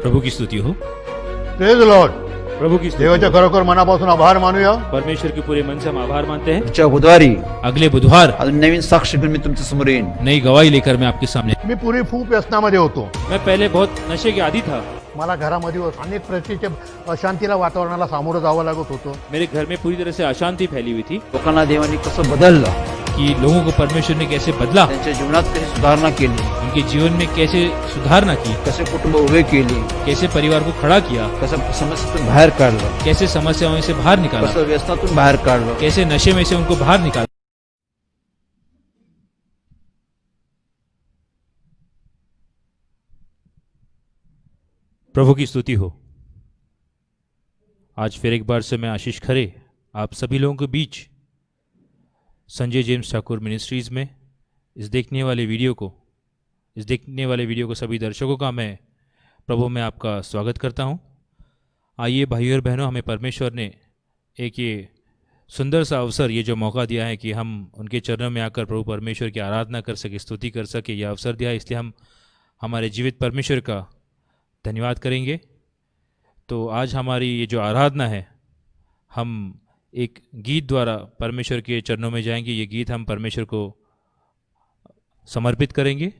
प्रभू की स्तुति हो। Praise Lord. प्रभू की स्तुति देवाच्या हो। खरोखर मनापासून आभार मानूया. परमेश्वर के पूरे मन से हम आभार मानते हैं। पुढच्या बुधवारी अगले बुधवार अजून नवीन साक्ष घेऊन मी तुमच्या समोर येईन. नई गवाही लेकर मैं आपके सामने। मी पूर्वी खूप व्यसनामध्ये होतो. मैं पहले बहुत नशे के आदी था। मला घरामध्ये अनेक प्रकारच्या अशांतीला वातावरणाला सामोरं जावं लागत होतं. मेरे घर में पूरी तरह से अशांति फैली हुई थी लोकांना देवाने कसं बदललं, कि लोगों को परमेश्वर ने कैसे बदला, त्यांच्या जीवनात कशी सुधारणा केली, उनके जीवन में कैसे सुधारणा की, कसे कुटुंब उभे केली, कैसे परिवार को खड़ा किया, कसं समस्येतून बाहेर काढलं, कैसे समस्याओं से बाहर निकाला, कसं व्यसनातून बाहेर काढलं. कैसे नशे में से उनको बाहर निकाला। प्रभु की स्तुति हो। आज फिर एक बार से मैं आशीष खरे आप सभी लोगों के बीच संजय जेम्स ठाकुर मिनिस्ट्रीज़ में इस देखने वाले वीडियो को सभी दर्शकों का मैं प्रभु में आपका स्वागत करता हूं। आइए भाइयों और बहनों, हमें परमेश्वर ने एक ये सुंदर सा अवसर, ये जो मौका दिया है कि हम उनके चरणों में आकर प्रभु परमेश्वर की आराधना कर सके, स्तुति कर सके, यह अवसर दिया है। इसलिए हम हमारे जीवित परमेश्वर का धन्यवाद करेंगे। तो आज हमारी ये जो आराधना है, हम एक गीत द्वारा परमेश्वर के चरणों में जाएंगे। ये गीत हम परमेश्वर को समर्पित करेंगे।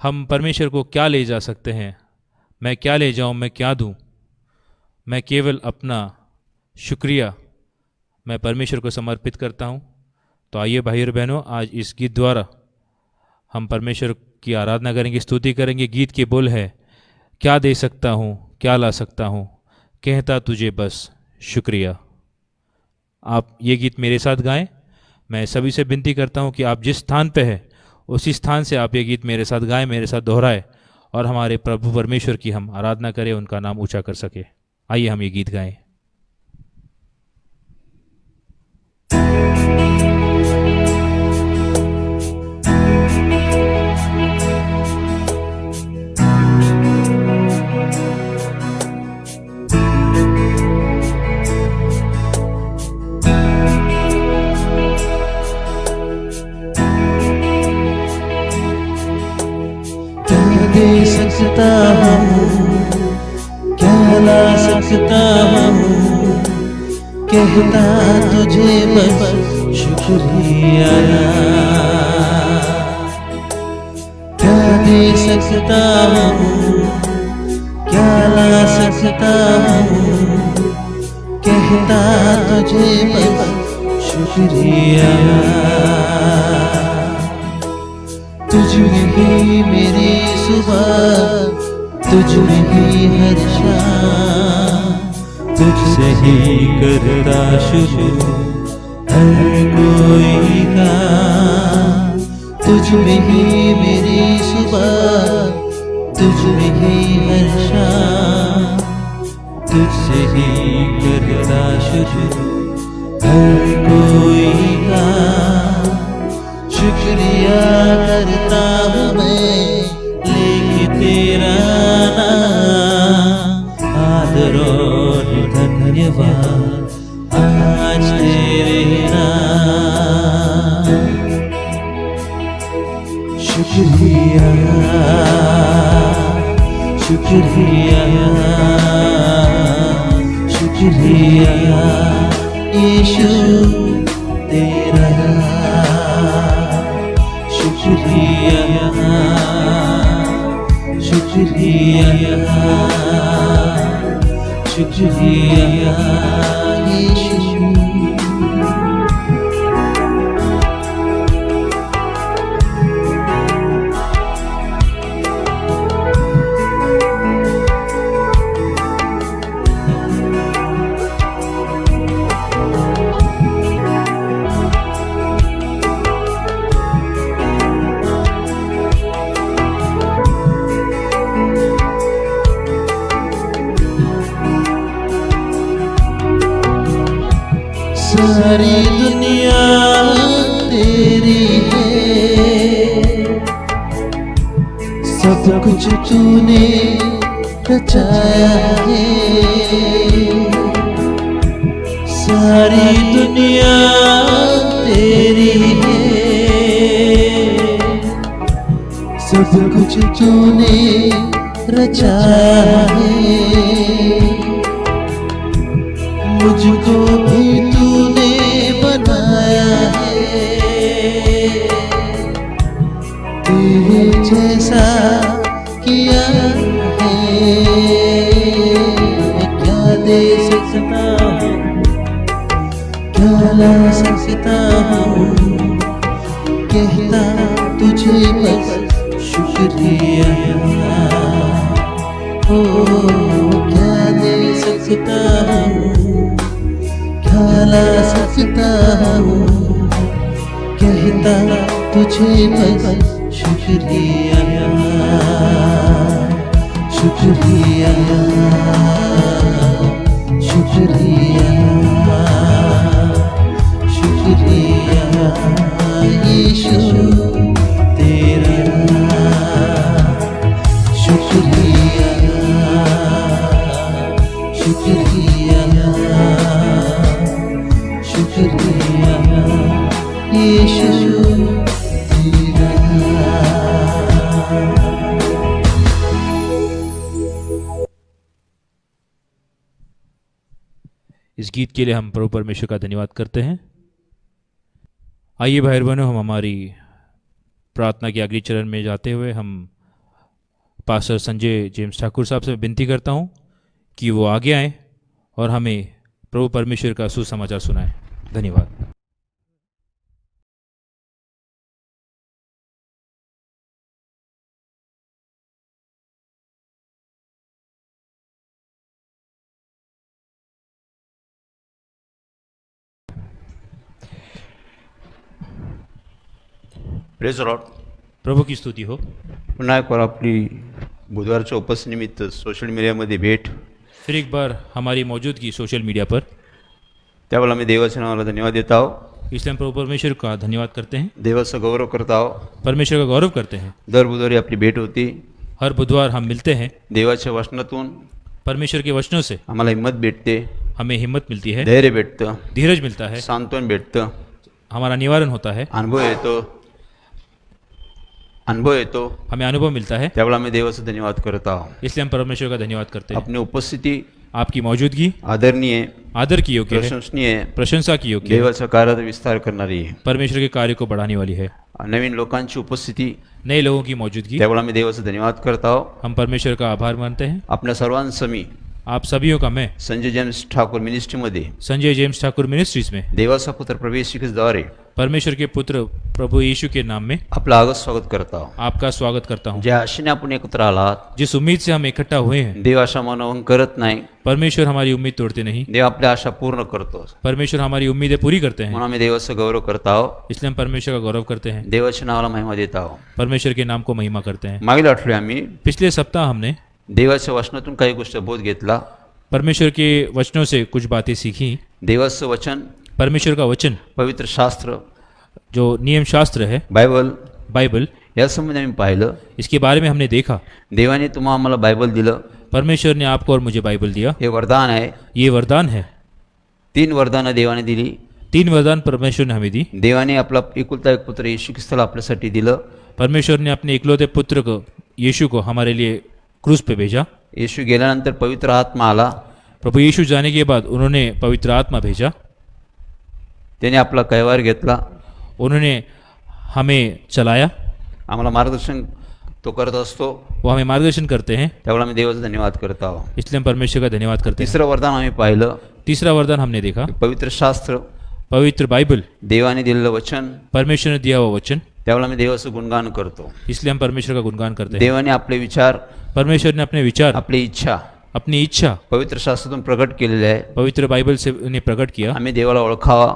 हम परमेश्वर को क्या ले जा सकते हैं? मैं क्या ले जाऊं, मैं क्या दूं? मैं केवल अपना शुक्रिया मैं परमेश्वर को समर्पित करता हूं। तो आइए भाई और बहनों, आज इस गीत द्वारा हम परमेश्वर की आराधना करेंगे, स्तुति करेंगे। गीत के बोल है, क्या दे सकता हूँ, क्या ला सकता हूँ, कहता तुझे बस शुक्रिया। आप ये गीत मेरे साथ गाएं। मैं सभी से विनती करता हूँ कि आप जिस स्थान पे हैं उसी स्थान से आप ये गीत मेरे साथ गाएं, मेरे साथ दोहराएं और हमारे प्रभु परमेश्वर की हम आराधना करें, उनका नाम ऊंचा कर सके। आइए हम ये गीत गाएं। दे सकता हूँ, क्या ला सकता हूँ, कहता तुझे बस शुक्रिया। क्या दे सकता हूँ, क्या ला सकता हूँ, कहता तुझे बस शुक्रिया। तुझ में ही मेरी सुबह, तुझ में ही हर शाम, तुझसे ही करता शुरू हर कोई काम। तुझ में ही मेरी सुबह, तुझ में ही हर शाम, तुझसे ही करता शुरू हर कोई काम। शुक्रिया करता हूँ मैं लेके तेरा नाम, आदर और धन्यवाद आज तेरे नाम। शुक्रिया शुक्रिया शुक्रिया यीशु तेरा। शुक्रिया शुक्रिया शुक्रिया यीशु। सारी दुनिया तेरी है, सब कुछ तूने रचाया है। सारी दुनिया तेरी है, सब कुछ तूने रचाया है, मुझको भी तूने बनाया है, तेरे जैसा किया है। क्या दे सकता हूँ, क्या ला सकता हूँ, कहता तुझे बस शुक्रिया। ओ क्या दे सकता हूँ, क्या ला सकता हूँ, कहता तुझे बस शुक्रिया, शुक्रिया, शुक्रिया, शुक्रिया यीशु तेरा, शुक्रिया, शुक्रिया, शुक्रिया यीशु तेरा। इस गीत के लिए हम प्रभु परमेश्वर का धन्यवाद करते हैं। आइए भाई बहनों, हम हमारी प्रार्थना के अगले चरण में जाते हुए हम पास्टर संजय जेम्स ठाकुर साहब से विनती करता हूं कि वो आगे आएं और हमें प्रभु परमेश्वर का सुसमाचार सुनाएं। धन्यवाद। Praise Lord. प्रभु की स्तुति हो। पुन्हा एक बार आपली बुधवारच्या उपस्थितीनिमित्त सोशल मीडियामध्ये भेट, फिर एक बार हमारी मौजूदगी सोशल मीडिया पर, त्यावेळेला मी देवाच्या नावाला धन्यवाद देत आहो. इसलिए हम प्रभु परमेश्वर का धन्यवाद करते हैं, देवाचा गौरव करत आहो. परमेश्वर का गौरव करते हैं। दर बुधवारी आपली भेट होती. हर बुधवार हम मिलते हैं, देवाच्या वचनातून परमेश्वर के वचनों से आम्हाला हिंमत भेटते, हमें हिम्मत मिलती है, धैर्य भेटतं, धीरज मिलता है, सांत्वन भेटतं, हमारा निवारण होता है, अनुभव येतो. हमें अनुभव मिलता है। त्यावेळेला मी देवाचा धन्यवाद करत आहो. इसलिए हम परमेश्वर का धन्यवाद करते हैं। आपली उपस्थिती आपकी मौजूदगी आदरणीय, आदर की योग्य है, प्रशंसनीय, प्रशंसा की योग्य है, देवाच्या कार्याचा विस्तार करणारी आहे. परमेश्वर के कार्य को बढ़ाने वाली है। नवीन लोकांची उपस्थिती, नए लोगों की मौजूदगी, त्यावेळेला मी देवाचा धन्यवाद करत आहो. हम परमेश्वर का आभार मानते हैं। आपल्या सर्वांसमी आप सभीयों का मैं संजय जेम्स ठाकूर मिनिस्ट्रीमध्ये संजय जेम्स ठाकुर मिनिस्ट्रीज में देवाचा पुत्र प्रवेशिकेद्वारे परमेश्वर के पुत्र प्रभु यीशु के नाम में आपलं आगत स्वागत करत आहो. आपका स्वागत करता हूँ। ज्या आशेने आपण एकत्र आलात, जिस उम्मीद से हम इकट्ठा हुए हैं, देव आशा मनोहन करत नाही, परमेश्वर हमारी उम्मीद तोड़ते नहीं, देव आपल्या आशा पूर्ण करतो. परमेश्वर हमारी उम्मीदें पूरी करते हैं। म्हणून आम्ही देवाचा गौरव करत आहो. इसलिए हम परमेश्वर का गौरव करते हैं, देवाच्या नावाला महिमा देत आहो. परमेश्वर के नाम को महिमा करते हैं। मागील आठवडे आम्ही पिछले सप्ताह हमने देवाच्या वचनातून काही गोष्टी बोध घेतला. परमेश्वर के वचनों से कुछ बातें सीखी। देवाचं वचन, परमेश्वर का वचन, पवित्र शास्त्र, जो नियम शास्त्र है, बायबल, बाइबल, या संबंधी आम्ही पाहिलं. इसके बारे में हमने देखा। देवाने तुम्हाला आम्हाला बायबल दिलं. परमेश्वर ने आपको और मुझे बाइबल दिया। हे वरदान आहे. ये वरदान है। 3 वरदानं देवाने दिली. 3 वरदान परमेश्वर ने हमें दी। देवाने आपला एकुलता एक पुत्र येशू ख्रिस्ताला आपल्यासाठी दिलं. परमेश्वर ने अपने इकलौते पुत्र को, यीशु को, हमारे लिए क्रूस पे भेजा। येशू गेल्यानंतर पवित्र आत्मा आला. प्रभु यीशु जाने के बाद उन्होंने पवित्र आत्मा भेजा। त्याने आपला कैवार घेतला. उन्होंने हमें चलाया। आम्हाला मार्गदर्शन तो करत असतो. वो हमें मार्गदर्शन करते हैं। त्यावेळेला आम्ही देवाचा धन्यवाद करत आहोत. इसलिए हम परमेश्वर का धन्यवाद करते हैं। तिसरं वरदान आम्ही पाहिलं. तीसरा वरदान हमने देखा, पवित्र शास्त्र, पवित्र बाइबल, देवाने दिलेलं वचन. परमेश्वर ने दिया हुआ वचन। त्यावेळेला आम्ही देवाचं गुणगान करतो. इसलिए हम परमेश्वर का गुणगान करते हैं। देवाने आपले विचार, परमेश्वर ने अपने विचार, आपली इच्छा अपनी इच्छा पवित्र शास्त्रातून प्रकट केलेले आहे. पवित्र बाइबल से उन्हें प्रकट किया, आम्ही देवाला ओळखावा,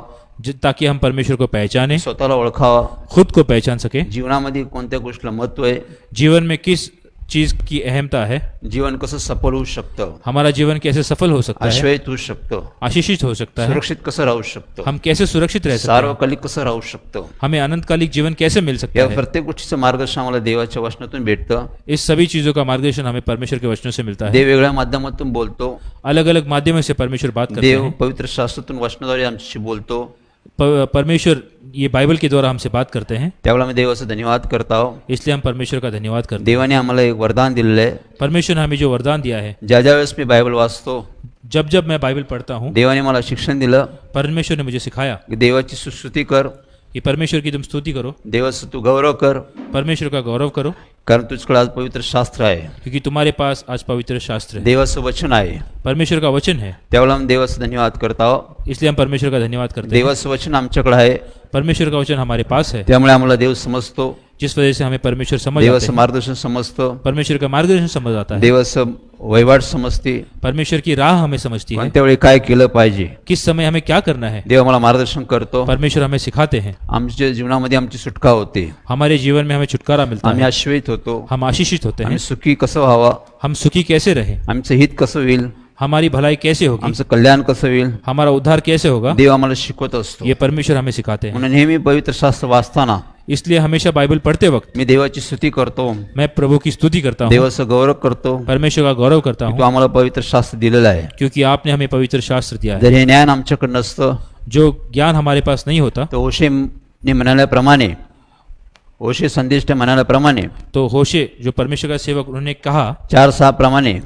ताकि हम परमेश्वर को पहचाने, स्वतःला ओळखावा, खुद को पहचान सके, जीवनामध्ये कोणत्या गोष्टीला महत्व आहे, जीवन में किस चीज की अहमता है, जीवन कसं सफल होऊ शकतं, हमारा जीवन कैसे सफल हो सकता है, आश्वस्त होऊ शकतं, आशीषित हो सकता है, सुरक्षित कसं राहू शकतं, हम कैसे सुरक्षित रह सकते हैं, सार्वकालिक कसं राहू शकतं, हमें अनंतकालिक जीवन कैसे मिल सकता या है। प्रत्येक गोष्टीचं मार्गदर्शन आम्हाला देवाच्या वचनातून भेटतं. इस सभी चीजों का मार्गदर्शन हमें परमेश्वर के वचनों से मिलता है। देव वेगळ्या माध्यमातून बोलतो. अलग अलग माध्यमों से परमेश्वर बात करते देव हैं। पवित्र शास्त्रातून वचनाद्वारे आमच्याशी बोलतो. परमेश्वर ये बाइबल के द्वारा हमसे बात करते हैं, त्यावेळेला मी देवाचा धन्यवाद करत आहो. इसलिए हम परमेश्वर का धन्यवाद करते देवाने आम्हाला एक वरदान दिलेलं आहे. हैं. परमेश्वर ने हमें जो वरदान दिया है, ज्या ज्या वेळेस मी बायबल वाचतो, जब जब मैं बाइबल पढ़ता हूँ, देवाने मला शिक्षण दिलं परमेश्वर ने मुझे सिखाया की देवाची स्तुती कर, कि परमेश्वर की तुम स्तुति करो, देवाचं तू गौरव कर, परमेश्वर का गौरव करो, कारण तुझ्याकडे आज पवित्र शास्त्र आहे, क्योंकि तुम्हारे पास आज पवित्र शास्त्र है, देवाचं वचन आहे. परमेश्वर का वचन है. त्यावेळेला आम्ही देवाचा धन्यवाद करत आहो. इसलिए हम परमेश्वर का धन्यवाद करते हैं. देवाचं वचन आमच्याकडे आहे, परमेश्वर का वचन हमारे पास है, त्यामुळे आम्हाला देव समजतो, जिस वजह से हमें परमेश्वर समझ आते देवाचं हैं. मार्गदर्शन समजतं, परमेश्वर का मार्गदर्शन समझ आता है, देवाचं वैवाट समजते, परमेश्वर की राह हमें समझती है, कोणत्या वेळी काय केलं पाहिजे. किस समय हमें क्या करना है. देव आम्हाला मार्गदर्शन करतो. परमेश्वर हमें सिखाते हैं. आमच्या जीवनामध्ये आमची सुटका होते, हमारे जीवन में हमें छुटकारा मिलता आम्ही है, आश्वस्त होतो, हम आशीषित होते हैं. आम्ही सुखी कसं व्हावं, हम सुखी कैसे रहे, आमचं हित कसं होईल, हमारी भलाई कैसे होगी, आमचं कल्याण कसं होईल, हमारा उद्धार कैसे होगा, देव आम्हाला शिकवत असतो. ये परमेश्वर हमें सिखाते हैं. म्हणून नेहमी पवित्र शास्त्र वाचताना इसलिए हमेशा बाइबल पढ़ते वक्त मी देवाची स्तुती करतो, मैं प्रभु की स्तुति करता हूँ, देवाचं गौरव करतो, परमेश्वर का गौरव करता की तो हूँ, आम्हाला पवित्र शास्त्र दिलेलं आहे. क्योंकि आपने हमें पवित्र शास्त्र दिया है. जर हे ज्ञान आमच्याकडे नसतं जो ज्ञान हमारे पास नहीं होता, तर ओशेने म्हणाल्याप्रमाणे, ओशे संदेश म्हणाल्याप्रमाणे तो होशे जो परमेश्वर का सेवक, उन्होंने कहा 4:6 प्रमाणे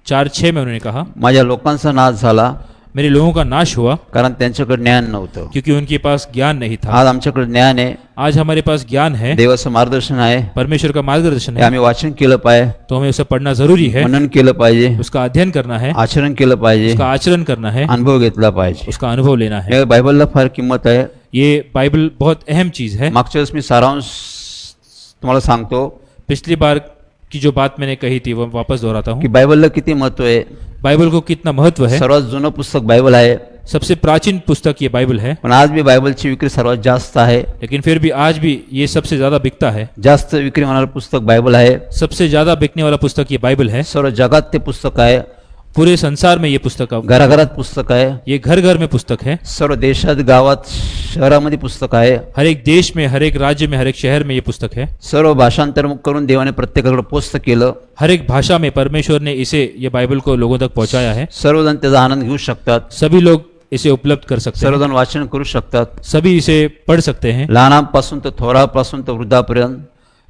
4:6 में उन्होंने कहा, माझ्या लोकांचा नाश झाला, मेरे लोगों का नाश हुआ कारण त्यांच्याकडे ज्ञान नव्हतं. क्योंकि उनके पास ज्ञान नहीं था. आज आमच्याकडे ज्ञान आहे, आज हमारे पास ज्ञान है, देवाचं मार्गदर्शन आहे, परमेश्वर का मार्गदर्शन हे है, आम्ही वाचन केलं पाहिजे, तो हमें उसे पढ़ना जरूरी है, मनन केलं पाहिजे, उसका अध्ययन करना है, आचरण केलं पाहिजे, उसका आचरण करना है, अनुभव घेतला पाहिजे. उसका अनुभव लेना है. या बायबलला फार किंमत आहे. ये बाइबल बहुत अहम चीज है. मागच्या वेळेस मी सारांश तुम्हाला सांगतो पिछली बार की जो बात मैंने कही थी वो वापस दोहराता की हूँ. बायबलला किती महत्व आहे. बाइबल को कितना महत्व है. सर्वात जुनं पुस्तक बायबल आहे, सबसे प्राचीन पुस्तक ये बाइबल है, पण आज भी बायबलची विक्री सर्वात जास्त आहे. लेकिन फिर भी आज भी ये सबसे ज्यादा बिकता है. जास्त विक्री होणारं पुस्तक बायबल आहे. सबसे ज्यादा बिकने वाला पुस्तक ये बाइबल है. सर्व जगात ते पुस्तक आहे, पूरे संसार में ये पुस्तक घराघरात पुस्तक आहे, ये घर घर में पुस्तक है. सर्व देशात, गावात, शहरामध्ये पुस्तक आहे. हर एक देश में, हर एक राज्य में, हर एक शहर में ये पुस्तक है. सर्व भाषांतर करून देवाने प्रत्येकाकडे पोस्ट केलं. हर एक भाषा में परमेश्वर ने इसे, ये बाइबल को लोगों तक पहुंचाया है. सर्वजण त्याचा आनंद घेऊ शकतात, सभी लोग इसे उपलब्ध कर सकते हैं, सर्वजण वाचन करू शकतात. सभी इसे पढ़ सकते हैं. लहानांपासून तर थोरापासून तर वृद्धापर्यंत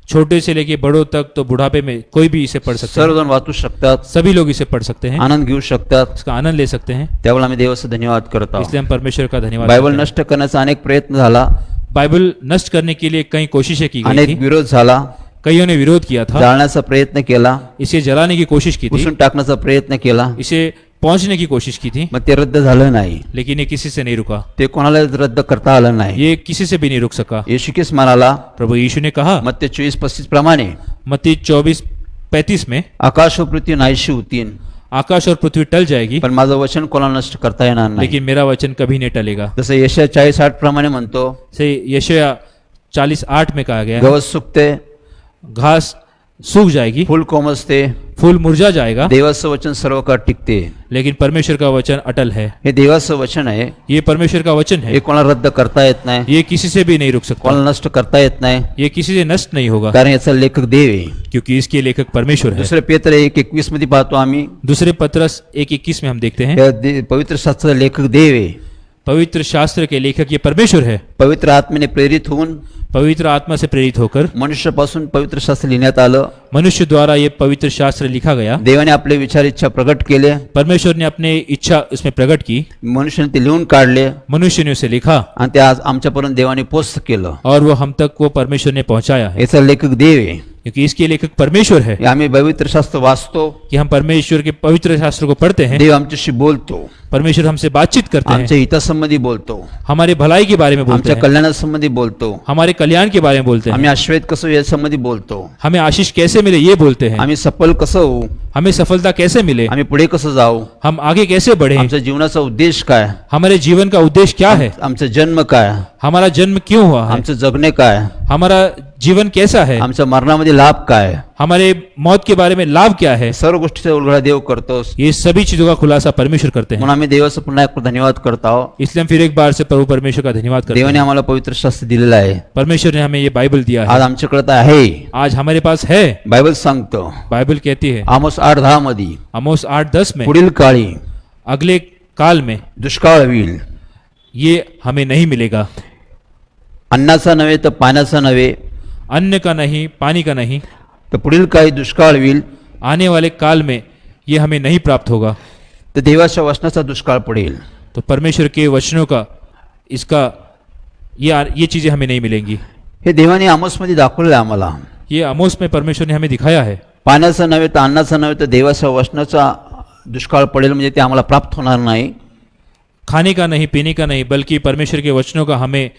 छोटे से लेके बड़ों तक, तो बुढ़ापे में कोई भी इसे पढ़ सकते हैं. सर्वजण वाचू शकतात, सभी लोग इसे पढ़ सकते हैं, आनंद घेऊ शकतात. इसका आनंद ले सकते हैं. त्यावेळेला आम्ही देवाचा धन्यवाद करत आहोत. इसलिए हम परमेश्वर का धन्यवाद बायबल करते हैं. नष्ट करण्याचा अनेक प्रयत्न झाला, बाइबल नष्ट करने के लिए कई कोशिशें की गई अनेक थी. विरोध झाला, कईयों ने विरोध किया था, जाळण्याचा प्रयत्न केला, इसे जलाने की कोशिश की थी, पुसून टाकण्याचा प्रयत्न केला, इसे पहुंचने की कोशिश की थी, मग ते रद्द झालं नाही. लेकिन ये किसी से नहीं रुका. ते कोणाला रद्द करता आलं नाही. ये किसी से भी नहीं रुक सका. येशू ख्रिस्त म्हणाला प्रभु यीशु ने कहा मत्ती 24:35 प्रमाणे, मत्ती 24:35 में, आकाश व पृथ्वी नाहीशी होतील, आकाश और पृथ्वी टल जाएगी, पण माझं वचन कोणाला नष्ट करता येणार नाही. लेकिन मेरा वचन कभी नहीं टलेगा. जसं यशया 40:8 प्रमाणे म्हणतो, से यशाया 40:8 में कहा गया है, गवत सुकते, घास सूख जाएगी, फूल कोमसते, फूल मुरझा जाएगा, देवाचं वचन सर्व काळ टिकते. लेकिन परमेश्वर का वचन अटल है. हे देवाचं वचन आहे, ये परमेश्वर का वचन हे है. कोणाला रद्द करता येत नाही, ये किसी से भी नहीं रुक सकता. कोणाला नष्ट करता येत नाही, ये किसी से नष्ट नहीं होगा, कारण याचा लेखक देव आहे. क्योंकि इसके लेखक परमेश्वर है. दुसरे पेत्र 1:21 मध्ये पाहतो आम्ही, दूसरे पत्रस 1:21 में हम देखते हैं, पवित्र शास्त्राचा लेखक देव आहे. पवित्र शास्त्र के लेखक ये परमेश्वर है. पवित्र आत्मेने प्रेरित होऊन पवित्र आत्मा से प्रेरित होकर मनुष्यापासून पवित्र शास्त्र लिहिण्यात आलं. मनुष्य द्वारा ये पवित्र शास्त्र लिखा गया. देवाने आपले विचार इच्छा प्रकट केले, परमेश्वर ने अपने इच्छा उसमें प्रकट की, मनुष्याने ते लिहून काढले, मनुष्य ने उसे लिखा, आणि ते आज आमच्यापर्यंत देवाने पोस्ट केलं. और वो हम तक वो परमेश्वर ने पहुंचाया है. याचा लेखक देव आहे. क्योंकि इसके लेखक परमेश्वर है. हे आम्ही पवित्र शास्त्र वाचतो, कि हम परमेश्वर के पवित्र शास्त्र को पढ़ते हैं, देव आमच्याशी बोलतो, परमेश्वर हमसे बातचीत करते आमच्या हैं, हितासंबंधी बोलतो, हमारे भलाई के बारे में बोलते आमच्या हैं, कल्याणासंबंधी बोलतो, हमारे कल्याण के बारे में बोलते हैं, आम्ही आश्रयित कसं यासंबंधी बोलतो, हमें आशीष कैसे मिले ये बोलते हैं, आम्ही सफल कसं होऊ, हमें सफलता कैसे मिले, आम्ही पुढे कसं जाऊ, हम आगे कैसे बढ़े, आमच्या जीवनाचा उद्देश काय, हमारे जीवन का उद्देश्य क्या है, आमचा जन्म काय, हमारा जन्म क्यों हुआ है, आमचं जगणे काय, हमारा जीवन कैसा है, आमच्या मरणामध्ये लाभ काय, हमारे मौत के बारे में लाभ क्या है, सर्व गोष्टीचा उलगडा देव करतोस. ये सभी चीजों का खुलासा परमेश्वर करते हैं. म्हणून आम्ही देवाचा पुन्हा एक धन्यवाद करत आहोत. इसलिए हम फिर एक बार से प्रभु परमेश्वर का धन्यवाद करते देवाने हैं. आम्हाला पवित्र शास्त्र दिलेलं आहे. परमेश्वर ने हमें ये बाइबल दिया आज है, आमच्याकडे तर आहे. आज हमारे पास है. बायबल सांगतो, बाइबल कहती है आमोस 8:10 मध्ये, आमोस 8:10 में, पुढील काळी अगले काल में दुष्काळ होईल, ये हमें नहीं मिलेगा. अन्नाचा नव्हे तर पाण्याचा नव्हे अन्न का नहीं, पानी का नहीं, तर पुढील काही दुष्काळ होईल, आने वाले काल में ये हमें नहीं प्राप्त होगा, तर देवाच्या वचनाचा दुष्काळ पडेल. तो परमेश्वर के वचनों का इसका ये चीज़ें हमें नहीं मिलेंगी. हे देवाने आमोसमध्ये दाखवलेलं आहे आम्हाला. ये आमोस में परमेश्वर ने हमें दिखाया है. पाण्याचा नव्हे तर अन्नाचा नव्हे तर देवाच्या वचनाचा दुष्काळ पडेल, म्हणजे ते आम्हाला प्राप्त होणार नाही. खाने का नहीं, पीने का नहीं, बल्कि परमेश्वर के वचनों का हमें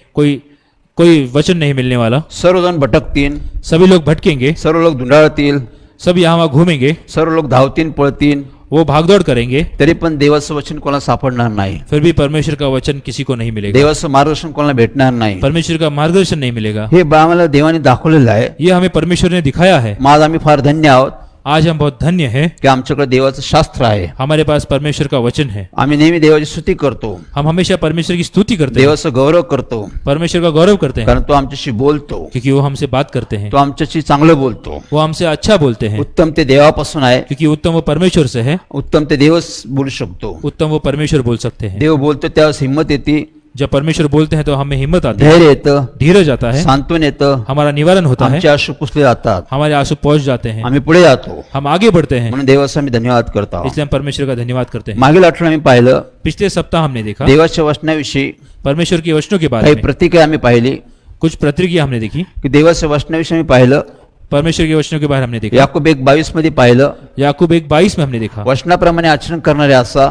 कोई वचन नहीं मिलने वाला. सर्वजण भटकतील, सभी लोग भटकेंगे, सर्व लोक धुंडाळतील, सब यहाँ वहाँ घूमेंगे, सर्व लोक धावतील पळतील, वो भागदौड़ करेंगे, तरी पण देवाचं वचन कोणाला सापडणार नाही. फिर भी परमेश्वर का वचन किसी को नहीं मिलेगा, देवाचं मार्गदर्शन कोणाला भेटणार नाही. परमेश्वर का मार्गदर्शन नहीं मिलेगा. हे आम्हाला देवाने दाखवलेलं आहे. ये हमें परमेश्वर ने दिखाया है. मग आज आम्ही फार धन्य आहोत आज हम बहुत धन्य हैं, की आमच्याकडे देवाचं शास्त्र आहे. हमारे पास परमेश्वर का वचन है. आम्ही नेहमी देवाची स्तुती करतो, हम हमेशा परमेश्वर की स्तुति करते हैं, देवाचं गौरव करतो, परमेश्वर का गौरव करते हैं, कारण तो आमच्याशी बोलतो, क्योंकि वो हमसे बात करते हैं, तो आमच्याशी चांगलं बोलतो. वो हमसे अच्छा बोलते हैं, उत्तम ते देवापासून आहे, क्योंकि उत्तम वो परमेश्वर से है, उत्तम ते देवच बोलू शकतो. उत्तम वो परमेश्वर बोल सकते हैं. देव बोलतो त्यावेळेस हिंमत येते, जब परमेश्वर बोलते हैं तो हमें हिम्मत आती है, धैर्य येतं, धीरज आता है, सांत्वन येतं, हमारा निवारण होता है, आमचे अश्रू पुसले जातात, हमारे आंसू पहुंच जाते हैं, आम्ही पुढे जातो. हम आगे बढ़ते हैं. म्हणून देवाचा आम्ही धन्यवाद करतो. इसलिए हम परमेश्वर का धन्यवाद करते हैं. मागील आठवड्यात आम्ही पाहिलं पिछले सप्ताह हमने देखा देवाच्या वचनाविषयी परमेश्वर के वचनों के बारे काही में, प्रतिक्रिया आम्ही पाहिली, कुछ प्रतिक्रिया हमने देखी. की देवाच्या वचनाविषयी आम्ही पाहिलं. परमेश्वर के वचनों के बारे में हमने देखा. याकूब 1:22 मध्ये पाहिलं, याकूब 1:22 में हमने देखा, वचनाप्रमाणे आचरण करणारे असा,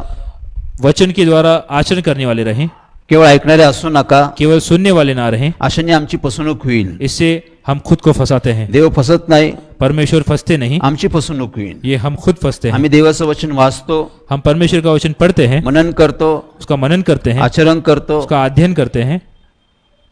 वचन के द्वारा आचरण करने वाले रहें, केवळ ऐकणारे असू नका, केवल सुनने वाले ना रहें, अशाने आमची फसवणूक होईल. इससे हम खुद को फंसाते हैं. देव फसत नाही, परमेश्वर फंसते नहीं, आमची फसवणूक होईल. ये हम खुद फंसते हैं. आम्ही देवाचं वचन वाचतो, हम परमेश्वर का वचन पढ़ते हैं, मनन करतो, उसका मनन करते हैं, आचरण करतो, उसका अध्ययन करते हैं,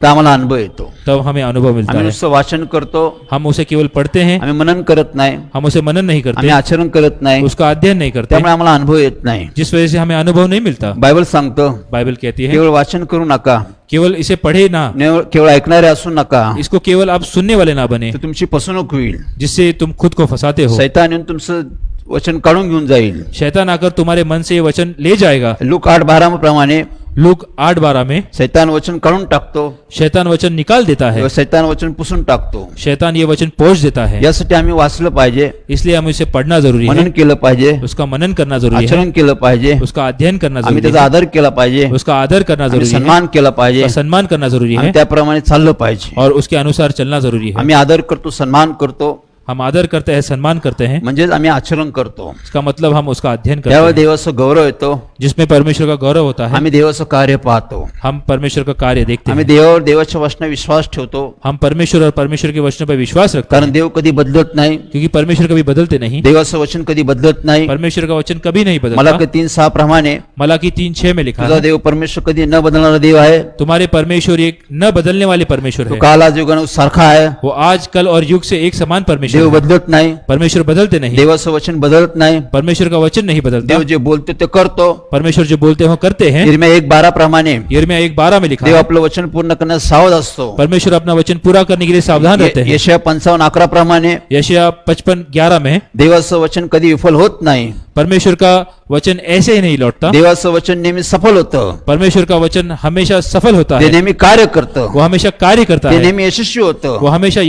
तर आम्हाला अनुभव येतो. तब हमें अनुभव मिलता आम्ही है. नुसतं वाचन करतो, हम उसे केवल पढ़ते हैं, आम्ही मनन करत नाही, हम उसे मनन नहीं आम्ही करते, आचरण करत नाही, उसका अध्ययन नहीं करते, त्यामुळे आम्हाला अनुभव येत नाही. जिस वजह से हमें अनुभव नहीं मिलता. बायबल सांगतो बाइबल कहती है केवळ वाचन करू नका, केवल इसे पढ़े ना, केवळ ऐकणारे असू नका, इसको केवल आप सुनने वाले ना बने, तर तुमची फसवणूक होईल. जिससे तुम खुद को फंसाते हो. सैतान येऊन तुमचं वचन काढून घेऊन जाईल. शैतान आकर तुम्हारे मन से ये वचन ले जाएगा. लूक 8:12 प्रमाणे लूक 8:12 में सैतान वचन काढून टाकतो, शैतान वचन निकाल देता है, किंवा सैतान वचन पुसून टाकतो. शैतान ये वचन पोंछ देता है. यासाठी आम्ही वाचलं पाहिजे, इसलिए हमें इसे पढ़ना जरूरी है, मनन केलं पाहिजे, उसका मनन करना जरूरी है, आचरण केलं पाहिजे, उसका अध्ययन करना आम्ही जरूरी त्याचा है, आदर केला पाहिजे, उसका आदर करना आम्ही जरूरी है, सन्मान केला पाहिजे, उसका सम्मान करना जरूरी आम्ही है, त्याप्रमाणे चाललं पाहिजे. और उसके अनुसार चलना जरूरी है. आम्ही आदर करतो, सन्मान करतो, हम आदर करते हैं, सम्मान करते हैं, म्हणजेच आम्ही आचरण करतो. इसका मतलब हम उसका अध्ययन करते त्यावेळी हैं, देवाचं गौरव येतो, जिसमें परमेश्वर का गौरव होता है. आम्ही देवाचं कार्य पाहतो, हम परमेश्वर का कार्य देखते आम्ही हैं, देवावर देवाच्या वचनावर विश्वास ठेवतो, हम परमेश्वर और परमेश्वर के वचनों पर विश्वास रखते कारण हैं, देव कधी बदलत नाही, क्योंकि परमेश्वर कभी बदलते नहीं, देवाचं वचन कधी बदलत नाही. परमेश्वर का वचन कभी नहीं बदलता. मलाकी 3:6 प्रमाणे मलाकी 3:6 में लिखा तुझा है, देव परमेश्वर कधी न बदलणारा देव आहे. तुम्हारे परमेश्वर एक न बदलने वाले परमेश्वर तो है. काल आज युगानुसार सारखा आहे. वो आज कल और युग से एक समान परमेश्वर देव है. बदलत नाही, परमेश्वर बदलते नहीं, देवाचं वचन बदलत नाही. परमेश्वर का वचन नहीं बदलता. देव जे बोलतो ते करतो. परमेश्वर जो बोलते हैं वो करते हैं. यिर्मया 1:12 प्रमाणे यिर्मया 1:12 में लिखा देव है, आपलं वचन पूर्ण करण्यास सावध असतो. परमेश्वर अपना वचन पूरा करने के लिए सावधान रहते हैं. यशया 55:11 प्रमाणे यशायाह 55:11 में देवाचं वचन कधी विफल होत नाही. परमेश्वर का वचन ऐसे ही नहीं लौटता. देवाचं वचन नेहमी सफल होतं, परमेश्वर का वचन हमेशा सफल होता ते है, नेहमी कार्य करतं, वो हमेशा कार्य करता ते है, नेहमी यशस्वी होतं, वो हमेशा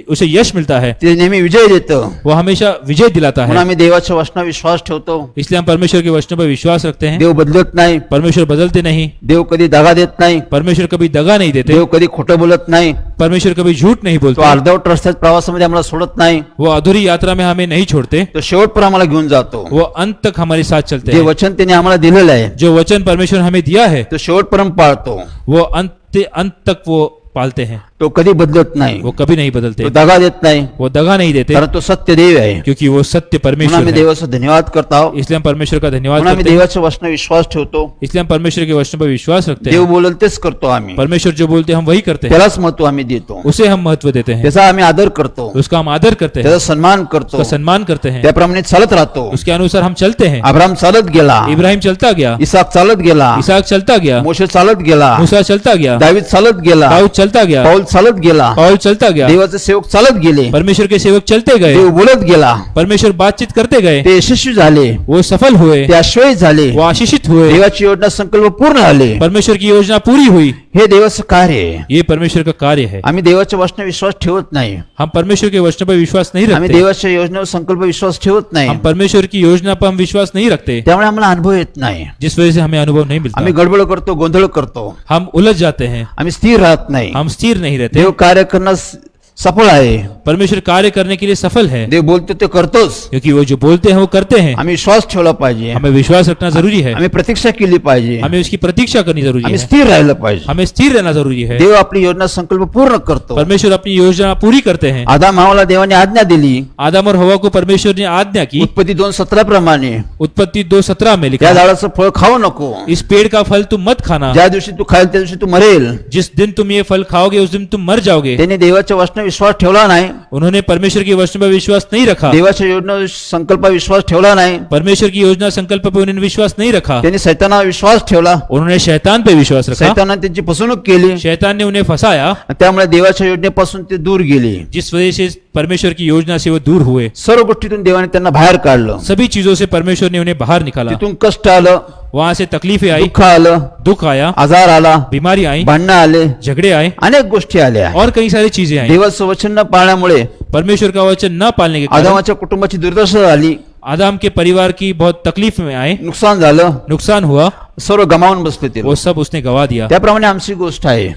उसे यश मिलता है, ते नेहमी विजय देतं. वो हमेशा विजय दिलाता म्हणून है. आम्ही देवाच्या वचनावर विश्वास ठेवतो. इसलिए हम परमेश्वर के वचनों पर विश्वास रखते हैं. देव बदलत नाही, परमेश्वर बदलते नहीं, देव कधी दगा देत नाही, परमेश्वर कभी दगा नहीं देते, देव कधी खोटं बोलत नाही, परमेश्वर कभी झूठ नहीं तो बोलते, अर्धवट रस्त्यात प्रवासामध्ये आम्हाला सोडत नाही, वो अधूरी यात्रा में हमें नहीं छोड़ते, तो शेवटपर्यंत आम्हाला घेऊन जातो. वो अंत तक हमारे साथ चलते जे हैं. वचन त्याने आम्हाला दिलेलं आहे जो वचन परमेश्वर हमें दिया है तो शेवटपर्यंत पाळतो. वो अंत तक वो पालते हैं, तो कधी बदलत नाही, वो कभी नहीं बदलते, तो दगा देत नाही, वो दगा नहीं देते, कारण तो सत्य देव आहे. क्योंकि वो सत्य म्हणून परमेश्वर आम्ही है. देवाचा धन्यवाद करत आहोत. इसलिए हम परमेश्वर का धन्यवाद म्हणून आम्ही करते हैं, देवाच्या वचनावर विश्वास ठेवतो. इसलिए हम परमेश्वर के वचनों पर विश्वास रखते देव हैं. बोलल तेच करतो आम्ही, परमेश्वर जो बोलते हैं हम वही करते हैं, त्यालाच महत्व आम्ही देतो, उसे हम महत्व देते हैं, त्याचा आम्ही आदर करतो, उसका हम आदर करते हैं, त्याचा सन्मान करतो, उसका सम्मान करते हैं, त्याप्रमाणे चालत राहतो. उसके अनुसार हम चलते हैं. अब्राम चालत गेला, इब्राहिम चलता गया, इसाक चालत गेला, इसहाक चलता गया, मोशे चालत गेला, मूसा चलता गया, दावीद चालत गेला, दाऊद चलता गया, पाऊल चालत गेला, पौल चलता गया, देवाचे सेवक चालत गेले, परमेश्वर के सेवक चलते गए, देव बोलत गेला, परमेश्वर बातचीत करते गए, ते यशस्वी झाले, वो सफल हुए, ते आश्वस्त झाले, वो आशीषित हुए, देवाची योजना संकल्प पूर्ण झाले. परमेश्वर की योजना पूरी हुई. हे देवाचं कार्य आहे. ये परमेश्वर का कार्य है. आम्ही देवाच्या वचनावर विश्वास ठेवत नाही. हम परमेश्वर के वचनों पर विश्वास नहीं आम्ही रखते. देवाच्या योजनेवर संकल्प विश्वास ठेवत नाही. हम परमेश्वर की योजना पर हम विश्वास नहीं रखते, त्यामुळे आम्हाला अनुभव येत नाही. जिस वजह से हमें अनुभव नहीं मिलता. आम्ही गडबड करतो, गोंधळ करतो, हम उलझ जाते हैं, आम्ही स्थिर राहत नाही. हम स्थिर नहीं रहते. देव कार्य करण्यास सफळ आहे. परमेश्वर कार्य करने के लिए सफल है, देव बोलतो ते करतोच. क्योंकि वो जो बोलते हैं वो करते हैं. आम्ही विश्वास ठेवला पाहिजे. हमें विश्वास रखना जरूरी है, आम्ही प्रतीक्षा केली पाहिजे. हमें उसकी प्रतीक्षा करनी जरूरी आम्ही है, स्थिर राहिलं पाहिजे. हमें स्थिर रहना जरूरी है. देव आपली योजना संकल्प पूर्ण करतो. परमेश्वर अपनी योजना पूरी करते हैं. आदाम हवाला देवाने आज्ञा दिली. आदम और हवा को परमेश्वर ने आज्ञा की. उत्पत्ती 2:17 प्रमाणे उत्पत्ति 2:17 में त्या लिखा, झाडाचं फळ खाऊ नको. इस पेड़ का फल तुम मत खाना, ज्या दिवशी तू खाईल त्या दिवशी तू मरेल. जिस दिन तुम ये फल खाओगे उस दिन तुम मर जाओगे. त्याने देवाच्या वचनावर विश्वास ठेवला नाही. उन्होंने परमेश्वर की वचन पर विश्वास नहीं रखा. देवाच्या योजना संकल्प विश्वास ठेवला नाही. परमेश्वर की योजना संकल्प पर उन्होंने विश्वास नहीं रखा. त्यांनी सैतानावर विश्वास ठेवला. उन्होंने शैतान पे विश्वास रखा. सैतानाने त्यांची फसवणूक केली. शैतान ने उन्हें फंसाया, त्यामुळे देवाच्या योजनेपासून ते दूर गेले. जिस वजह से परमेश्वर की योजना से वो दूर हुए. सर्व गोष्टीतून देवाने त्यांना बाहेर काढलं. सभी चीजों से परमेश्वर ने उन्हें बाहर निकाला. तिथून कष्ट आलं, वहां से तकलीफें आई, दुःख आलं, दुख आया, आजार आला, बीमारी आई, भांडणं आले, झगड़े आए, अनेक गोष्टी आल्या. और कई सारी चीजें आई. देवाचं वचन न पाळण्यामुळे परमेश्वर का वचन न पालने के कारण आदामाच्या कुटुंबाची दुर्दशा झाली. आदम के परिवार की बहुत तकलीफ में आए, नुकसान झालं, नुकसान हुआ, सर्व गमावून बसले ते. वो सब उसने गवा दिया. त्याप्रमाणे आमची गोष्ट आहे.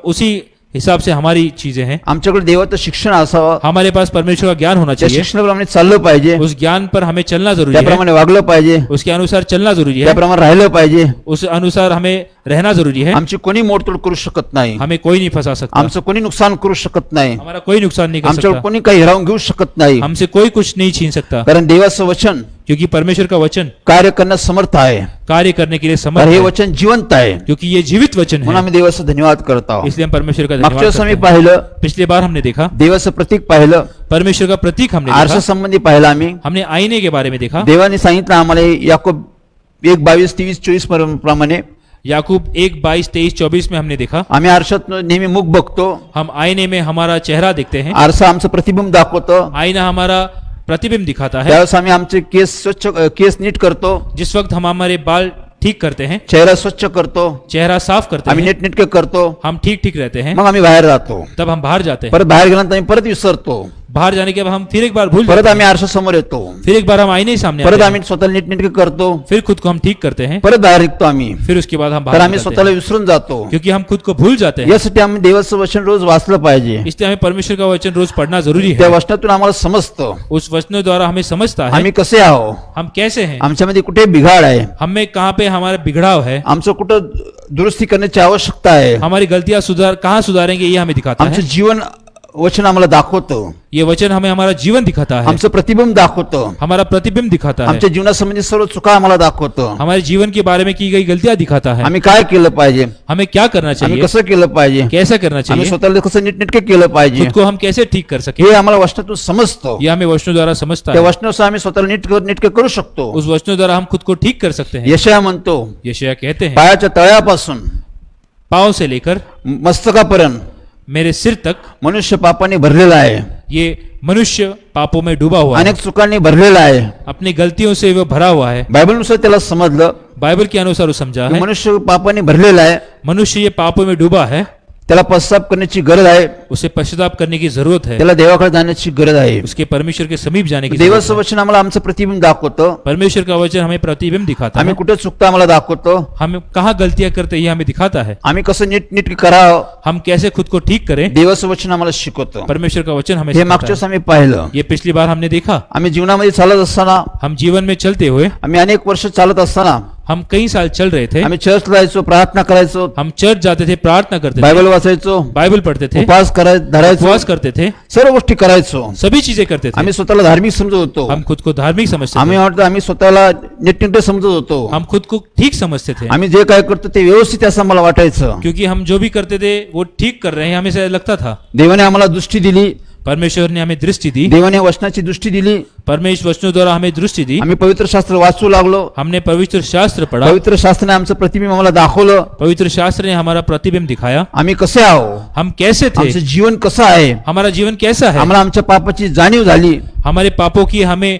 उसी हिसाब से हमारी चीजें हैं. आमच्याकडे देवाचं शिक्षण असावं. हमारे पास परमेश्वर का ज्ञान होना त्या चाहिए. शिक्षणाप्रमाणे चाललं पाहिजे. उस ज्ञान पर हमें चलना जरूरी है, त्याप्रमाणे वागलं पाहिजे. उसके अनुसार चलना जरूरी है, त्याप्रमाणे राहिलं पाहिजे. उस अनुसार हमें रहना जरूरी है. आमची कोणी मोडतोड करू शकत नाही. हमें कोई नहीं फंसा सकता, आमचं कोणी नुकसान करू शकत नाही. हमारा कोई नुकसान नहीं कर आमच्याकडे सकता, कोणी काही हिरावून घेऊ शकत नाही. हमसे कोई कुछ नहीं छीन सकता. कारण देवाचं वचन क्योंकि परमेश्वर का वचन कार्य करण्यास समर्थ आहे. कार्य करने के लिए तर समर्थ हे है, वचन जिवंत आहे. क्योंकि ये जीवित वचन म्हणून है. आम्ही देवाचं धन्यवाद करत आहोत. इसलिए हम परमेश्वर का मागच्या धन्यवाद वेळेस आम्ही करते हैं. पाहिलं, पिछले बार हमने देखा देवाचं प्रतीक पाहिलं, परमेश्वर का प्रतीक हमने आरसा देखा, संबंधी पाहिलं आम्ही. हमने आईने के बारे में देखा. देवाने सांगितलं आम्हाला याकोब 1:22-23-24 प्रमाणे याकूब 1:22-23-24 में हमने देखा. आम्ही आरशात नेहमी मुख बघतो. हम आईने में हमारा चेहरा देखते हैं, आरसा आमचं प्रतिबिंब दाखवतो. आईना हमारा प्रतिबिंब दिखाता है. त्यावेळेस आम्ही आमचे केस नीट करतो, जिस वक्त हम हमारे बाल ठीक करते हैं, चेहरा स्वच्छ करतो, चेहरा साफ करते आम्ही हैं, नीटनेटके करतो, हम ठीक ठीक रहते हैं, मग आम्ही बाहेर जातो. तब हम बाहर जाते हैं. परत बाहेर गेल्यानंतर आम्ही परत विसरतो. बाहर जाने के बाद हम फिर एक बार भूल परत जाते आम्ही आरसा समोर येतो. हैं. फिर एक बार हम आईने के सामने परत आते हैं. आम्ही स्वतःला नीटनेटके करतो. फिर खुद को हम ठीक करते हैं. परत बाहेर निघतो आम्ही. फिर उसके बाद हम तर बाहर आम्ही निकलते स्वतःला हैं. विसरून जातो. क्योंकि हम खुद को भूल जाते हैं. यासाठी आम्ही देवाचं वचन रोज वाचलं पाहिजे. इसलिए हमें परमेश्वर का वचन रोज पढ़ना जरूरी त्या है. वचनातून आम्हाला समजतं उस वचनों द्वारा हमें समझता है आम्ही कसे आहो, हम कैसे हैं, आमच्यामध्ये कुठे बिघाड आहे, हमें कहाँ पे हमारा बिगड़ाव है, आमचं कुठं दुरुस्ती करण्याची आवश्यकता आहे. हमारी गलतियां कहाँ सुधारेंगे, ये हमें दिखाता आमचं है. जीवन वचन आम्हाला दाखवतं. ये वचन हमें हमारा जीवन दिखाता है, आमचं प्रतिबिंब दाखवतं. हमारा प्रतिबिंब दिखाता है, आमच्या जीवनासंबंधी सर्व चुका आम्हाला दाखवतं. हमारे जीवन के बारे में की गई गलतियां दिखाता है. आम्ही काय केलं पाहिजे, हमें क्या करना आम्ही चाहिए, कसं केलं पाहिजे, कैसा करना आम्ही चाहिए, स्वतःला कसं नीटनेटके केलं पाहिजे, खुद को हम कैसे ठीक कर सके, हे आम्हाला वचनातून समजतं. ये हमें वचनों द्वारा समझता त्या है. वचनानुसार आम्ही स्वतःला नीटके करू शकतो. उस वचनों द्वारा हम खुद को ठीक कर सकते हैं. यशया म्हणतो, यशायाह कहते हैं, पायाच्या तळ्यापासून पाँव से लेकर मस्तकापर्यंत मेरे सिर तक मनुष्य पापाने भरलेला आहे. ये मनुष्य पापों में डूबा हुआ है, अनेक चुकांनी भरलेला आहे. अपनी गलतियों से वो भरा हुआ है. बायबलनुसार त्याला समजलं बाइबल के अनुसार वो समझा की है मनुष्य पापाने भरलेला आहे. मनुष्य ये पापों में डूबा है, त्याला पश्चाताप करण्याची गरज आहे. उसे पश्चाताप करने की जरूरत है, त्याला देवाकडे जाण्याची गरज आहे. उसके परमेश्वर के समीप जाने की जरूरत देवाचं है. वचन आम्हाला आमचं प्रतिबिंब दाखवतं. परमेश्वर का वचन हमें प्रतिबिंब दिखाता आम्ही है, कुठे चुकतो आम्हाला दाखवतो. हम कहाँ गलतियां करते हैं ये हमें दिखाता है, आम्ही कसं नीट करावं हम कैसे खुद को ठीक करें, देवाचं वचन आम्हाला शिकवतं. परमेश्वर का वचन हमें हे सिखाता मागच्या है. वेळेस आम्ही पाहिलं. ये पिछली बार हमने देखा. आम्ही जीवनामध्ये चालत असताना, हम जीवन में चलते हुए आम्ही अनेक वर्ष चालत असताना हम कई साल चल रहे थे, आम्ही चर्चला जायचो, प्रार्थना करायचो, हम चर्च जाते थे, प्रार्थना करते थे, बायबल वाचायचो, बाइबल पढ़ते थे, उपवास धरायचो, उपवास करते थे, सर्व गोष्टी करायचो. सभी चीजें करते थे. आम्ही स्वतःला धार्मिक समजत होतो. हम खुद को धार्मिक समझते आम्ही थे, वाटतं आम्ही स्वतःला नीटनेटके समजत होतो. हम खुद को ठीक समझते थे, आम्ही जे काय करतो ते व्यवस्थित असं मला वाटायचं. क्योंकि हम जो भी करते थे वो ठीक कर रहे हैं हमें ऐसा लगता था. देवाने आम्हाला दृष्टी दिली. परमेश्वर ने हमें दृष्टि दी, देवाने वचनाची दृष्टी दिली. परमेश्वर वचनों द्वारा हमें दृष्टि दी. आम्ही पवित्र शास्त्र वाचू लागलो. हमने पवित्र शास्त्र पढ़ा, पवित्र शास्त्राने आमचं प्रतिबिंब आम्हाला दाखवलं. पवित्र शास्त्र ने हमारा प्रतिबिंब दिखाया. आम्ही कसे आहो, हम कैसे थे, आमचं जीवन कसं आहे, हमारा जीवन कैसा है, आम्हाला आमच्या पापाची जाणीव झाली. हमारे पापों की हमें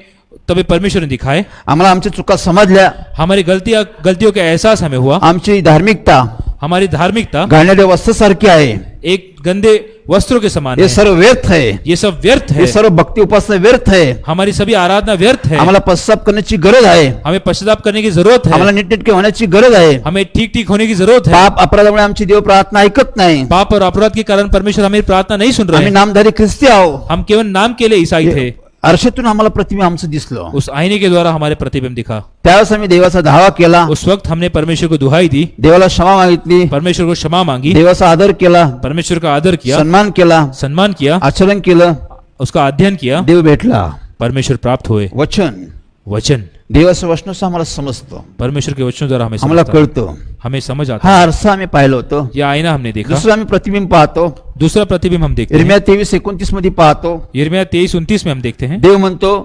तभी परमेश्वर ने दिखाए, आम्हाला आमच्या चुका समजल्या. हमारी गलतियों का एहसास हमें हुआ, आमची धार्मिकता, हमारी धार्मिकता घालणाऱ्या वस्त्रासारखी आहे. एक गंदे वस्त्रों के समान हे है। सर्व व्यर्थ आहे. ये सब व्यर्थ है। हे सर्व भक्ती उपासना व्यर्थ आहे. हमारी सभी आराधना व्यर्थ है। आम्हाला पश्चाताप करण्याची गरज आहे. हमें पश्चाताप करने की जरूरत है। आम्हाला नीटनेटके होण्याची गरज आहे. हमें ठीक ठीक होने की जरूरत है। पाप अपराधामुळे आमची देव प्रार्थना ऐकत नाही. पाप और अपराध के कारण परमेश्वर हमारी प्रार्थना नहीं सुन रहे आम्ही हैं। नामधारी ख्रिस्ती आहो. हम केवल नाम के लिए ईसाई थे। आरशातून आम्हाला प्रतिबिंब आमचं दिसलं. उस आईने के द्वारा हमारे प्रतिबिंब दिखा। त्यावेळेस आम्ही देवाचा धावा केला. उस वक्त हमने परमेश्वर को दुहाई दी, देवाला क्षमा मागितली. परमेश्वर को क्षमा मांगी, देवाचा आदर केला. परमेश्वर का आदर किया, सन्मान केला. सम्मान किया, आचरण केलं. उसका अध्ययन किया, देव भेटला. परमेश्वर प्राप्त हुए। वचन वचन, देवाचं वचनाचं आम्हाला समजतं. परमेश्वर के वचनों द्वारा हमें आम्हाला समझता है, कळतं. हमें समझ आता हा है। आरसा आम्ही पाहिलं होतं. यह आईना हमने देखा। दुसरं आम्ही प्रतिबिंब पाहतो. दूसरा प्रतिबिंब हम देखते हैं इर्मिया 23:29 मध्ये पाहतो. यिर्मयाह 23:29 में हम देखते हैं, देव म्हणतो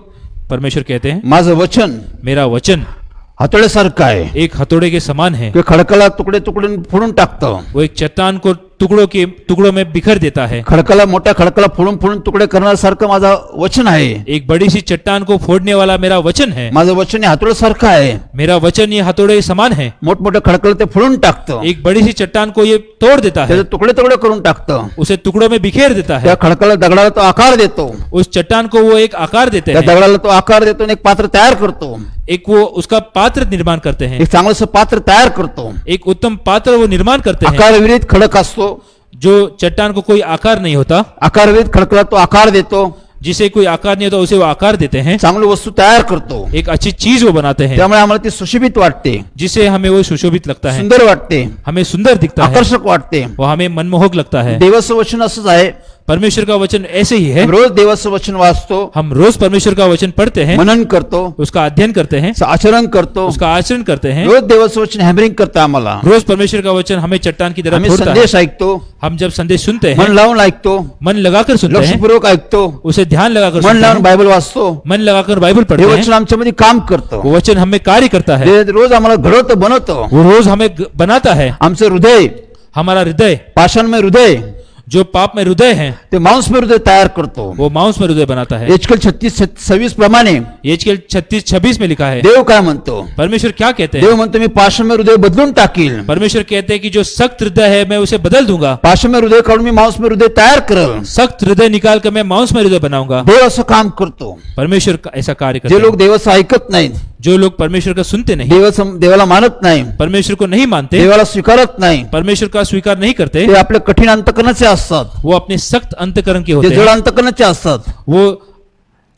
परमेश्वर कहते हैं, माझं वचन मेरा वचन हातोड्यासारखं आहे. एक हथौड़े के समान है। ते खडकाला तुकडे तुकडे फोडून टाकतं. वो एक चट्टान को टुकड़ों में बिखर देता है। खडकाला मोठ्या खडकाला फोडून फोडून तुकडे करण्यासारखं माझं वचन आहे. एक बड़ी सी चट्टान को फोड़ने वाला मेरा वचन है। माझं वचन हे हातोड्यासारखं आहे. मेरा वचन ये हथौड़े के समान है। मोठमोठ्या खडकाला ते फोडून टाकतं. एक बड़ी सी चट्टान को ये तोड़ देता है, त्याचे तुकडे तुकडे करून टाकतं. उसे टुकड़ों में बिखेर देता त्या है। खडकाला दगडाला तो आकार देतो. उस चट्टान को वो एक आकार देते त्या हैं, दगडाला तो आकार देतो आणि एक पात्र तयार करतो. एक वो उसका पात्र निर्माण करते हैं, एक चांगलंसं पात्र तयार करतो. एक उत्तम पात्र वो निर्माण करते हैं। आकारविरहित खडक असतो. जो चट्टान को कोई आकार नहीं होता, आकारविरहित खडकाला तो आकार देतो. जिसे कोई आकार नहीं होता उसे वो आकार देते हैं, चांगली वस्तू तयार करतो. एक अच्छी चीज वो बनाते हैं, त्यामुळे आम्हाला ती सुशोभित वाटते. जिसे हमें वो सुशोभित लगता है, सुंदर वाटते. हमें सुंदर दिखता है, आकर्षक वाटते. वो हमें मनमोहक लगता है। देवाचं वचन असंच आहे. परमेश्वर का वचन ऐसे ही है। रोज देवाचं वचन वाचतो. हम रोज परमेश्वर का वचन पढ़ते हैं, मनन करतो. उसका अध्ययन करते हैं, आचरण करतो. उसका आचरण करते हैं। रोज देवाचं वचन हॅमरिंग करतं आम्हाला. रोज परमेश्वर का वचन हमें चट्टान की तरह आम्ही फोड़ता है। संदेश ऐकतो. हम जब संदेश सुनते मन हैं, लावून ऐकतो. मन लगाकर सुनते हैं, लक्षपूर्वक ऐकतो. उसे ध्यान लगाकर मन सुनते लावून हैं, बायबल वाचतो. मन लगाकर बाइबल हे पढ़ते वचन हैं। आमच्यामध्ये काम करतं. वो वचन हमें कार्य करता है, ते रोज आम्हाला घडवतं बनवतं. वो रोज हमें बनाता है। आमचं हृदय हमारा हृदय, पाषाणमय हृदय जो पाप में हृदय है, ते मांसमय हृदय तयार करतो. वो मांस में हृदय बनाता है। एचकेल 36:26 प्रमाणे एचकेल 36:26 में लिखा है, देव काय म्हणतो. परमेश्वर क्या कहते देव हैं? म्हणतो मी पाषाणमय हृदय बदलून टाकील. परमेश्वर कहते हैं कि जो सख्त हृदय है मैं उसे बदल दूंगा। पाषाणमय हृदय काढून मी मांसमय हृदय तयार करेल. सख्त हृदय निकाल कर मैं मांस में हृदय बनाऊंगा। देव असं काम करतो. परमेश्वर ऐसा कार्य करते जे लोक हैं। देवाचं ऐकत नाहीत, जो लोग परमेश्वर का सुनते नहीं, देवाला मानत नाही, परमेश्वर को नहीं मानते, देवाला स्वीकारत नाही, परमेश्वर का स्वीकार नहीं करते, ते आपले कठीण अंतकरणाचे असतात. वो अपने सख्त अंतकरण के ते होते जड हैं, अंतकरणाचे असतात. वो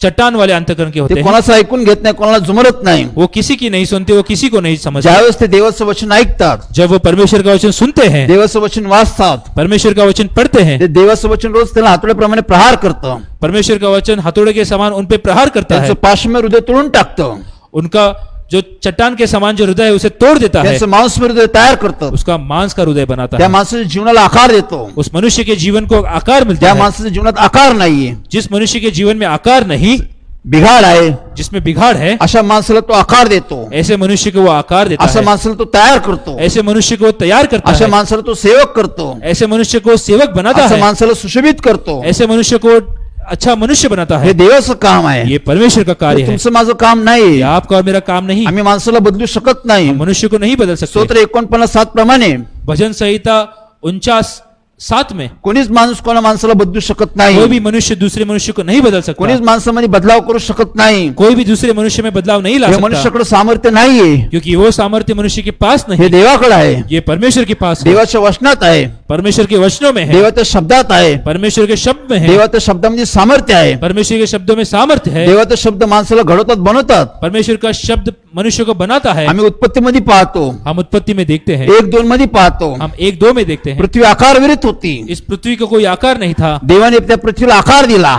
चट्टान वाले अंतकरण के होते ते हैं। कोणाचं ऐकून घेत नाही, कोणाला जुमरत नाही. वो किसी की नहीं सुनते, वो किसी को नहीं समझते। ज्यावेळेस ते देवाचं वचन ऐकतात, जब वो परमेश्वर का वचन सुनते हैं, देवाचं वचन वाचतात, परमेश्वर का वचन पढ़ते हैं, ते देवाचं वचन रोज त्याला हातोड्याप्रमाणे प्रहार करतं. परमेश्वर का वचन हथौड़े के समान उन पे प्रहार करता है। त्यांचं पाषाणमय हृदय तोडून टाकतं. उनका जो चट्टान के समान जो हृदय है उसे तोड़ देता है, त्यांचं मांसमय हृदय तयार करतं. उसका मांस का हृदय बनाता त्या है। माणसाच्या जीवनाला आकार देतो. उस मनुष्य के जीवन को आकार मिलता त्या है। माणसाच्या जीवनात आकार नाहीये, जिस मनुष्य के जीवन में आकार नहीं, बिघाड आहे, जिसमें बिगाड़ है, अशा माणसाला तो आकार देतो. ऐसे मनुष्य को वो आकार देता अशा है। माणसाला तो तयार करतो. ऐसे मनुष्य को तैयार करता अशा है। माणसाला तो सेवक करतो. ऐसे मनुष्य को सेवक बनाता अशा है। माणसाला सुशोभित करतो. ऐसे मनुष्य को अच्छा मनुष्य बनाता हे है। देवाचं काम आहे. ये परमेश्वर का कार्य है, तुमचं माझं काम नाही. ये आपका और मेरा काम नहीं। आम्ही माणसाला बदलू शकत नाही. मनुष्य को नहीं बदल सकते। स्तोत्र 49:7 प्रमाणे भजन संहिता 49:7 में कोणीच माणूस कोणा माणसाला बदलू शकत कोई नाही. भी मनुष्य दूसरे मनुष्य को नहीं बदल सकता। कोणीच माणसामध्ये बदलाव करू शकत नाही. कोई भी दूसरे मनुष्य में बदलाव नहीं ला हे सकता, मनुष्याकडे सामर्थ्य नाहीये. क्योंकि वो सामर्थ्य मनुष्य के पास हे नहीं, देवाकडे आहे. ये परमेश्वर के पास है। देवाच्या वचनात आहे. परमेश्वर के वचनों में है, देवाच्या शब्दात आहे. परमेश्वर के शब्द में है, देवाच्या शब्दामध्ये सामर्थ्य आहे. परमेश्वर के शब्दों में सामर्थ्य है। देवाचे शब्द माणसाला घडवतात, बनवतात. परमेश्वर का शब्द मनुष्य को बनाता है। आम्ही उत्पत्तीमध्ये पाहतो, हम उत्पत्ति में देखते हैं, 1-2 मध्ये पाहतो. हम 1-2 में देखते हैं। पृथ्वी आकारविरहित होती. इस पृथ्वी को कोई आकार नहीं था, देवाने त्या पृथ्वीला आकार दिला.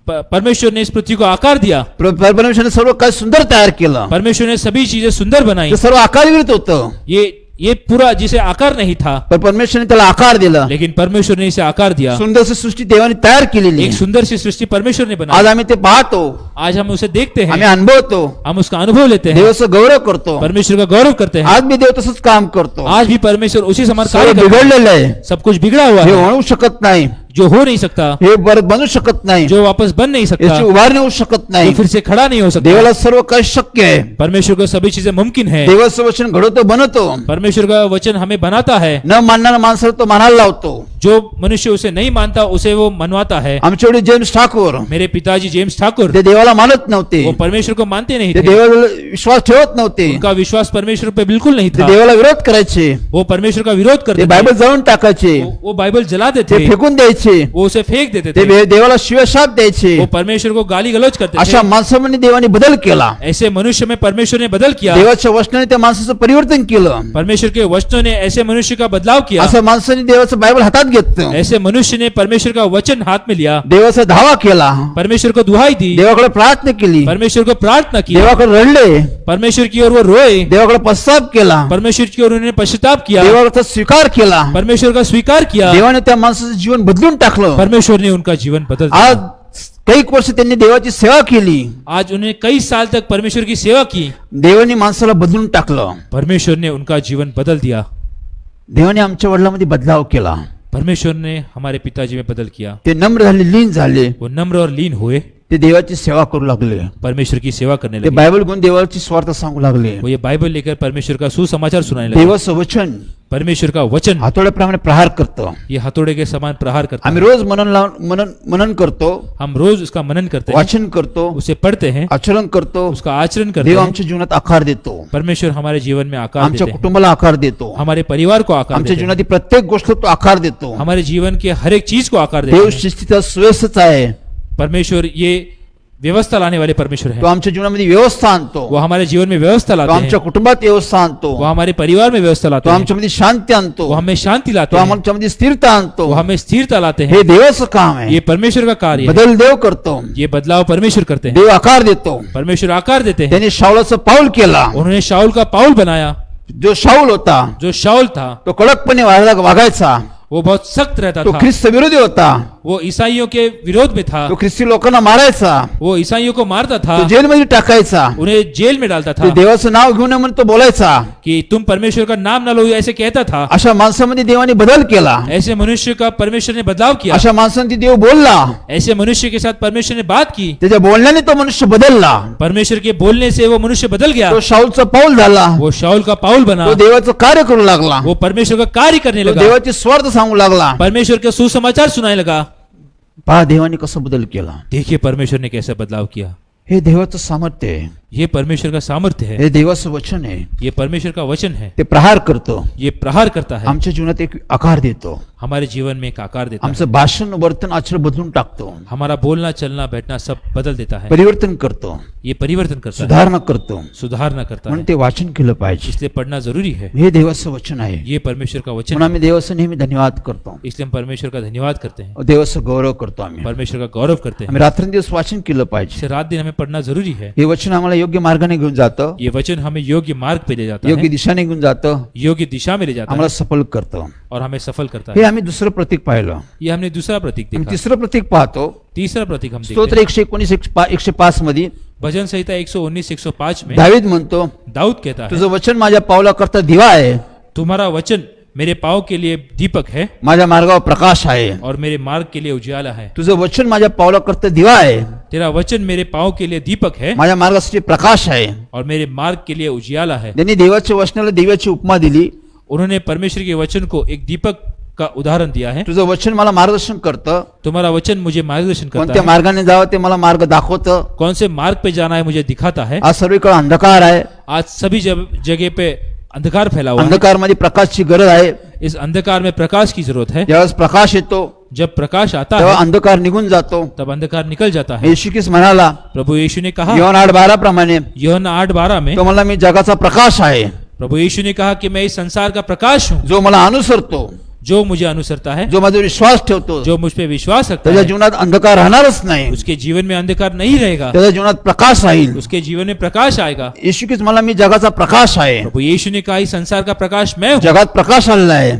परमेश्वर ने इस पृथ्वी को आकार दिया। परमेश्वराने सर्व काही सुंदर तयार केलं. परमेश्वर ने सभी चीजें सुंदर बनाई। ते सर्व आकारविरहित होतं. ये पूरा जिसे आकार नहीं था, पण परमेश्वराने त्याला आकार दिला. लेकिन परमेश्वर ने इसे आकार दिया। सुंदरशी सृष्टी देवाने तयार केलेली. एक सुंदर सी सृष्टी परमेश्वर ने बनाई। आज आम्ही ते पाहतो, आज हम उसे देखते आम्ही हैं, अनुभवतो, हम उसका अनुभव लेते हैं, देवाचं गौरव करतो. परमेश्वर का गौरव करते हैं। आज मी देव तसंच काम करतो. आज भी परमेश्वर उसी समान सर्व कार्य करता है। बिघडलेलं आहे. सब कुछ बिगड़ा हुआ हे है, होऊ शकत नाही. जो हो नहीं सकता, हे परत बनू शकत नाही, जो वापस बन नहीं सकता, याची उभारणी होऊ शकत जो नाही. फिर से खड़ा नहीं हो सकता. देवाला सर्व काही शक्य आहे. परमेश्वर को सभी चीजें मुमकिन है. देवाचं वचन घडवतो बनवतो. परमेश्वर का वचन हमें बनाता है. न मानणारा माणसाला तो मानायला लावतो. जो मनुष्य उसे नहीं मानता उसे वो मनवाता है. आमच्या वडील जेम्स ठाकूर मेरे पिताजी जेम्स ठाकुर, ते देवाला मानत नव्हते. वो परमेश्वर को मानते नहीं ते थे. देवाला विश्वास ठेवत नव्हते. उनका विश्वास परमेश्वर पे बिल्कुल नहीं ते था. देवाला विरोध करायचे. वो परमेश्वर का विरोध ते करते थे. बायबल जळून टाकायचे. वो बाइबल जला ते देते थे. फेकून द्यायचे. वो उसे फेंक देते ते थे. देवाला शिवशाप द्यायचे. वो परमेश्वर को गाली गलौज करते अशा थे. माणसामध्ये देवाने बदल केला. ऐसे मनुष्य में परमेश्वर ने बदल किया. देवाच्या वचनाने त्या माणसाचं परिवर्तन केलं. परमेश्वर के वचनों ने ऐसे मनुष्य का बदलाव किया. असं माणसाने देवाचं बायबल हातात घेतलं. ऐसे मनुष्य ने परमेश्वर का वचन हाथ में लिया. देवाचा धावा केला. परमेश्वर को दुहाई दी. देवाकडे प्रार्थना केली. परमेश्वर को प्रार्थना की. देवाकडे रडले. परमेश्वर की ओर वो रोए. देवाकडे पश्चाताप केला. परमेश्वर की ओर उन्होंने पश्चाताप किया. देवाचा स्वीकार केला. परमेश्वर का स्वीकार किया. देवाने त्या माणसाचं जीवन बदलून टाकलं. परमेश्वर ने उनका जीवन बदल दिया. आज काही वर्ष त्यांनी देवाची सेवा केली. आज उन्हें कई साल तक परमेश्वर की सेवा की. देवाने माणसाला बदलून टाकलं. परमेश्वर ने उनका जीवन बदल दिया. देवाने आमच्या वडिलांमध्ये बदलाव केला. परमेश्वर ने हमारे पिताजी में बदल किया. ते नम्र झाले, लीन झाले. वो नम्र और लीन हुए. ते देवाची सेवा करू लागले. परमेश्वर की सेवा करने ते लगे. बायबल घेऊन देवाची स्वार्थ सांगू लागले. वो ये बाइबल लेकर परमेश्वर का सुसमाचार सुनाने लगे. देवाचं वचन परमेश्वर का वचन हातोड्याप्रमाणे प्रहार करतं. ये हथौड़े के समान प्रहार करता आम्ही है. रोज मनन करतो, हम रोज उसका मनन करते हैं, वाचन करतो, उसे पढ़ते हैं, आचरण करतो. उसका आचरण करते देव हैं. आमच्या जीवनात आकार देतो. परमेश्वर हमारे जीवन में आकार आमच्या देते हैं. कुटुंबाला आकार देतो. हमारे परिवार को आकार आमच्या देते हैं. जीवनातील प्रत्येक गोष्ट तो आकार देतो. हमारे जीवन के हर एक चीज को आकार देते देव हैं. शिस्तीचा सुव्यवस्थित आहे. परमेश्वर ये व्यवस्था लाने वाले परमेश्वर तो है. आमच्या जीवनामध्ये व्यवस्था आणतो. वो हमारे जीवन में व्यवस्था तो लाते आमच्या हैं. कुटुंबात व्यवस्था आणतो. वो हमारे परिवार में व्यवस्था तो लाते हैं. आमच्यामध्ये शांती आणतो. वो हमें शांति तो लाते हैं. आमच्यामध्ये स्थिरता आणतो. वो हमें स्थिरता लाते हे हैं. देवाचं काम आहे. ये परमेश्वर का कार्य है. बदल देव करतो. ये बदलाव परमेश्वर करते हैं. देव आकार देतो. परमेश्वर आकार देते हैं. त्यांनी शाऊलाचं पाऊल केला. उन्होंने शाऊल का पाऊल बनाया. जो शाऊल होता जो शाऊल था तो कडकपणे वागायचा. वो बहुत सख्त रहता तो था. ख्रिस्त विरोधी होता. वो ईसाइयों के विरोध में था. तो ख्रिस्ती लोकांना मारायचा. वो ईसाइयों को मारता था. तो जेलमध्ये टाकायचा. उन्हें जेल में डालता तो था देवाचं नाव घेऊन म्हणून तो बोलायचा. कि तुम परमेश्वर का नाम न लो, ऐसे कहता था. अशा माणसामध्ये देवाने बदल केला. ऐसे मनुष्य का परमेश्वर ने बदलाव किया. अशा माणसांनी देव बोलला. ऐसे मनुष्य के साथ परमेश्वर ने बात की. त्याच्या बोलण्याने तो मनुष्य बदलला. परमेश्वर के बोलने से वो मनुष्य बदल गया. तो शाऊलचा पाऊल झाला. वो शाऊल का पाऊल बना. तो देवाचं कार्य करू लागला. वो परमेश्वर का कार्य करने तो लगा. देवाची स्वार्थ सांगू लागला. परमेश्वर के सुसमाचार सुनाने लगा. पहा देवाने कसं बदल केला. देखिए परमेश्वर ने कैसे बदलाव किया. हे देवाचं सामर्थ्य आहे. ये परमेश्वर का सामर्थ्य है. हे देवाचं वचन आहे. ये परमेश्वर का वचन है. ते प्रहार करतो. ये प्रहार करता है. आमच्या जीवनात एक आकार देतो. हमारे जीवन में एक आकार देता है. आमचं भाषण वर्तन आचरण बदलून टाकतो. हमारा बोलना चलना बैठना सब बदल देता है. परिवर्तन करतो. ये परिवर्तन करता है. सुधारणा करतो. सुधारना करता म्हणून है. ते वाचन केलं पाहिजे. इसलिए पढ़ना जरूरी है. हे देवाचं वचन आहे. ये परमेश्वर का वचन म्हणून है. आम्ही देवाचं नेहमी धन्यवाद करतो. इसलिए हम परमेश्वर का धन्यवाद करते हैं. देवाचं गौरव करतो. आम्ही परमेश्वर का गौरव करते हैं. आम्ही रात्रंदिवस वाचन केलं पाहिजे. इसे रात दिन हमें पढ़ना जरूरी है. हे वचन आम्हाला योग्य मार्गाने घेऊन जातं. ये वचन हमें योग्य मार्ग पे ले जाता योग्य है. दिशाने घेऊन जातं. योग्य दिशा में ले जाता आम्हाला है सफल करतं. और हमें सफल करता हे है. आम्ही दुसरं प्रतीक पाहिलं. ये हमने दूसरा प्रतीक आणि देखा. तिसरं प्रतीक पाहतो. तीसरा प्रतीक हम स्तोत्र देखते हैं. 119-105 मध्ये भजन संहिता 119-105 में दावीद म्हणतो, दाऊद कहता है, तुझं वचन माझ्या पावलाकरता दिवा आहे. तुम्हारा वचन मेरे पाँव के लिए दीपक है माझ्या मार्गावर प्रकाश आहे. और मेरे मार्ग के लिए उजियाला है. तुझं वचन माझ्या पावलाकरता दिवा आहे. तेरा वचन मेरे पाँव के लिए दीपक है माझ्या मार्गासाठी प्रकाश आहे. और मेरे मार्ग के लिए उजियाला है. त्यांनी देवाच्या वचनाला दिव्याची उपमा दिली. उन्होंने परमेश्वर के वचन को एक दीपक का उदाहरण दिया है. तुझं वचन मला मार्गदर्शन करतं. तुम्हारा वचन मुझे मार्गदर्शन करता कोणत्या है. मार्गाने जावं ते मला मार्ग दाखवतं. कौन से मार्ग पे जाना है मुझे दिखाता है. आज सर्वीकडे अंधकार आहे. आज सभी जगह पे अंधकार फैला हुआ है. अंधकार मध्ये प्रकाशची गरज आहे. इस अंधकार में प्रकाश की जरूरत है. ज्यावेळेस प्रकाश येतो जब प्रकाश आता तेव्हा है अंधकार निघून जातो. तब अंधकार निकल जाता है. येशू ख्रिस्त म्हणाला प्रभु यीशु ने कहा योहन 8:12 प्रमाणे, यूहन्ना 8:12 में तो मला मी जगाचा प्रकाश आहे. प्रभु यीशु ने कहा कि मैं इस संसार का प्रकाश हूँ. जो मला अनुसरतो, जो मुझे अनुसरता है, जो माझा विश्वास ठेवतो, जो मुझ पे विश्वास रखता त्याच्या है, जीवनात अंधकार राहणारच नाही. उसके जीवन में अंधकार नहीं रहेगा. त्याच्या जीवनात प्रकाश राहील. उसके जीवन में प्रकाश आएगा. येशू ख्रिस्त मला मी जगाचा प्रकाश आहे. प्रभु यीशु ने कहा इस संसार का प्रकाश मैं हूँ. जगात प्रकाश आलेला आहे.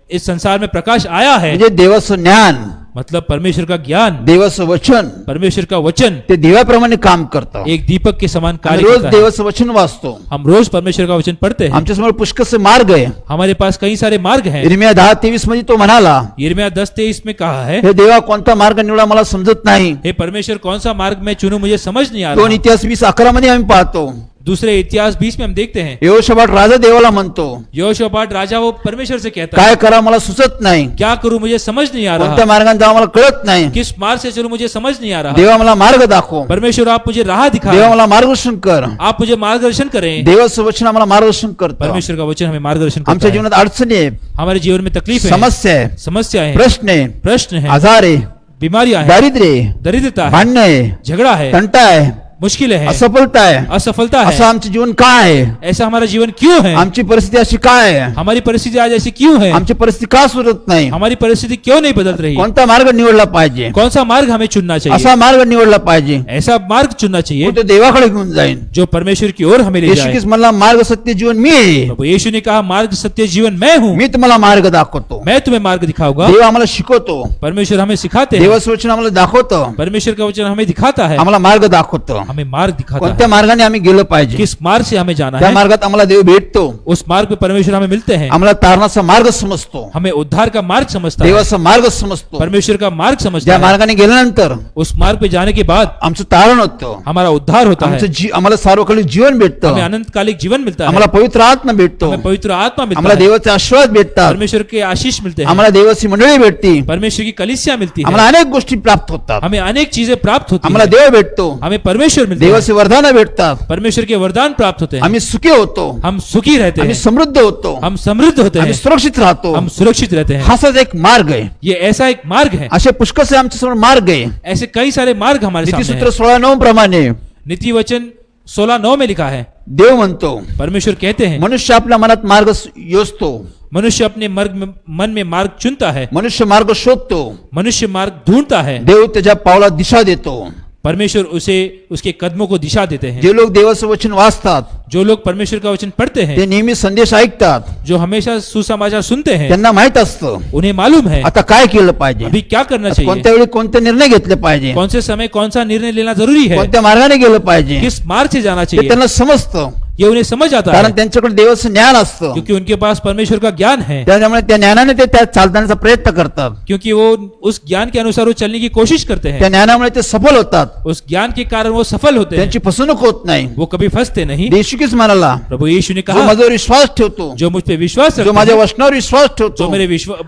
इस संसार में प्रकाश आया है. म्हणजे देवाचं ज्ञान, मतलब परमेश्वर का ज्ञान, देवाचं वचन परमेश्वर का वचन ते दिव्याप्रमाणे काम करतं. एक दीपक के समान आम्ही कार्य रोज करता है. देवाचं वचन वाचतो. हम रोज परमेश्वर का वचन पढ़ते हैं. आमच्यासमोर पुष्कळचे मार्ग आहे. हमारे पास कई सारे मार्ग हैं. इर्मिया 10:23 मध्ये तो म्हणाला, यिर्मयाह 10:23 में कहा है, हे देवा कोणता मार्ग निवडा मला समजत नाही. हे परमेश्वर कौन सा मार्ग मैं चुनूं मुझे समझ नहीं आ रहा. 2 इतिहास 20:11 मध्ये आम्ही पाहतो, दूसरे इतिहास 20 में हम देखते हैं, यहोशाफाट राजा देवाला म्हणतो, यहोशापाट राजा वो परमेश्वर से कहता है, काय करा मला सुचत नाही. क्या करूं मुझे समझ नहीं आ कोणत्या रहा. मार्गाने जावं मला कळत नाही. किस मार्ग से चलूं मुझे समझ नहीं आ रहा. देवा मला मार्ग दाखव. परमेश्वर आप मुझे राह दिखा. देवा मला मार्गदर्शन कर. आप मुझे मार्गदर्शन करें. देवाचं वचन आम्हाला मार्गदर्शन करतं. परमेश्वर का वचन हमें मार्गदर्शन करता आमच्या है. जीवनात अडचणी आहे, हमारे जीवन में तकलीफ है, समस्या आहे, समस्या है, प्रश्न आहे, प्रश्न है, आजार आहे, बीमारियां है, दारिद्र्य आहे, दरिद्रता है, भांडणं आहे, झगड़ा है, तंटा आहे, मुश्किल है, असफलता आहे. असफलता असं है. आमचं जीवन काय आहे? ऐसा हमारा जीवन क्यों है? आमची परिस्थिती अशी काय आहे? हमारी परिस्थिति आज ऐसी क्यों है? आमची परिस्थिती का सुरत नाही? हमारी परिस्थिति क्यों नहीं बदल रही? कोणता मार्ग निवडला पाहिजे? कौन सा मार्ग हमें चुनना चाहिए? असा मार्ग निवडला पाहिजे ऐसा मार्ग चुनना चाहिए तो देवाकडे घेऊन जाईन. जो परमेश्वर की ओर हमें ले येशू जाए. ख्रिस्त म्हणला, मार्ग सत्य जीवन मी आहे. प्रभु यीशु ने कहा, मार्ग सत्य जीवन मैं हूँ. मी तुम्हाला मार्ग दाखवतो. मैं तुम्हें मार्ग दिखाऊंगा. देव आम्हाला शिकवतो. परमेश्वर हमें सिखाते हैं. देवाचं वचन आम्हाला दाखवतो. परमेश्वर का वचन हमें दिखाता है. आम्हाला मार्ग दाखवतो. हमें मार्ग दिखाता कोणत्या है. मार्गाने आम्ही गेलो पाहिजे. किस मार्ग से हमें जाना त्या है. मार्गात आम्हाला देव भेटतो. उस मार्ग पे परमेश्वर हमें मिलते हैं. आम्हाला तारणाचा मार्ग समजतो. हमें उद्धार का मार्ग समझता है. देवाचा मार्ग समजतो. परमेश्वर का मार्ग समझता ज्या है. मार्गाने गेल्यानंतर उस मार्ग पे जाने के बाद आमचं तारण होतं. हमारा उद्धार होता है. आम्हाला सार्वकालिक जीवन हमें भेटतं. अनंतकालिक जीवन मिलता है. आम्हाला पवित्र आत्मा भेटतो. हमें पवित्र आत्मा मिलता आम्हाला है. देवाचे आशीर्वाद भेटतात. परमेश्वर के आशीष मिलते हैं. आम्हाला देवाची मंडळी भेटती. परमेश्वर की कलिसिया मिलती है. आम्हाला अनेक गोष्टी प्राप्त होतात. हमें अनेक चीजें प्राप्त होती आम्हाला हैं. देव भेटतो. हमें परमेश्वर मिलते हैं. देवाचे वरदान भेटतात. परमेश्वर के वरदान प्राप्त होते हैं. आम्ही सुखी होतो. हम सुखी रहते आम्ही हैं. समृद्ध होतो. हम समृद्ध होते आम्ही हैं. सुरक्षित राहतो. हम सुरक्षित रहते हैं. हाच एक मार्ग आहे. ये ऐसा एक मार्ग है. असे पुष्कळसे आमच्या समोर मार्ग आहे. ऐसे कई सारे मार्ग हमारे सामने नीतिसूत्र हैं. 16:9 प्रमाणे नीति वचन 16:9 में लिखा है, देव म्हणतो, परमेश्वर कहते हैं, मनुष्य आपल्या मनात मार्ग योजतो. मनुष्य अपने मन में मार्ग चुनता है. मनुष्य मार्ग शोधतो. मनुष्य मार्ग ढूंढता है. देव त्याच्या पावला दिशा देतो. परमेश्वर उसे उसके कदमों को दिशा देते हैं. जे लोक देवाचं वचन वाचतात, जो लोग परमेश्वर का वचन पढ़ते हैं, ते नेहमी संदेश ऐकतात. जो हमेशा सुसमाचार सुनते हैं, त्यांना माहित असतं उन्हें मालूम है आता काय केलं पाहिजे, अभी क्या करना चाहिए, कोणत्या वेळी कोणते निर्णय घेतले पाहिजे, कौन से समय कौन सा निर्णय लेना जरूरी है, कोणत्या मार्गाने गेलं पाहिजे, किस मार्ग से जाना ते चाहिए. त्यांना समजतं. ये उन्हें समझ आता कारण है त्यांच्याकडे देवाचं ज्ञान असतं. क्योंकि उनके पास परमेश्वर का ज्ञान है. त्यामुळे त्या ज्ञानाने ते त्यात चालण्याचा प्रयत्न करतात. क्योंकि वो उस ज्ञान के अनुसार वो चलने की कोशिश करते त्या हैं. ज्ञानामुळे ते सफल होतात. उस ज्ञान के कारण वो सफल होते हैं. त्यांची फसवणूक होत नाही. वो कभी फंसते नहीं. देशुकीच म्हणाला, प्रभु यीशु ने जो कहा, माझ्यावर विश्वास ठेवतो, जो मुझ पे विश्वास जो रखते माझ्या हैं, वचनावर विश्वास जो ठेवतो, मेरे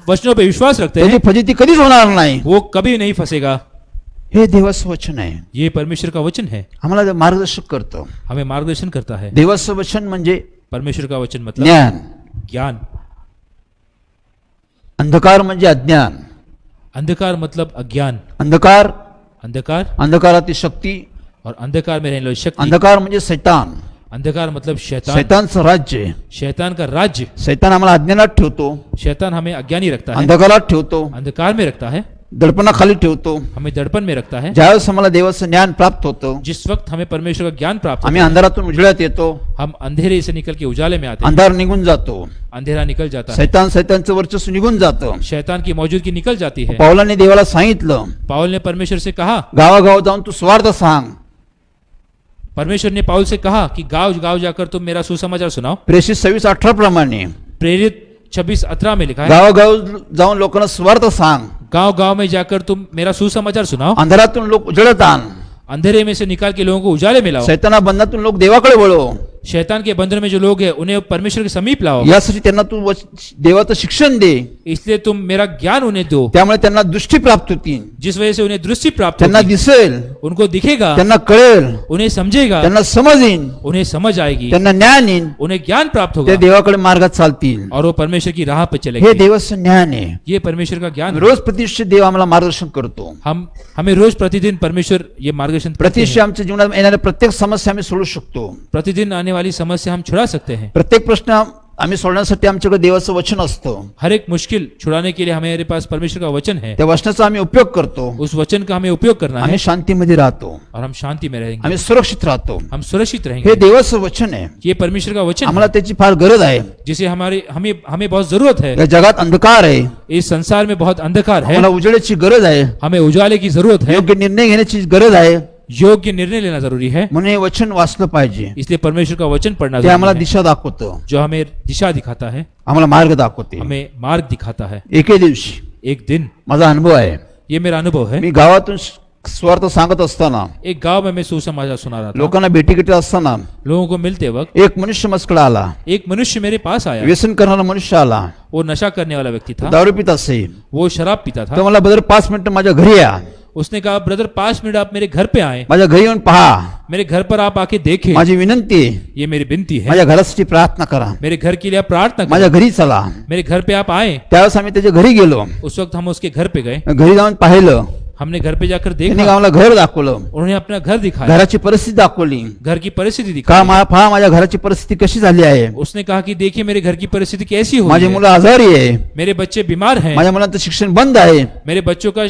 वचनों पे विश्वास रखते त्याची हैं, फजिती कधीच होणार नाही. वो कभी नहीं फंसेगा. हे देवाचं वचन आहे. ये परमेश्वर का वचन है. आम्हाला मार्गदर्शक करतो. हमें मार्गदर्शन करता है. देवाचं वचन म्हणजे परमेश्वर का वचन मतलब ज्ञान. ज्ञान. अंधकार म्हणजे अज्ञान. अंधकार मतलब अज्ञान. अंधकार, अंधकार अंधकारातील शक्ती. और अंधकार में रहने वाली शक्ति. अंधकार म्हणजे शैतान. अंधकार मतलब शैतान. शैतानचं राज्य आहे. शैतान का राज्य. शैतान आम्हाला अज्ञानात ठेवतो, शैतान हमें अज्ञानी रखता है, अंधकारात ठेवतो, अंधकार में रखता है, दडपणाखाली ठेवतो. हमें दड़पण में रखता है. ज्यावेळेस आम्हाला देवाचं ज्ञान प्राप्त होतं, जिस वक्त हमें परमेश्वर का ज्ञान प्राप्त आम्ही होता है, अंधारातून उजळ्यात येतो, हम अंधेरे से निकल के उजाले में आते हैं. अंधार निघून जातो, अंधेरा निकल जाता है, शैतानचं वर्चस्व निघून जातं. शैतान की मौजूदगी निकल जाती है. पौलाने देवाला सांगितलं, पाउल ने परमेश्वर से कहा, गावागाव जाऊन तू स्वार्थ सांग. परमेश्वर ने पाउल से कहा कि गांव गांव जाकर तुम मेरा सुसमाचार सुनाओ. प्रेषित 26:18 प्रमाणे प्रेरित 26:18 में लिखा है, गावागाव जाऊन लोकांना स्वार्थ सांग. गांव गांव में जाकर तुम मेरा सुसमाचार सुनाओ. अंधारातून लोक उजळत आण. अंधेरे में से निकाल के लोगों को उजाले में लाओ. शैताना बंधनातून लोक देवाकडे वळो. शैतान के बंधन में जो लोग हैं उन्हें परमेश्वर के समीप लाओ. यासाठी त्यांना तू देवाचं शिक्षण दे. इसलिए तुम मेरा ज्ञान उन्हें दो, त्यामुळे त्यांना दृष्टी प्राप्त होती, जिस वजह से उन्हें दृष्टि प्राप्त त्यांना होगी, दिसेल, उनको दिखेगा, त्यांना कळेल, उन्हें समझेगा, त्यांना समज येईल, उन्हें समझ आएगी, त्यांना ज्ञान येईल, उन्हें ज्ञान प्राप्त ते होगा देवाकडे मार्गात चालतील. और वो परमेश्वर की राह पर हे चलेंगे. देवाचं ज्ञान आहे. ये परमेश्वर का ज्ञान है. रोज प्रतिष्ठित देव आम्हाला मार्गदर्शन करतो. हमें रोज प्रतिदिन परमेश्वर ये मार्गदर्शन करते प्रतिष्ठित हैं. आमच्या जीवनात येणाऱ्या प्रत्येक समस्या आम्ही सोडू शकतो. प्रतिदिन आने वाली समस्या हम छुड़ा सकते हैं. प्रत्येक प्रश्न आम्ही सोडण्यासाठी आमच्याकडे देवाचं वचन असतं. हर एक मुश्किल छुड़ाने के लिए हमारे पास परमेश्वर का वचन है. त्या वचनाचा आम्ही उपयोग करतो. उस वचन का हमें उपयोग करना है आम्ही शांतीमध्ये राहतो. और हम शांति में रहेंगे, आम्ही सुरक्षित राहतो. हम सुरक्षित हे रहेंगे. देवाचं वचन आहे. ये परमेश्वर का वचन आम्हाला है, त्याची फार गरज आहे. जिसे हमारे हमें हमें बहुत जरूरत है. या जगात अंधकार आहे. इस संसार में बहुत अंधकार है, आम्हाला उजेडाची गरज आहे. हमें उजाले की जरूरत है. योग्य निर्णय घेण्याची गरज आहे. योग्य निर्णय लेना जरूरी है. म्हणून हे वचन वाचलं पाहिजे. इसलिए परमेश्वर का वचन पढ़ना ते आम्हाला जरूरी है, दिशा दाखवतं. जो हमें दिशा दिखाता है, आम्हाला मार्ग दाखवते. हमें मार्ग दिखाता है. एके दिवशी एक दिन, माझा अनुभव आहे. ये मेरा अनुभव है, मी गावातून स्वार्थ सांगत असताना एक गांव में मैं सुसमाचार सुना रहा था. लोकांना भेटीगाठी असताना लोगों को मिलते वक्त एक मनुष्य माझ्याकडे आला. एक मनुष्य मेरे पास आया. व्यसन करणारा मनुष्य आला. वो नशा करने वाला व्यक्ति था, दारू पित असे. वो शराब पीता तर था. मला ब्रदर 5 मिनिटं माझ्या घरी या. उसने कहा, ब्रदर 5 मिनट आप मेरे घर पे आए, माझ्या घरी येऊन पहा. मेरे घर पर आप आके देखें. माझी विनंती आहे. ये मेरी विनती है, माझ्या घरासाठी प्रार्थना करा. मेरे घर के लिए आप प्रार्थना माझ्या करें. घरी चला. मेरे घर पे आप आए. त्यावेळेस आम्ही त्याच्या घरी गेलो. उस वक्त हम उसके घर पे गए. घरी जाऊन पाहिलं. हमने घर पे जाकर त्यांनी देखा, आम्हाला घर दाखवलं. उन्होंने अपना घर दिखाया, घराची परिस्थिती दाखवली. घर की परिस्थिती का दिखाई. पहा माझ्या घराची परिस्थिती कशी झाली आहे. उसने कहा कि देखिए मेरे घर की परिस्थिती कैसी हो माझी रही है. मुलं आजारी आहे. मेरे बच्चे बीमार हैं, माझ्या मुलांचं शिक्षण बंद आहे. मेरे बच्चों का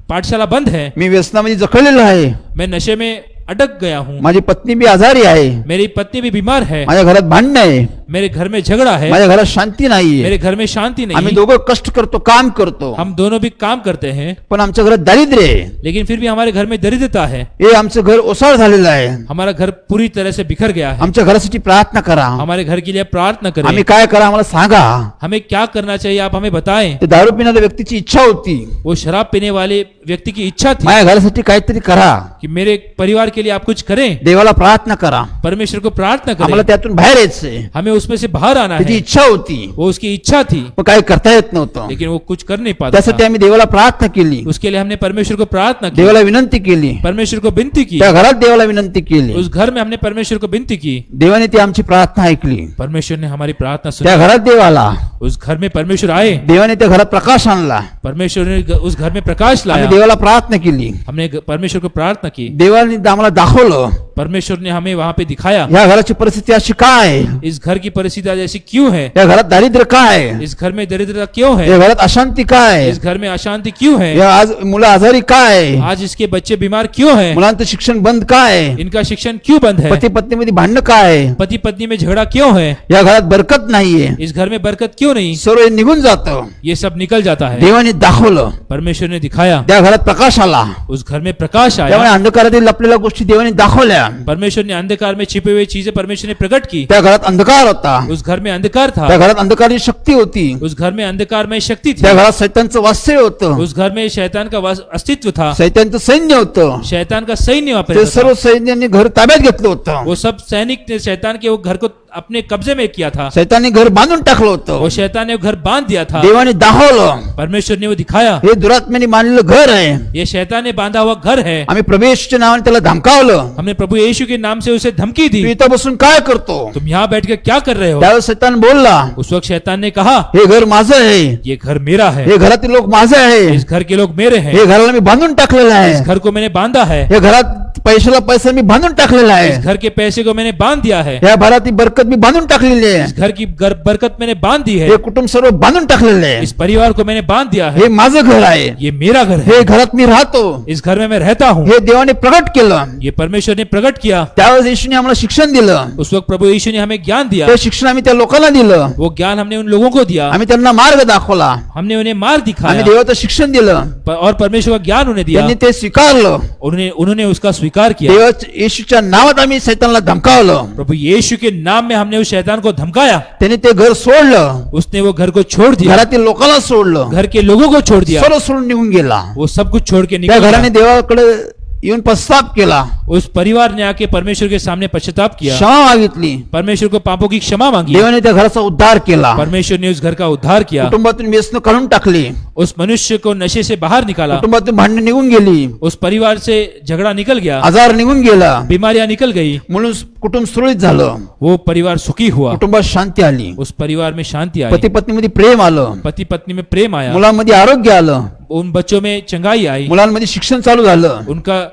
पाठशाला बंद है, मी व्यसनामध्ये जखडलेलो आहे. मैं नशे में अटक गया हूँ, माझी पत्नी बी आजारी आहे. मेरी पत्नी भी बीमार है, माझ्या घरात भांडण आहे. मेरे घर में झगड़ा है, माझ्या घरात शांती नाहीये. मेरे घर में शांति आम्ही नहीं. दोघं कष्ट करतो, काम करतो, हम दोनों भी काम करते हैं, पण आमच्या घरात दारिद्र्य आहे. लेकिन फिर भी हमारे घर में दरिद्रता है. हे आमचं घर ओसाळ झालेलं आहे. हमारा घर पूरी तरह से बिखर गया है. आमच्या घरासाठी प्रार्थना करा. हमारे घर के लिए प्रार्थना आम्ही करें. काय करा आम्हाला सांगा. हमें क्या करना चाहिए आप हमें बताएं. ते दारू पिणाऱ्या व्यक्तीची इच्छा होती. वो शराब पीने वाले व्यक्ति की इच्छा थी माझ्या घरासाठी काहीतरी करा. कि मेरे परिवार के लिए आप कुछ करें, देवाला प्रार्थना करा. परमेश्वर को प्रार्थना आम्हाला करें. त्यातून बाहेर यायचंय. हमें उसमें से बाहर आना त्याची है. इच्छा होती, वो उसकी इच्छा थी, पण काही करता येत नव्हतं. लेकिन वो कुछ कर नहीं पाता त्यासाठी था. आम्ही देवाला प्रार्थना केली. उसके लिए हमने परमेश्वर को प्रार्थना की, देवाला विनंती केली. परमेश्वर को विनती की. त्या घरात देवाला विनंती केली. उस घर में हमने परमेश्वर को विनती की. देवाने ती आमची प्रार्थना ऐकली. परमेश्वर ने हमारी प्रार्थना त्या सुनी. घरात देव आला. उस घर में परमेश्वर आए. देवाने त्या घरात प्रकाश आणला. परमेश्वर ने उस घर में प्रकाश आम्ही लाया. देवाला प्रार्थना केली. हमने परमेश्वर को प्रार्थना की. देवाने आम्हाला दाखवलं परमेश्वर ने हमें वहां पे दिखाया या घराची परिस्थिती अशी काय आहे. इस घर की परिस्थिति आज ऐसी क्यों है, या घरात दारिद्र्य काय आहे. इस घर में दरिद्रता क्यों है, या घरात अशांती काय आहे. इस घर में अशांति क्यों है, या आज मुलं आजारी काय आहे. आज इसके बच्चे बीमार क्यों हैं, मुलांचं शिक्षण बंद काय आहे. इनका शिक्षण क्यों बंद है, पती पत्नीमध्ये भांडणं काय आहे. पति पत्नी में झगड़ा क्यों है, या घरात बरकत नाहीये. इस घर में बरकत क्यों नहीं. सर्व हे निघून जातं. ये सब निकल जाता है. देवाने दाखवलं. परमेश्वर ने दिखाया, त्या घरात प्रकाश आला. उस घर में प्रकाश त्यामुळे आया. अंधकारातील लपलेल्या गोष्टी देवाने दाखवल्या. परमेश्वर ने अंधकार में छिपे हुए चीजें परमेश्वर ने प्रकट की. त्या घरात अंधकार होता. उस घर में अंधकार त्या था, घरात अंधकारची शक्ती होती. उस घर में अंधकार में शक्ति त्या थी, घरात सैतानचं वास्तव्य होतं. उस घर में शैतान का अस्तित्व था, सैतानचं सैन्य होतं. शैतान का सैन्य वहां पे ते रहता था. सर्व सैन्यांनी घर ताब्यात घेतलं होतं. वो सब सैनिक ने शैतान के वो घर को अपने कब्जे में किया था. सैतानने घर बांधून टाकलं होतं. वो शैतान ने वो घर बांध दिया था. देवाने दाखवलं परमेश्वर ने वो दिखाया, हे दुरात्म्याने बांधलेलं घर आहे. ये शैतान ने बांधा हुआ घर है. आम्ही प्रवेशच्या नावाने त्याला धमकावलं. हमने प्रभु यीशु के नाम से उसे धमकी तू दी. इथं बसून काय करतो. तुम यहाँ बैठ कर क्या कर रहे हो. त्यावेळेस सैतान बोलला, उस वक्त शैतान ने कहा, हे घर माझं आहे. ये घर मेरा है, हे घरातील लोक माझे आहे. इस घर के लोग मेरे हैं, हे घराला मी बांधून टाकलेलं इस आहे. घर को मैंने बांधा है, या घरात पैशाला पैसा मी बांधून टाकलेला इस आहे. घर के पैसे को मैंने बांध दिया है, या घरातील बरकत मी बांधून टाकलेली आहे. इस घर की बरकत मैंने बांध दी है, हे कुटुंब सर्व बांधून टाकलेलं आहे. इस परिवार को मैंने बांध दिया है. हे माझं घर आहे. ये मेरा घर है, हे घरात मी राहतो. इस घर में मैं रहता हूँ. हे देवाने प्रकट केलं. ये परमेश्वर ने प्रकट किया. त्यावेळेस येशूने आम्हाला शिक्षण दिलं. उस वक्त प्रभु यीशु ने हमें ज्ञान दिया. ते शिक्षण आम्ही त्या लोकांना दिलं. वो ज्ञान हमने उन लोगों को दिया. आम्ही त्यांना मार्ग दाखवला. हमने उन्हें मार्ग आम्ही दिखाया देवाचं शिक्षण दिलं. और परमेश्वर का ज्ञान उन्हें दिया. त्यांनी ते स्वीकारलं. उन्होंने उसका स्वीकार किया. देवाच्या येशूच्या नावात आम्ही सैतानला धमकावलं. प्रभु यीशु के नाम में हमने उस शैतान को धमकाया. त्यांनी ते घर सोडलं. उसने वो घर को छोड़ दिया, घरातील लोकांना सोडलं. घर के लोगों को छोड़ दिया. सर्व सोडून निघून गेला. वो सब कुछ छोड़ के त्या निकल घराने गया. देवाकडे येऊन पश्चाताप केला. उस परिवार ने आके परमेश्वर के सामने पश्चाताप किया. क्षमा मागितली. परमेश्वर को पापों की क्षमा मांगी. देवाने त्या घराचा उद्धार केला. परमेश्वर ने उस घर का उद्धार किया. कुटुंबातून व्यसन काढून टाकली. उस मनुष्य को नशे से बाहर निकाला. कुटुंबातून भांडण निघून गेली. उस परिवार से झगड़ा निकल गया, आजार निघून गेला. बीमारियां निकल गई. म्हणून कुटुंब सुरळीत झालं. वो परिवार सुखी हुआ. कुटुंबात शांती आली. उस परिवार में शांति आई. पती पत्नीमध्ये प्रेम आलं. पति पत्नी में प्रेम आया. मुलांमध्ये आरोग्य आलं. उन बच्चों में चंगाई आई. मुलांमध्ये शिक्षण चालू झालं. उनका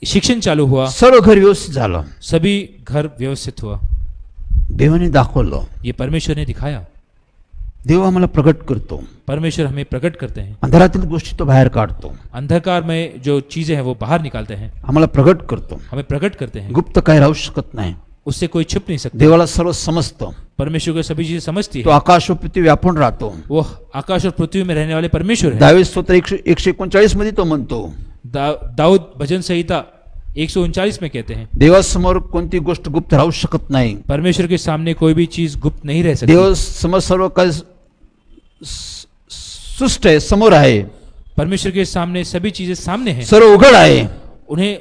शिक्षण चालू हुआ. सर्व घर व्यवस्थित झालं. सभी घर व्यवस्थित हुआ. देवाने दाखवलं, ये परमेश्वर ने दिखाया। देव आम्हाला प्रगट करतो, परमेश्वर हमें प्रकट करते हैं। अंधारातील गोष्टी तो बाहेर काढतो, अंधकार में जो चीजें हैं वो बाहर निकालते हैं, आम्हाला प्रगट करतो. हमें प्रकट करते हैं। गुप्त काही राहू शकत नाही. उससे कोई छुप नहीं सकता। देवाला सर्व समजतं. परमेश्वर को सभी चीजें समझती तो है। आकाश व पृथ्वी व्यापून राहतो. वो आकाश और पृथ्वी में रहने वाले परमेश्वर है। दावीद स्तोत्र 139 मध्ये तो म्हणतो, दाऊद भजन संहिता 139 में कहते हैं, देवासमोर कोणती गोष्ट गुप्त राहू शकत नाही. परमेश्वर के सामने कोई भी चीज गुप्त नहीं रह सकती। देवासमोर सर्व काही सुष्ट आहे, समोर आहे, परमेश्वर के सामने सभी चीजें सामने हैं। सर्व उघड आहे. उन्हें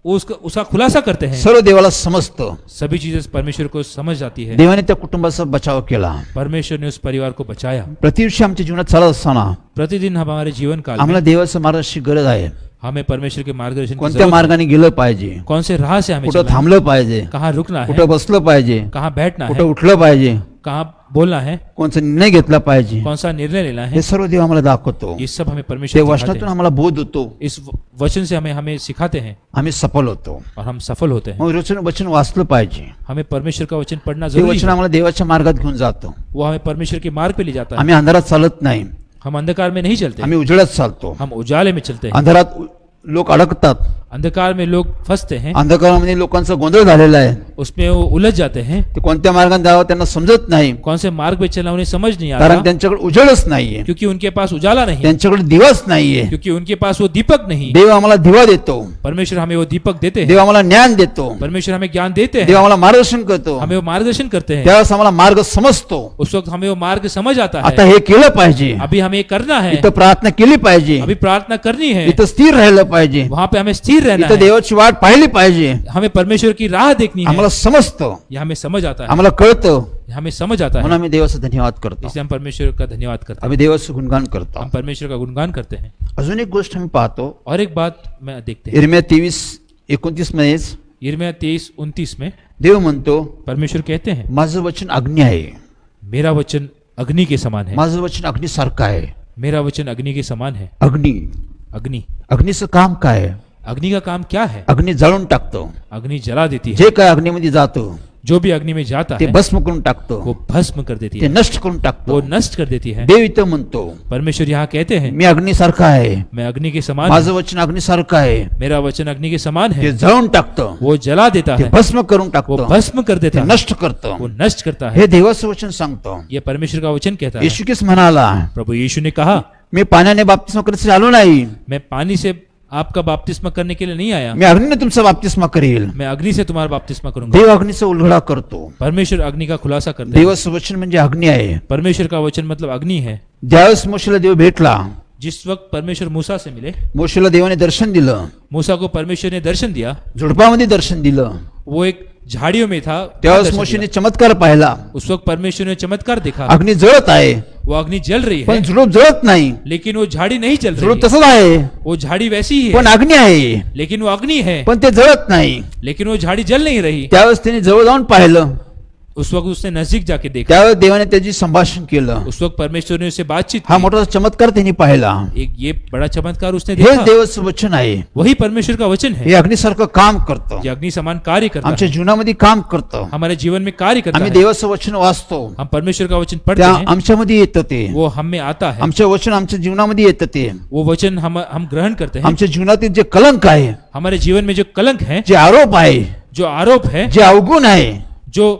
उसका खुलासा करते हैं। सर्व देवाला समजतं. सभी चीजें परमेश्वर को समझ जाती है। देवाने त्या कुटुंबाचा बचाव केला. परमेश्वर ने उस परिवार को बचाया। प्रतिवर्षी आमच्या जीवनात चालत असताना प्रतिदिन हमारे जीवन काल आम्हाला में देवाच्या मार्गाची गरज आहे. हमें परमेश्वर के मार्गदर्शन की कोणत्या जरूरत है। मार्गाने गेलं पाहिजे, कौन से राह से हमें कुठं चलना है, थांबलं पाहिजे, कहाँ रुकना है, कुठं बसलं पाहिजे, कहाँ बैठना कुठं है, उठलं पाहिजे, कहाँ बोलना है, कोणचा निर्णय घेतला पाहिजे, कौन सा निर्णय लेना है। हे सर्व देव आम्हाला दाखवतो. ये सब हमें ते परमेश्वर सिखाते वचनातून हैं। आम्हाला बोध होतो, इस वचन से हमें सिखाते हैं आम्ही सफल होतो. और हम सफल होते हैं। मग वचन वाचलं पाहिजे. हमें परमेश्वर का वचन पढ़ना ते जरूरी वचन है। आम्हाला देवाच्या मार्गात घेऊन जातं. वो हमें परमेश्वर के मार्ग पे ले जाता है। आम्ही अंधारात चालत नाही, हम अंधकार में नहीं चलते, आम्ही उजेडात चालतो. हम उजाले में चलते हैं। अंधारात लोक अडकतात. अंधकार में लोग फंसते हैं, अंधकारामध्ये लोकांचा गोंधळ झालेला आहे. उसमें वो उलझ जाते हैं। ते कोणत्या मार्गाने जावं त्यांना समजत नाही, कौन से मार्ग पे चलना उन्हें समझ नहीं कारण आता, त्यांच्याकडे उजेडच नाहीये, क्योंकि उनके पास उजाला नहीं, त्यांच्याकडे दिवाच नाहीये. क्योंकि उनके पास वो दीपक नहीं। देव आम्हाला दिवा देतो, परमेश्वर हमें वो दीपक देते हैं। देव आम्हाला ज्ञान देतो, परमेश्वर हमें ज्ञान देते देव हैं, आम्हाला मार्गदर्शन करतो. हमें वो मार्गदर्शन करते हैं। त्यावेळेस आम्हाला मार्ग समजतो. उस वक्त हमें वो मार्ग समझ आता आता है। हे केलं पाहिजे, अभी हमें करना है, इथं प्रार्थना केली पाहिजे, अभी प्रार्थना करनी है, इथं स्थिर राहिलं पाहिजे, वहां पे हमें स्थिर रहना इथं है, देवाची वाट पाहिली पाहिजे. हमें परमेश्वर की राह देखनी है। आम्हाला समजतं, ये हमें समझ आता है, आम्हाला कळतं, ये हमें समझ आता म्हणून है। आम्ही देवाचा धन्यवाद करतो. इसलिए हम परमेश्वर का धन्यवाद करते हैं, आम्ही देवाचं गुणगान करतो. हम परमेश्वर का गुणगान करते हैं। अजून एक गोष्ट आम्ही पाहतो, और एक बात मैं देखते हैं, इर्मिया 23:29 मध्येच यिर्मयाह 23:29 में देव म्हणतो, परमेश्वर कहते हैं, माझं वचन अग्नी आहे, मेरा वचन अग्नि के समान है। माझं वचन अग्निसारखं आहे. मेरा वचन अग्नि के समान है। अग्नी, अग्नि, अग्नीचं काम काय आहे? अग्नि का काम क्या है? अग्नी जळून टाकतो. अग्नि जला देती है। जे काय अग्नीमध्ये जातं जो भी अग्नि में जाता ते है भस्म करून टाकतो, वो भस्म कर देती ते है, नष्ट करून वो टाकतो. नष्ट कर देती है। देव इथं म्हणतो, परमेश्वर यहाँ कहते हैं, मी अग्निसारखा आहे, मैं अग्नि के समान माझं हूं। वचन अग्निसारखं आहे, मेरा वचन अग्नि के समान ते है। जळून टाकतं, वो जला देता ते है, भस्म करून वो टाकतं, भस्म कर ते देता है, नष्ट करतं. वो नष्ट करता है। हे देवाचं वचन सांगतो. ये परमेश्वर का वचन कहता है। येशू ख्रिस्त म्हणाला, प्रभु यीशु ने कहा, मी पाण्याने बाप्तिस्मा करण्यासाठी आलो नाही, मैं पानी से आपका बपतिस्मा करने के लिए नहीं आया, मी अग्नीने तुमचा बाप्तिस्मा करेल. मैं अग्नि से तुम्हारा बपतिस्मा करूंगा। देव अग्नीचा उलगडा करतो. परमेश्वर अग्नि का खुलासा करता है। देवाचं वचन म्हणजे अग्नी आहे. परमेश्वर का वचन मतलब अग्नि है। ज्यावेळेस मोशेला देव भेटला, जिस वक्त परमेश्वर मूसा से मिले, मोशेला देवाने दर्शन दिलं, मूसा को परमेश्वर ने दर्शन दिया। झुडपामध्ये दर्शन दिलं. वो एक झाड़ियों में था, त्यावेळेस दर्शन मोशेने दिया। चमत्कार पाहिला. उस वक्त परमेश्वर ने चमत्कार देखा। अग्नी जळत आहे, वो अग्नि जल रही पण है, झुडप जळत नाही. लेकिन वो झाड़ी नहीं जल रही झुडप है। तसंच आहे, वो झाड़ी वैसी ही पण है, अग्नी आहे, लेकिन वो अग्नि है, पण ते जळत नाही. लेकिन वो झाड़ी जल नहीं रही। त्यावेळेस त्याने जवळ जाऊन पाहिलं. उस वक्त उसने नजदीक जाके देखा। त्यावेळेस देवाने त्याची संभाषण केलं. उस वक्त परमेश्वर ने उससे बातचीत हा की। मोठा चमत्कार त्यांनी पाहिला. एक ये बड़ा चमत्कार उसने हे देखा। देवाचं वचन आहे. वही परमेश्वर का वचन है। हे अग्निसारखं काम करतं, ये अग्नि समान कार्य करता आमच्या है, जीवनामध्ये काम करतं. हमारे जीवन में कार्य करता आम्ही है। देवाचं वचन वाचतो, हम परमेश्वर का वचन पढ़ते त्या हैं, आमच्यामध्ये येतं ते. वो हम में आता है। आमचं वचन आमच्या जीवनामध्ये येतं ते. वो वचन हम ग्रहण करते हैं। आमच्या जीवनातील जे कलंक आहे, हमारे जीवन में जो कलंक है, जे आरोप आहे, जो आरोप है, जे अवगुण आहे, जो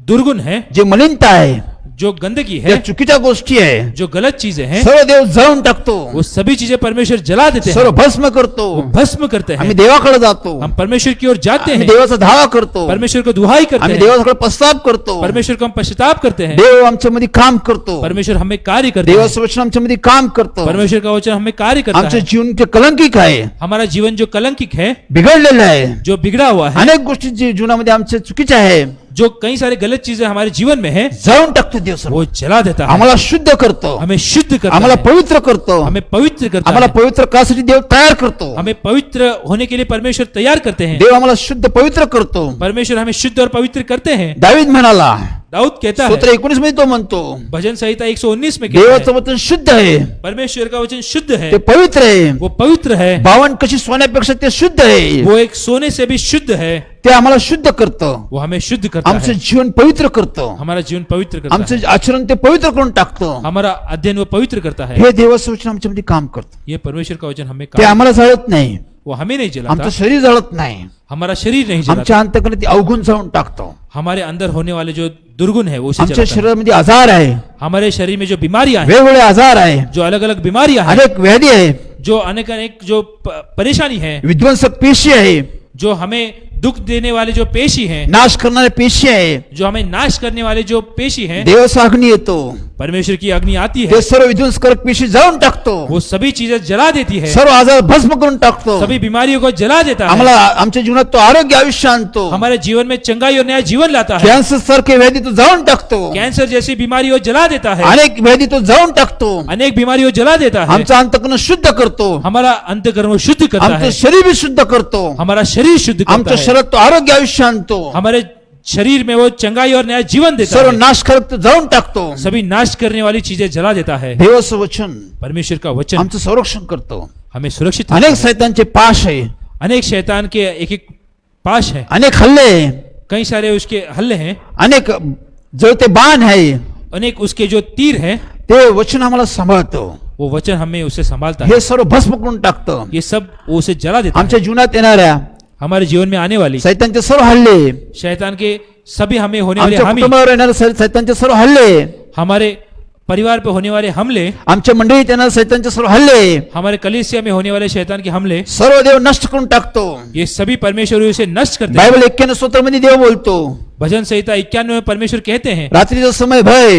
दुर्गुण है, जे मलिनता आहे, जो गंदगी ज्या है, चुकीच्या गोष्टी आहे, जो गलत चीजें हैं, सर्व देव जळून टाकतो, वो सभी चीजें परमेश्वर जला देते सर्व हैं, भस्म करतो. भस्म करते आम्ही हैं। देवाकडे जातो, हम परमेश्वर की ओर जाते आम्ही हैं, देवाचा धावा करतो, परमेश्वर को दुहाई करते आम्ही हैं, देवाकडे प्रस्ताव करतो. परमेश्वर को हम पश्चाताप करते हैं। देव आमच्यामध्ये काम करतो, परमेश्वर हमें कार्य करते हैं, देवाचं वचन आमच्यामध्ये काम करतो. परमेश्वर का वचन हमें कार्य करता आमचं है। जीवन जे कलंकिक आहे, हमारा जीवन जो कलंकित है, बिघडलेलं आहे, जो बिगड़ा हुआ है, अनेक गोष्टी जे जीवनामध्ये आमच्या चुकीच्या आहे, जो कई सारे गलत चीजें हमारे जीवन में है, जळून टाकतो देव सर्व. वो जला देता है, आम्हाला शुद्ध करतो, हमें शुद्ध करता आम्हाला है, पवित्र करतो, हमें पवित्र करता आम्हाला है, पवित्र करासाठी देव तयार करतो. हमें पवित्र होने के लिए परमेश्वर तैयार करते हैं। देव आम्हाला शुद्ध पवित्र करतो. परमेश्वर हमें शुद्ध और पवित्र करते हैं। दावीद म्हणाला, दाऊद कहता है, स्तोत्र 19 मध्ये तो म्हणतो भजन संहिता 119 में कहता देवाचं है, वचन शुद्ध आहे, परमेश्वर का वचन शुद्ध है, ते पवित्र आहे, वो पवित्र है, बावन कशी सोन्यापेक्षा ते शुद्ध आहे, वो एक सोने से भी शुद्ध है, ते आम्हाला शुद्ध करतं, वो हमें शुद्ध करता आमचं है, जीवन पवित्र करतं, हमारा जीवन पवित्र करता है, आमचं आचरण ते पवित्र करून टाकतं. हमारा अध्ययन वो पवित्र करता है. हे देवाचं वचन आमच्यामध्ये काम करतं. ये परमेश्वर का वचन हमें ते आम्हाला जळत नाही, वो हमें नहीं जलाता, आमचं शरीर जळत नाही, हमारा शरीर नहीं जलाता, आमच्या अंतकरणात ते अवगुण जाऊन टाकतो. हमारे अंदर होने वाले जो दुर्गुण है वो उसे आमच्या जलाता है. शरीरामध्ये आजार आहे, हमारे शरीर में जो बीमारियां हैं, वेगवेगळे आजार आहे, जो अलग अलग बीमारियां हैं, अनेक व्याधी आहे, जो अनेक अनेक जो परेशानी है, विध्वंसक पेशी आहे, जो हमें दुख देने वाले जो पेशी हैं, नाश करणारे पेशी आहे, जो हमें नाश करने वाले जो पेशी हैं, देवाचा अग्नी येतो, परमेश्वर की अग्नि आती है, ते सर्व विध्वंसकारक पेशी जाळून टाकतो, वो सभी चीजें जला देती है, सर्व आजार भस्म करून टाकतो. सभी बीमारियों को जला देता है, आम्हाला आमच्या जीवनात तो आरोग्य आयुष्य आणतो, हमारे जीवन में चंगाई और नया जीवन लाता है, कॅन्सर सारखे व्याधी तो जाळून टाकतो, कैंसर जैसी बीमारियों जला देता है, अनेक व्याधी तो जाळून टाकतो, अनेक बीमारियों जला देता है, आमचं अंतकरण शुद्ध करतो, हमारा अंतकरण वो शुद्ध करता आमचं है, शरीर भी शुद्ध करतो, हमारा शरीर शुद्ध करता आमच्या है, शरीरात तो आरोग्य आयुष्य आणतो, हमारे शरीर में वो चंगाई और नया जीवन देता सर्व है, नाशकारक तो जाळून टाकतो. सभी नाश करने वाली चीजें जला देता है. देवाचं वचन परमेश्वर का वचन आमचं संरक्षण करतो. हमें सुरक्षित अनेक रखता है. सैतानचे पाश आहे, अनेक शैतान के एक एक पाश है, अनेक हल्ले, कई सारे उसके हल्ले हैं, अनेक जळते बाण आहे, अनेक उसके जो तीर हैं, ते वचन आम्हाला सांभाळतो, वो वचन हमें उसे संभालता है. हे सर्व भस्म करून टाकतं. ये सब वो उसे जला देता है. आमच्या जीवनात येणाऱ्या हमारे जीवन में आने वाली सैतानचे सर्व हल्ले, शैतान के सभी हमें होने वाले आमच्या हामी, कुटुंबावर येणारे सैतानचे सर्व हल्ले, हमारे परिवार पे होने वाले हमले, आमच्या मंडळीत येणारे सैतानचे सर्व हल्ले, हमारे कलीसिया में होने वाले शैतान के हमले, सर्व देव नष्ट करून टाकतो. ये सभी परमेश्वर उसे नष्ट करते हैं. बायबल 91 स्तोत्रामध्ये देव बोलतो, भजन संहिता 91 में परमेश्वर कहते हैं, रात्रीचा समय भय,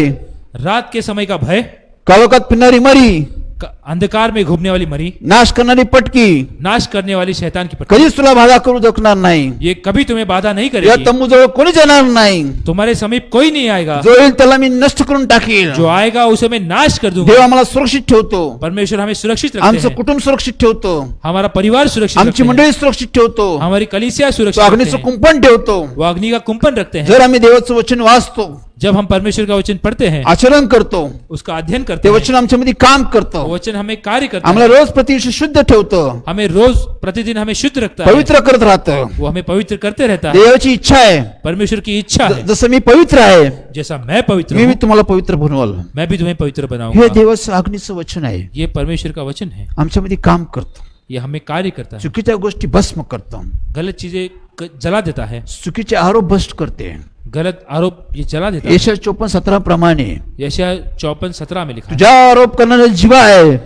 रात के समय का भय, काळोखात फिरणारी मरी, अंधकार में घूमने वाली मरी, नाश करणारी पटकी नाश करने वाली शैतान की पटकी, कधीच तुला बाधा करू शकणार नाही. ये कभी तुम्हें बाधा नहीं या करेगी, तंबूजवळ कोणीच येणार नाही. तुम्हारे समीप कोई नहीं आएगा, जो येईल त्याला मी नष्ट करून टाकील. जो आएगा उसे मैं नाश कर दूंगा. देव आम्हाला सुरक्षित ठेवतो, परमेश्वर हमें सुरक्षित रखते आमचं हैं, कुटुंब सुरक्षित ठेवतो, हमारा परिवार सुरक्षित आमची रखते हैं, मंडळी सुरक्षित ठेवतो, हमारी कलीसिया तो सुरक्षित रखते अग्नीचं हैं, कुंपण ठेवतो. वो अग्नि का कुंपन रखते हैं. जर आम्ही देवाचं वचन वाचतो, जब हम परमेश्वर का वचन पढ़ते हैं, आचरण करतो, उसका अध्ययन करते ते हैं, वचन आमच्यामध्ये काम करतं, वो वचन हमें कार्य करता आम्हाला है, रोज प्रतिदिवशी शुद्ध ठेवतं, हमें रोज प्रतिदिन हमें शुद्ध रखता है, पवित्र करत राहतं. वो हमें पवित्र करते रहता है. देवाची इच्छा आहे, परमेश्वर की इच्छा है, जसं मी पवित्र आहे, जैसा मैं पवित्र मी हूं, तुम्हाला पवित्र बनवल. मैं भी तुम्हें पवित्र हे बनाऊंगा. देवाचं अग्नीचं वचन आहे, ये परमेश्वर का वचन है, आमच्यामध्ये काम करतं, ये हमें कार्य करता है, चुकीच्या गोष्टी भस्म करतं, गलत चीजें जला देता है, चुकीचे आरोप भ्रष्ट करते. गलत आरोप ये जला देता है. यशा 54:17 प्रमाणे यशायाह 54:17 में लिखा है, तुझ्या आरोप करणारे जीव आहे,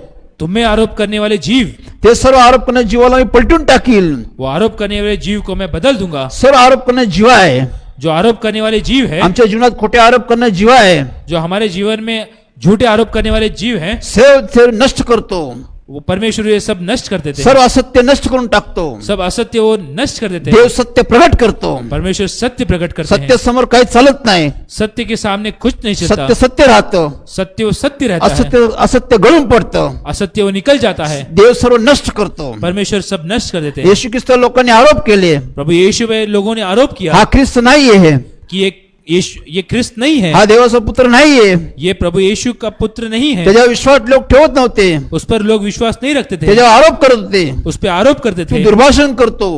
तुम में आरोप करने वाले जीव, ते सर्व आरोप करणाऱ्या जीवाला मी पलटून टाकील. वो आरोप करने वाले जीव को मैं बदल दूंगा. सर्व आरोप करणारे जीव आहे, जो आरोप करने वाले जीव है, आमच्या जीवनात खोटे आरोप करणारे जीव आहे, जो हमारे जीवन में झूठे आरोप करने वाले जीव हैं, सर्व नष्ट करतो, वो परमेश्वर ये सब नष्ट कर देते हैं, सर्व असत्य नष्ट करून टाकतो. सब असत्य वो नष्ट कर देते हैं. देव सत्य प्रगट करतो, परमेश्वर सत्य प्रकट करते सत्य हैं. समोर काही चालत नाही, सत्य के सामने कुछ नहीं चलता. सत्य सत्य राहतं, सत्य वो सत्य रहता है, असत्य असत्य गळून पडतं. असत्य वो निकल जाता है. देव सर्व नष्ट करतो. परमेश्वर सब नष्ट कर देते हैं. येशू ख्रिस्त लोकांनी आरोप केले, प्रभु यीशु पे लोगों ने आरोप किया हा ख्रिस्त नाहीये, कि ये ख्रिस्त नहीं है, हा देवाचा पुत्र नाहीये, ये प्रभु यीशु का पुत्र नहीं है. त्याच्यावर विश्वास लोक ठेवत नव्हते, उस पर लोग विश्वास नहीं रखते थे, त्याच्यावर आरोप करत होते. उस पर आरोप करते तू थे, दुर्भाषण करतो,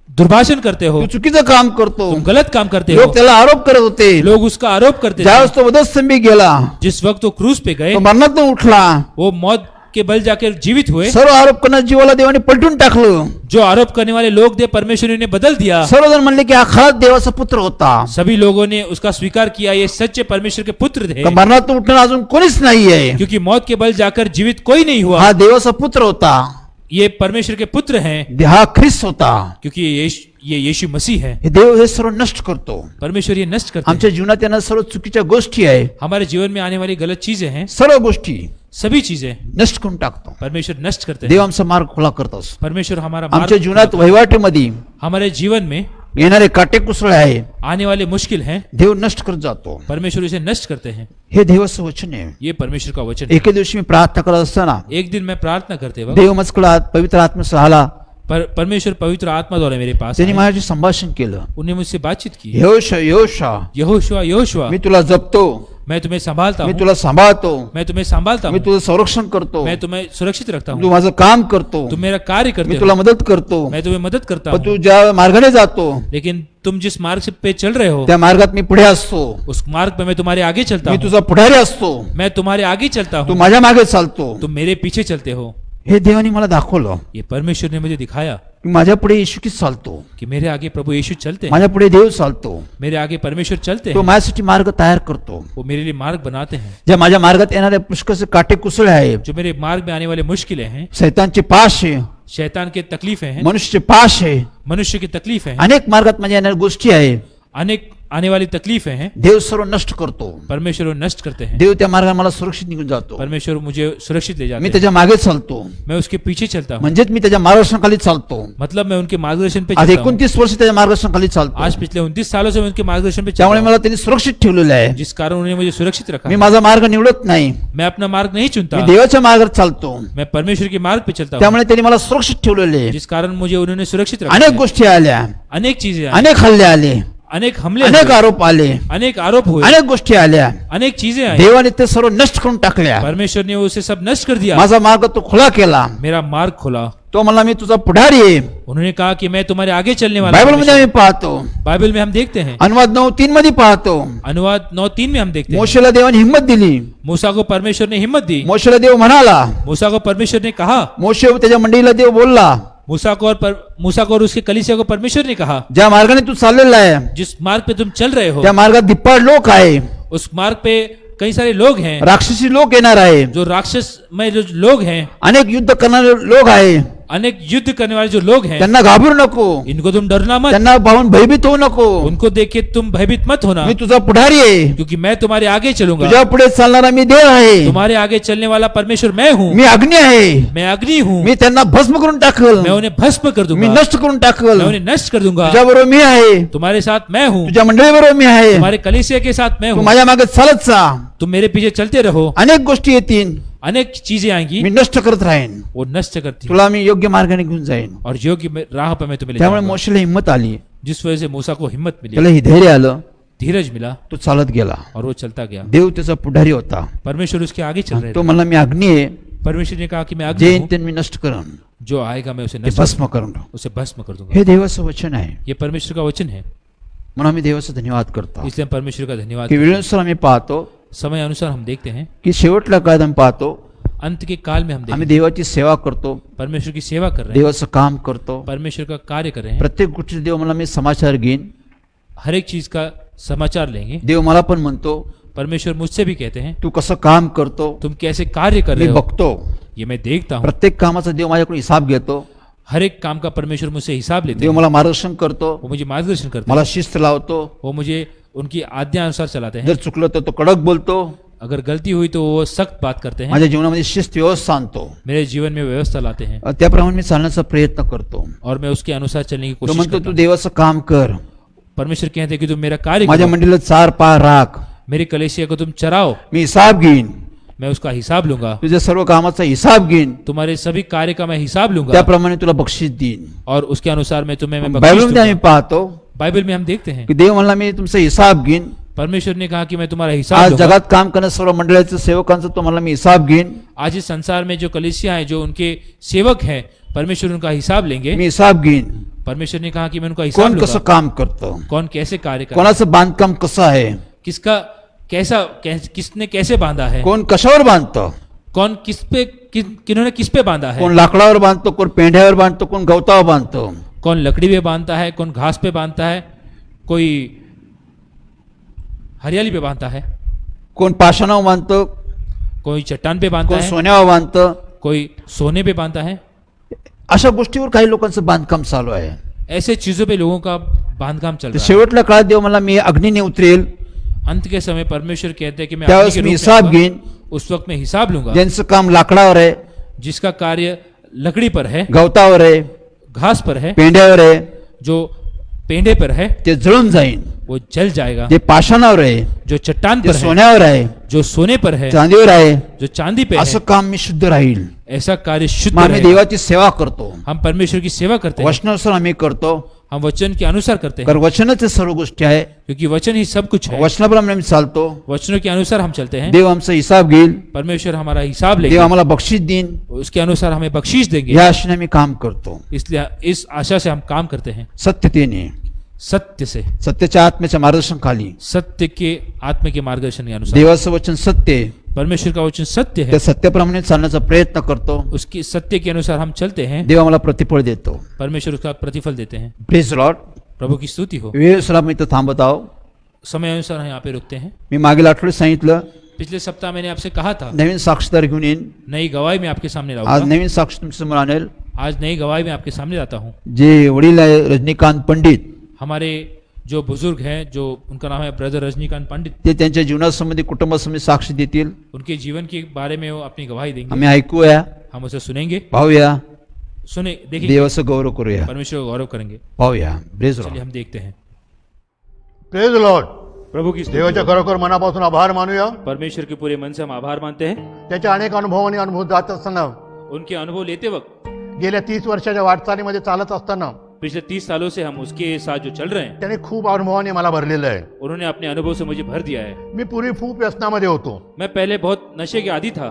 दुर्भाषण करते हो, तू चुकीचं काम करतो, तुम गलत काम करते लोक हो. त्याला आरोप करत होते. लोग उसका आरोप करते थे. ज्यावेळेस तो वधस्तंभी गेला, जिस वक्त वो क्रूज पे गए, तो मरणातून उठला, वो मौत के बल जाकर जीवित हुए. सर्व आरोप करणाऱ्या जीवाला देवाने पलटून टाकलं. जो आरोप करने वाले लोग थे, परमेश्वर ने बदल दिया. सर्वजण म्हणले की हा खराच देवाचा पुत्र होता, सभी लोगों ने उसका स्वीकार किया, ये सच्चे परमेश्वर के पुत्र थे, का मरणातून उठणं अजून कोणीच नाहीये, क्योंकि मौत के बल जाकर जीवित कोई नहीं हुआ. हा देवाचा पुत्र होता, ये परमेश्वर के पुत्र हैं, हा ख्रिस्त होता. क्योंकि ये यीशु मसीह है. हे देव हे सर्व नष्ट करतो. परमेश्वर ये नष्ट करते हैं. आमच्या जीवनात येणाऱ्या सर्व चुकीच्या गोष्टी आहे, हमारे जीवन में आने वाली गलत चीजें हैं, सर्व गोष्टी सभी चीजें नष्ट करून टाकतो. परमेश्वर नष्ट करते देव हैं. आमचा मार्ग खुला करतोस. परमेश्वर हमारा आमच्या मार्ग, जीवनात वहिवाटीमध्ये हमारे जीवन में येणारे काटेकुसळे आहे, आने वाले मुश्किल हैं, देव नष्ट करत जातो. परमेश्वर इसे नष्ट करते हैं. हे देवाचं वचन आहे. ये परमेश्वर का वचन है. एके दिवशी मी प्रार्थना करत असताना एक दिन मैं प्रार्थना करते वक्त देव माझ्याकडे पवित्र आत्मा आला. परमेश्वर पवित्र आत्माद्वारे मेरे पास त्यांनी आए। माझ्याशी संभाषण केलं. उन्होंने मुझसे बातचीत की। यहोशा यहोशा, यहोशुआ यहोशुआ, मी तुला जपतो, मैं तुम्हें संभालता मी हूँ, तुला सांभाळतो, मैं तुम्हें संभालता मी हूँ, तुझं संरक्षण करतो, मैं तुम्हें सुरक्षित रखता तू हूँ, माझं काम करतो, तुम मेरा कार्य करते मी हो, तुला मदत करतो. मैं तुम्हें मदद करता पण तू हूँ। ज्या मार्गाने जातो लेकिन तुम जिस मार्ग से पे चल रहे हो, त्या मार्गात मी पुढे असतो, उस मार्ग पे मैं तुम्हारे आगे चलता मी हूँ, तुझा पुढारी असतो, मैं तुम्हारे आगे चलता तू हूँ, माझ्या मागे चालतो. तुम मेरे पीछे चलते हो। हे देवाने मला दाखवलं ये परमेश्वर ने मुझे दिखाया की माझ्या पुढे येशू ख्रिस्त चालतो, कि मेरे आगे प्रभु यीशु चलते हैं, माझ्या पुढे देव चालतो, मेरे आगे परमेश्वर चलते तो हैं, माझ्यासाठी मार्ग तयार करतो. वो मेरे लिए मार्ग बनाते हैं। ज्या माझ्या मार्गात येणारे पुष्कळचे काटे कुसळे आहे, जो मेरे मार्ग में आने वाले मुश्किलें हैं, शैतानचे पाश आहे, शैतान के तकलीफें हैं, मनुष्यचे पाश आहे, मनुष्य की तकलीफें हैं, अनेक मार्गात माझ्या येणाऱ्या गोष्टी आहे, अनेक आने वाली तकलीफें हैं, देव सर्व नष्ट करतो. परमेश्वर वो नष्ट करते हैं। देव त्या मार्गाने मला सुरक्षित निघून जातो. परमेश्वर मुझे सुरक्षित ले मी जाते हैं, त्याच्या मागे चालतो, मैं उसके पीछे चलता हूँ, म्हणजेच मी त्याच्या मार्गदर्शनाखाली चालतो. मतलब मैं उनके मार्गदर्शन पे आज चलता हूँ। 29 वर्ष त्याच्या मार्गदर्शनाखाली चालतो. आज पिछले 29 सालों से मैं उनके मार्गदर्शन पे चल त्यामुळे रहा मला त्यांनी सुरक्षित ठेवलेलं आहे. हूँ, जिस कारण उन्होंने मुझे सुरक्षित रखा मी है। माझा मार्ग निवडत नाही, मैं अपना मार्ग नहीं चुनता, मी देवाच्या मार्गात चालतो. मैं परमेश्वर के मार्ग पे चलता हूँ, त्यामुळे त्यांनी मला सुरक्षित ठेवलेले आहे. जिस कारण मुझे उन्होंने सुरक्षित रखा अनेक है। गोष्टी आल्या, अनेक चीजें आई, अनेक हल्ले आले, अनेक हमले अनेक हुए, आरोप आले, अनेक आरोप हुए, अनेक गोष्टी आल्या. अनेक चीजें आई। देवाने ते सर्व नष्ट करून टाकल्या. परमेश्वर ने उसे सब नष्ट कर दिया, माझा मार्ग तो खुला केला. मेरा मार्ग खोला। तो मला मी तुझा पुढारी आहे. उन्होंने कहा कि मैं तुम्हारे आगे चलने वाला बायबल हूँ। मध्ये आम्ही पाहतो, बाइबल में हम देखते हैं, अनुवाद 9:3 मध्ये पाहतो, अनुवाद 9:3 में हम देखते हैं, मोशेला देवाने हिंमत दिली. मूसा को परमेश्वर ने हिम्मत दी। मोशेला देव म्हणाला, मूसा को परमेश्वर ने कहा, मोशे त्याच्या मंडळीला देव बोलला, मूसा को और उसके कलीसिया को परमेश्वर ने कहा, ज्या मार्गाने तू चाललेला आहे जिस मार्ग पे तुम चल रहे हो, त्या मार्गात धिप्पाड लोक आहे, उस मार्ग पे कई सारे लोग हैं, राक्षसी लोक येणार आहे, जो राक्षस में जो लोग हैं, अनेक युद्ध करणारे लोक आहे. अनेक युद्ध करने वाले जो लोग हैं, त्यांना घाबरू नको, इनको तुम डरना मत, त्यांना पाहून भयभीत होऊ नको. उनको देख के तुम भयभीत मत होना, मी तुझा पुढारी आहे, क्योंकि मैं तुम्हारे आगे चलूंगा। तुझ्या पुढे चालणारा मी देव आहे, तुम्हारे आगे चलने वाला परमेश्वर मैं हूँ, मी अग्नी आहे, मैं अग्नि हूँ, मी त्यांना भस्म करून टाकल, मैं उन्हें भस्म कर मी दूंगा, नष्ट करून टाकल. मैं उन्हें नष्ट कर दूंगा। तुझ्या बरोबर मी आहे, तुम्हारे साथ मैं हूँ, तुझ्या मंडळीबरोबर मी आहे, तुम्हारे कलीसिया के साथ मैं तू हूँ, माझ्या मागे चालत जा. तुम मेरे पीछे चलते रहो, अनेक गोष्टी येतील, अनेक चीजें आएंगी, मी नष्ट करत राहीन, वो नष्ट करती तुला मी योग्य मार्गाने घेऊन जाईन. और योग्य राह पर मैं तुम्हें ले त्यामुळे जाऊंगा। मोशेला हिंमत आली, जिस वजह से मूसा को हिम्मत मिली, त्याला ही धैर्य आलं, धीरज मिला तो चालत गेला. और वो चलता गया। देव त्याचा पुढारी होता. परमेश्वर उसके आगे चल रहे तो थे। म्हणला मी अग्नी आहे, परमेश्वर ने कहा कि मैं जे अग्नि येईन हूँ, ते मी नष्ट करन, जो आएगा मैं उसे ते नष्ट भस्म करून. उसे भस्म कर दूंगा। हे देवाचं वचन आहे. ये परमेश्वर का वचन है, म्हणून आम्ही देवाचा धन्यवाद करतो इसलिए हम परमेश्वर का धन्यवाद की करते वेळेनुसार आम्ही पाहतो हैं। समय अनुसार हम देखते हैं, की शेवटल्या काळात आम्ही पाहतो अंत के काल में हम देखते आम्ही हैं देवाची सेवा करतो, परमेश्वर की सेवा कर रहे हैं, देवाचं काम करतो. परमेश्वर का कार्य कर रहे हैं, प्रत्येक गोष्टीत देव मला मी समाचार घेईन. हर एक चीज का समाचार लेंगे। देव मला पण म्हणतो परमेश्वर मुझसे भी कहते हैं, तू कसं काम करतो तुम कैसे कार्य कर मी रहे हो, बघतो. ये मैं देखता हूँ। प्रत्येक कामाचा देव माझ्याकडून हिसाब घेतो. हर एक काम का परमेश्वर मुझसे हिसाब लेते देव हैं, मला मार्गदर्शन करतो, वो मुझे मार्गदर्शन करते मला हैं, शिस्त लावतो. वो मुझे उनकी आज्ञा अनुसार चलाते हैं। जर चुकलं तर तो कडक बोलतो. अगर गलती हुई तो वो सख्त बात करते हैं, माझ्या जीवनामध्ये शिस्त व्यवस्था आणतो. मेरे जीवन में व्यवस्था लाते हैं त्याप्रमाणे मी चालण्याचा प्रयत्न करतो. और मैं उसके अनुसार चलने की तो कोशिश म्हणतो करता तू हूं। देवाचं काम कर, परमेश्वर कहते हैं कि तुम मेरा कार्य माझ्या करो, मंडळीला 4 पाय राख, मेरी कलीसिया को तुम चराओ, मी हिसाब घेईन, मैं उसका हिसाब लूंगा, तुझ्या सर्व कामाचा हिसाब घेईन, तुम्हारे सभी कार्य का मैं हिसाब लूंगा त्याप्रमाणे तुला बक्षीस देईन. और उसके अनुसार मैं तुम्हें मैं बख्शीश बायबलमध्ये आम्ही दूंगा। पाहतो बाइबल में हम देखते हैं की देव म्हणला मी तुमचा हिसाब घेईन. परमेश्वर ने कहा कि मैं तुम्हारा हिसाब आज लूंगा। जगात काम करणाऱ्या सर्व मंडळाच्या सेवकांचा तो म्हणला मी हिसाब घेईन. आज इस संसार में जो कलीसिया है, जो उनके सेवक हैं, परमेश्वर उनका हिसाब लेंगे। मी हिसाब घेईन. परमेश्वर ने कहा कि मैं उनका हिसाब कोण कसं लूंगा, काम करतं, कौन कैसे कार्य कर, कोणाचं बांधकाम कसं आहे, किसका कैसा किसने कैसे बांधा है, कोण कशावर बांधतं, कौन किस पे किन्होंने किस पे बांधा है, कोण लाकडावर बांधतो, कोण पेंढ्यावर बांधतो, कोण गवतावर बांधतो. कौन लकड़ी पे बांधता है, कौन घास पे बांधता है, कोई हरियाली पे बांधता है, कोण पाषाणावर बांधतो, कोई चट्टान पे बांधता कोण है, सोन्यावर बांधतं. कोई सोने पे बांधता है। अशा गोष्टीवर काही लोकांचं बांधकाम चालू आहे. ऐसे चीजों पे लोगों का बांधकाम चल तर रहा है। शेवटल्या काळात देव मला मी अग्नीने उतरेल, अंत के समय परमेश्वर कहते हैं कि मैं त्यावेळेस अग्नि के मी रूप में हिसाब आऊंगा, घेईन. उस वक्त मैं हिसाब लूंगा। ज्यांचं काम लाकडावर आहे, जिसका कार्य लकड़ी पर है, गवतावर आहे, घास पर है, पेंढ्यावर आहे, जो पेंडे पर है, ते जळून जाईन. वो जल जाएगा। जे पाषाणावर आहे, जो चट्टान ते पर है, सोन्यावर आहे, जो सोने पर है, चांदीवर आहे, जो चांदी पे असं है, काम मी शुद्ध राहील. ऐसा कार्य शुद्ध मग आम्ही रहेगा। देवाची सेवा करतो, हम परमेश्वर की सेवा करते हैं, वचनानुसार आम्ही करतो, हम वचन के अनुसार करते हैं, कारण वचनच सर्व गोष्टी आहे. क्योंकि वचन ही सब कुछ है। वचनाप्रमाणे आम्ही चालतो. वचनों के अनुसार हम चलते हैं, देव आमचा हिसाब घेईल, परमेश्वर हमारा हिसाब देव लेंगे, आम्हाला बक्षीस देईन, उसके अनुसार हमें बख्शीश देंगे। या आशेने आम्ही काम करतो, इसलिए इस आशा से हम काम करते हैं, सत्यतेने, सत्य से, सत्याच्या आत्म्याच्या मार्गदर्शनाखाली. सत्य के आत्मा के मार्गदर्शन के अनुसार। देवाचं वचन सत्य आहे, परमेश्वर का वचन सत्य है, त्या सत्याप्रमाणे चालण्याचा प्रयत्न करतो. उसकी सत्य के अनुसार हम चलते हैं, देव आम्हाला प्रतिफळ देतो. परमेश्वर उसका प्रतिफल देते हैं। Praise Lord. प्रभु की स्तुति हो। वेळेनुसार मी इथं थांबत आहो. समय अनुसार हम यहाँ पे रुकते हैं। मी मागील आठवड्यात सांगितलं पिछले सप्ताह मैंने आपसे कहा था नवीन साक्षीदार घेऊन येईन. नई गवाही में आपके सामने आज लाऊंगा। नवीन साक्षी तुमच्यासमोर आणेल. आज नई गवाही में आपके सामने लाता हूँ। जे वडील आहे रजनीकांत पंडित, हमारे जो बुजुर्ग हैं, जो उनका नाम है ब्रदर रजनीकांत पंडित, ते त्यांच्या जीवनासंबंधी कुटुंबासंबंधी साक्षी देतील. उनके जीवन के बारे में वो अपनी गवाही देंगे। आम्ही ऐकूया, हम उसे सुनेंगे, पाहूया, सुने, देखेंगे, देवाचं गौरव करूया. परमेश्वर का गौरव करेंगे। पाहूया. प्रेज चलिए लॉर्ड. हम देखते हैं। Praise Lord. प्रभु की स्तुति देवाच्या हो। खरोखर मनापासून आभार मानूया. परमेश्वर के पूरे मन से हम आभार मानते हैं। त्याच्या अनेक अनुभवांनी अनुभव जात असताना, उनके अनुभव लेते वक्त गेल्या 30 वर्षाच्या वाटचालीमध्ये चालत असताना पिछले 30 सालों से हम उसके साथ जो चल रहे हैं, त्याने खूप अनुभवाने मला भरलेलं आहे. उन्होंने अपने अनुभव से मुझे भर दिया है। मी पूर्वी खूप व्यसनामध्ये होतो. मैं पहले बहुत नशे के आदी था,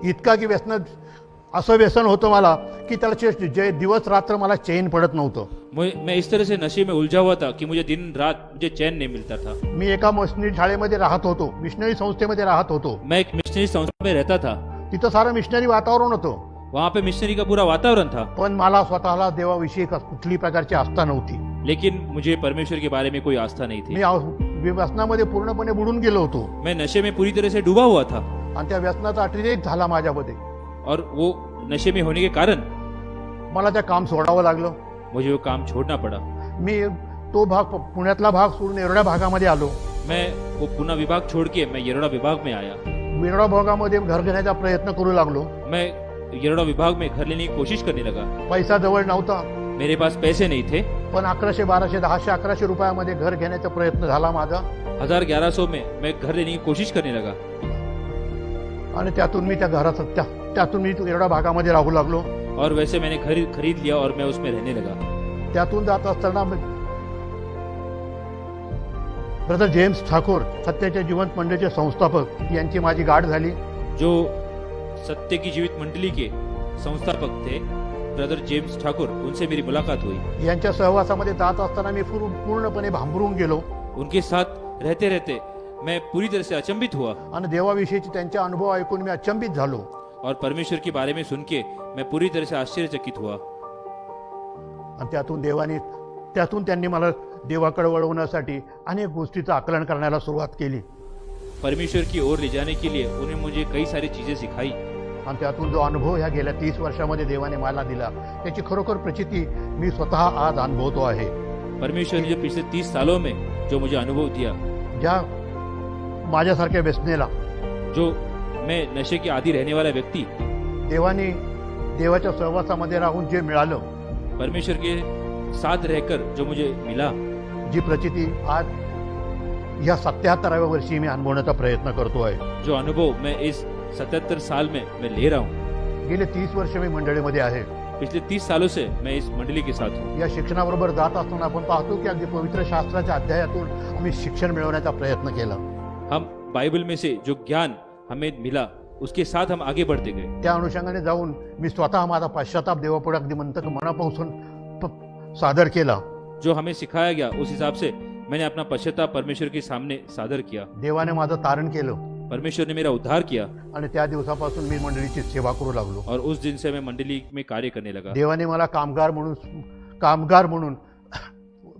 इतका की असं व्यसन होतं मला की त्याला जे दिवस रात्र मला चैन पडत नव्हतं. मैं इस तरह से नशे में उलझा हुआ था कि मुझे दिन रात मुझे चैन नहीं मिलता था। मी एका मिशनरी शाळेमध्ये राहत होतो, मिशनरी संस्थेमध्ये राहत होतो. मैं एक मिशनरी संस्था में रहता था, तिथं सारं मिशनरी वातावरण होतं, वहाँ पे मिशनरी का पूरा वातावरण था, पण मला स्वतःला देवाविषयी कुठली प्रकारची आस्था नव्हती. लेकिन मुझे परमेश्वर के बारे में कोई आस्था नहीं थी। मी व्यसनामध्ये पूर्णपणे बुडून गेलो होतो मैं नशे में पूरी तरह से डूबा हुआ था, आणि त्या व्यसनाचा अतिरेक झाला माझ्यामध्ये. और वो नशे में होने के कारण मला त्या काम सोडावं लागलं. मुझे वो काम छोड़ना पड़ा। मी तो भाग पुण्यातला भाग सोडून येरवड्या भागामध्ये आलो. मैं वो पुणे विभाग छोड़ के मैं येरवडा विभाग में आया। येरवडा भागामध्ये घर घेण्याचा प्रयत्न करू लागलो. मैं येरवडा विभाग में घर लेने की कोशिश करने लगा। पैसा जवळ नव्हता, मेरे पास पैसे नहीं थे, पण 1100, 1200, 1000, 1100 रुपयामध्ये घर घेण्याचा प्रयत्न झाला माझा. 1100 में मैं घर लेने की कोशिश करने लगा, आणि त्यातून मी त्या घरात त्यातून मी येरवडा भागामध्ये राहू लागलो. और वैसे मैंने घर खरीद लिया और मैं उसमें रहने लगा। त्यातून जात असताना ब्रदर जेम्स ठाकूर, सत्याच्या जिवंत मंडळीचे संस्थापक, यांची माझी गाठ झाली. जो सत्य की जीवित मंडली के संस्थापक थे ब्रदर जेम्स ठाकुर, उनसे मेरी मुलाकात हुई। यांच्या सहवासामध्ये जात असताना मी पूर्णपणे भांबरून गेलो उनके साथ रहते रहते मैं पूरी तरह से अचंभित हुआ, आणि देवाविषयीचे त्यांचे अनुभव ऐकून मी अचंबित झालो. और परमेश्वर के बारे में सुन के मैं पूरी तरह से आश्चर्यचकित हुआ। आणि त्यातून त्यांनी मला देवाकडे वळवण्यासाठी अनेक गोष्टीचं आकलन करण्याला सुरुवात केली. परमेश्वर की ओर ले जाने के लिए उन्हें मुझे कई सारी चीजें सिखाई, आणि त्यातून जो अनुभव ह्या गेल्या 30 वर्षामध्ये देवाने मला दिला, त्याची खरोखर प्रचिती मी स्वतः आज अनुभवतो आहे. परमेश्वर ने जो पिछले 30 सालों में जो मुझे अनुभव दिया, ज्या माझ्यासारख्या व्यसनेला जो मैं नशे के आदी रहने वाला व्यक्ती, देवाच्या सहवासामध्ये राहून जे मिळालं, परमेश्वर के साथ रहकर जो मुझे मिला, जी प्रचिती आज या 77व्या वर्षी मी अनुभवण्याचा प्रयत्न करतो आहे. जो अनुभव मैं इस 77 साल में मैं ले रहा हूँ। गेले 30 वर्ष मी मंडळीमध्ये आहे. पिछले 30 सालों से मैं इस मंडली के साथ हूँ। या शिक्षणाबरोबर जात असताना आपण पाहतो की अगदी पवित्र शास्त्राच्या अध्यायातून आम्ही शिक्षण मिळवण्याचा प्रयत्न केला. हम बाइबल में से जो ज्ञान हमें मिला उसके साथ हम आगे बढ़ते गए। त्या अनुषंगाने जाऊन मी स्वतः माझा पश्चाताप देवापुढे अगदी मनापासून सादर केला. जो हमें सिखाया गया उस हिसाब से मैंने अपना पश्चाताप परमेश्वर के सामने सादर किया। देवाने माझं तारण केलं, परमेश्वर ने मेरा उद्धार किया, आणि त्या दिवसापासून मी मंडळीची सेवा करू लागलो. और उस दिन से मैं मंडली में कार्य करने लगा। देवाने मला कामगार म्हणून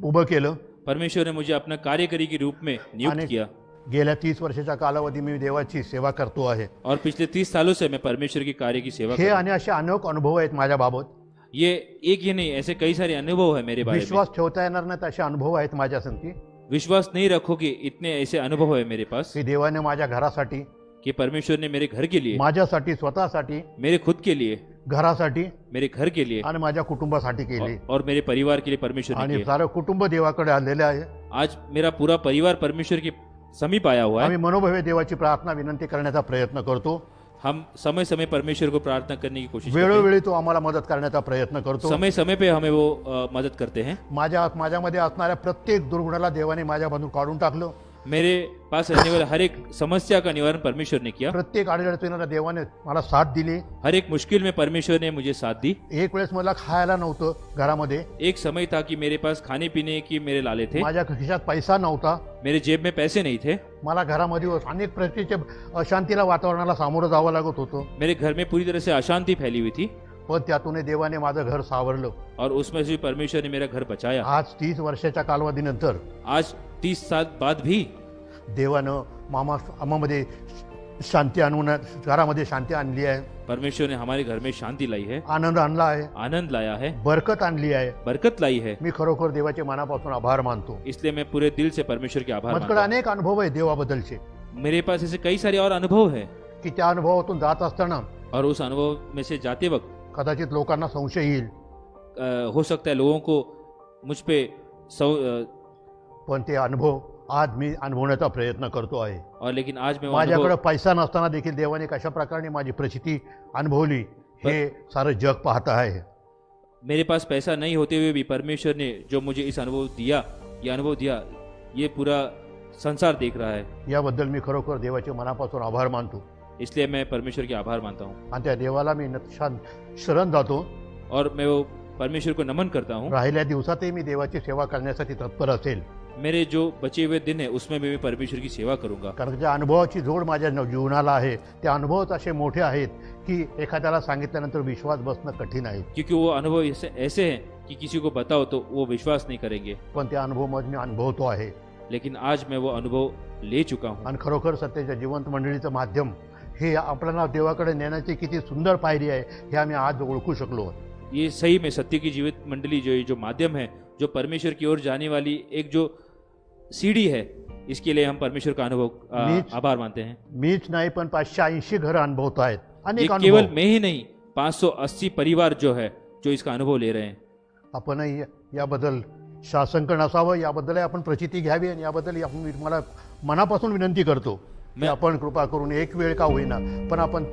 उभं केलं. परमेश्वर ने मुझे अपना कार्यकारी के रूप में नियुक्त आणि किया, गेल्या 30 वर्षाच्या कालावधी मी देवाची सेवा करतो आहे. और पिछले 30 सालों से मैं परमेश्वर के कार्य की सेवा हे कर। आणि असे अनेक अनुभव आहेत माझ्या बाबत. ये एक ही नहीं, ऐसे कई सारे अनुभव है मेरे बारे में। विश्वास ठेवता येणार नाहीत असे अनुभव आहेत माझ्या संगती. विश्वास नहीं रखोगे इतने ऐसे अनुभव है मेरे पास की देवाने माझ्या घरासाठी, कि परमेश्वर ने मेरे घर के लिए, माझ्यासाठी, स्वतःसाठी, मेरे खुद के लिए, घरासाठी मेरे घर के लिए, आणि माझ्या कुटुंबासाठी केली. और मेरे परिवार के लिए परमेश्वर ने आणि किया। सारं कुटुंब देवाकडे आलेले आहे. आज मेरा पूरा परिवार परमेश्वर के समीप आया हुआ है। आम्ही मनोभावे देवाची प्रार्थना विनंती करण्याचा प्रयत्न करतो. हम समय समय परमेश्वर को प्रार्थना करने की कोशिश करते हैं। वेळोवेळी तो आम्हाला मदत करण्याचा प्रयत्न करतो. समय समय पे हमें वो मदद करते हैं. माझ्यामध्ये असणाऱ्या प्रत्येक दुर्गुणाला देवाने माझ्यामधून काढून टाकलं. मेरे पास रहने वाले हर एक समस्या का निवारण परमेश्वर ने किया. प्रत्येक अडचणीला देवाने मला साथ दिली. हर एक मुश्किल में परमेश्वर ने मुझे साथ दी. एक वेळेस मला खायला नव्हतं घरामध्ये. एक समय था कि मेरे पास खाने पीने की मेरे लाले थे. माझ्या खिशात पैसा नव्हता. मेरे जेब में पैसे नहीं थे. मला घरामध्ये अनेक प्रकारचे अशांतीला वातावरणाला सामोरं जावं लागत होतं. मेरे घर में पूरी तरह से अशांति फैली हुई थी. पण त्यातून देवाने माझं घर सावरलं. और उसमें से परमेश्वर ने मेरा घर बचाया. आज 30 वर्षाच्या कालावधीनंतर आज 30 साल बाद भी देवानं आम्हामध्ये शांती आणून घरामध्ये शांती आणली आहे. परमेश्वर ने हमारे घर में शांति लाई है. आनंद आणला आहे. आनंद लाया है. बरकत आणली आहे. बरकत लाई है. मी खरोखर देवाचे मनापासून आभार मानतो. इसलिए मैं पूरे दिल से परमेश्वर के आभार माझ्याकडे मानता हूं. अनेक अनुभव आहे देवाबद्दलचे मेरे पास ऐसे कई सारे और अनुभव है. की त्या अनुभवातून जात असताना और उस अनुभव में से जाते वक्त कदाचित लोकांना संशय येईल. हो सकता है लोगों को मुझ पे पण ते अनुभव आज मी अनुभवण्याचा प्रयत्न करतो आहे. और लेकिन आज मैं वो माझ्याकडे अनुभव, पैसा नसताना देखील देवाने कशा प्रकारे माझी परिस्थिती अनुभवली हे सारं जग पाहत आहे. मेरे पास पैसा नहीं होते हुए भी परमेश्वर ने जो मुझे इस अनुभव दिया, ये पूरा संसार देख रहा है. याबद्दल मी खरोखर देवाचे मनापासून आभार मानतो. इसलिए मैं परमेश्वर के आभार मानता हूँ. आणि त्या देवाला मी शरण जातो. और मैं वो परमेश्वर को नमन करता हूँ. राहिल्या दिवसातही मी देवाची सेवा करण्यासाठी तत्पर असेल. मेरे जो बचे हुए दिन है उसमें मैं भी परमेश्वर की सेवा करूंगा. कारण ज्या अनुभवाची जोड माझ्या जीवनाला आहे त्या अनुभवच असे मोठे आहेत की एखाद्याला सांगितल्यानंतर विश्वास बसणं कठीण आहे. क्योंकि वो अनुभव ऐसे हैं कि किसी को बताओ तो वो विश्वास नहीं करेंगे. पण त्या अनुभव मग मी अनुभवतो आहे. लेकिन आज मैं वो अनुभव ले चुका हूँ. आणि खरोखर सत्याच्या जिवंत मंडळीचं माध्यम हे आपल्याला देवाकडे नेण्याची किती सुंदर पायरी आहे हे आम्ही आज ओळखू शकलो. ये सही में सत्य की जीवित मंडली जो माध्यम है, जो परमेश्वर की ओर जाने वाली एक जो सीढ़ी है, इसके लिए हम परमेश्वर का आभार मानते हैं. मीच नाही पण 580 घरं अनुभवत आहेत. ये अनेक केवल अनुभव. मैं ही नहीं, 580 परिवार जो है जो इसका अनुभव ले रहे हैं. आपणही याबद्दल शासनकण असावं, याबद्दल आपण प्रचिती घ्यावी आणि याबद्दल मी तुम्हाला मनापासून विनंती करतो की आपण कृपा करून एक वेळ का होईना पण आपण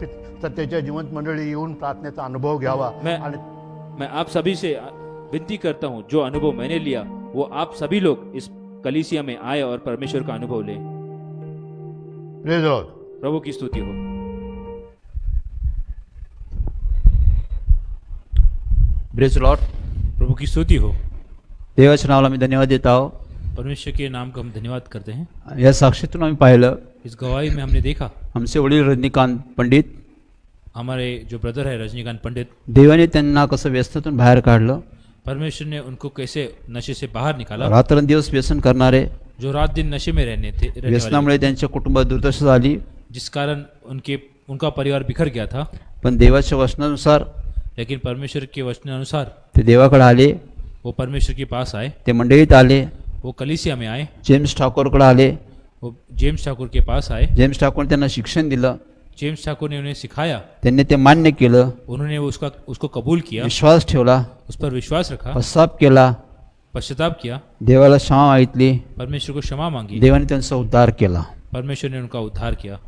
सत्याच्या जिवंत मंडळी येऊन प्रार्थनेचा अनुभव घ्यावा. मैं आप सभी से विनती करता हूँ, जो अनुभव मैंने लिया वो आप सभी लोग इस कलीसिया में आए और परमेश्वर का अनुभव लें. Praise Lord. प्रभु की स्तुति हो. ब्रेज लॉर्ड. प्रभु की स्तुति हो. देवाच्या नावाला मी धन्यवाद देत आहो. परमेश्वर के नाम का हम धन्यवाद करते हैं. या साक्षीतून आम्ही पाहिलं इस गवाही में हमने देखा आमचे वडील रजनीकांत पंडित, हमारे जो ब्रदर है रजनीकांत पंडित, देवाने त्यांना कसं व्यस्तून बाहेर काढलं. परमेश्वर ने उनको कैसे नशे से बाहर निकाला. रात्रंदिवस व्यसन करणारे, जो रात दिन नशे में रहने वाले, व्यसनामुळे त्यांच्या कुटुंबात दुर्दशा झाली. जिस कारण उनका परिवार बिखर गया था. पण देवाच्या वचनानुसार लेकिन परमेश्वर के वचनानुसार ते देवाकडे आले. वो परमेश्वर के पास आए. ते मंडळीत आले. वो कलीसिया में आए. जेम्स ठाकूरकडे आले. वो जेम्स ठाकुर के पास आए. जेम्स ठाकूर त्यांना शिक्षण दिलं. जेम्स ठाकुर ने उन्हें सिखाया. त्यांनी ते मान्य केलं. उन्होंने उसको कबूल किया. विश्वास ठेवला. उस पर विश्वास रखा. पश्चाताप केला. पश्चाताप किया. देवाला क्षमा मागितली. परमेश्वर को क्षमा मांगी. देवाने त्यांचा उद्धार केला. परमेश्वर ने उनका उद्धार किया.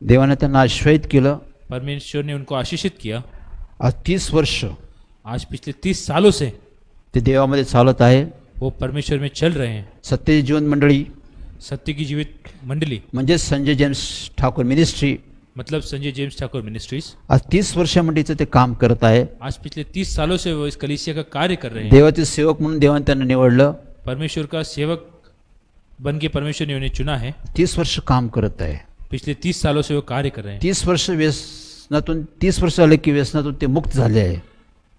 देवाने त्यांना आश्रयित केलं. परमेश्वर ने उनको आशीषित किया. आज 30 वर्ष आज पिछले 30 सालों से ते देवामध्ये चालत आहे. वो परमेश्वर में चल रहे हैं. सत्य जीवन मंडळी सत्य की जीवित मंडली म्हणजे संजय जेम्स ठाकूर मिनिस्ट्री, मतलब संजय जेम्स ठाकुर मिनिस्ट्रीज आज 30 वर्षामंडळीचं ते काम करत आहे. आज पिछले 30 सालों से वो इस कलीसिया का कार्य कर रहे हैं. देवाचे सेवक म्हणून देवाने त्यांना निवडलं. परमेश्वर का सेवक बन के परमेश्वर ने उन्हें चुना है. 30 वर्ष काम करत आहे. पिछले 30 सालों से वो कार्य कर रहे हैं. 30 वर्ष व्यसनातून 30 वर्ष झाले की व्यसनातून ते मुक्त झाले आहे.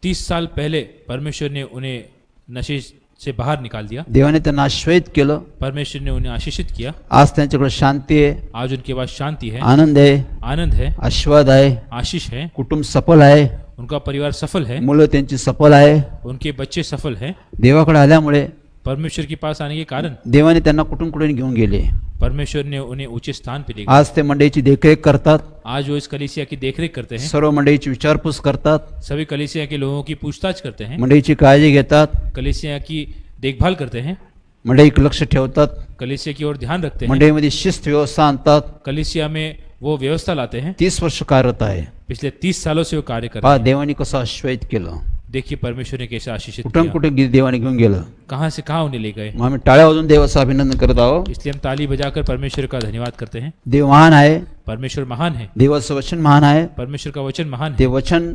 30 साल पहले परमेश्वर ने उन्हें नशे से बाहर निकाल दिया. देवाने त्यांना आश्रयित केलं. परमेश्वर ने उन्हें आशीषित किया. आज त्यांच्याकडे शांती आहे. आज उनके पास शांति है, आनंद आहे, आनंद है, आशीर्वाद आहे, आशीष है. कुटुंब सफल आहे, उनका परिवार सफल है, मुलं त्यांची सफल आहे. उनके बच्चे सफल हैं. देवाकडे आल्यामुळे परमेश्वर के पास आने के कारण देवाने त्यांना कुठून कुठे घेऊन गेले. परमेश्वर ने उन्हें ऊंचे स्थान पे ले गया. आज ते मंडळीची देखरेख करतात. आज वो इस कलीसिया की देखरेख करते हैं. सर्व मंडळीची विचारपूस करतात. सभी कलीसिया के लोगों की पूछताछ करते हैं. मंडळीची काळजी घेतात. कलीसिया की देखभाल करते हैं. मंडळी लक्ष ठेवतात. कलीसिया की ओर ध्यान रखते हैं. मंडळीमध्ये शिस्त व्यवस्था आणतात. कलीसिया में वो व्यवस्था लाते हैं। 30 वर्ष कार्यरत आहे. पिछले 30 सालों से वो कार्य करते पहा हैं। देवाने कसं आश्वयित केलं, देखिए परमेश्वर ने कैसे आशीषित कुठून किया, कुठे देवाने घेऊन गेलं. कहाँ से कहाँ उन्हें ले गए। मग आम्ही टाळ्या वाजवून देवाचं अभिनंदन करत आहोत. इसलिए हम ताली बजाकर परमेश्वर का धन्यवाद करते हैं। देव महान आहे, परमेश्वर महान है, देवाचं वचन महान आहे. परमेश्वर का वचन महान ते है। वचन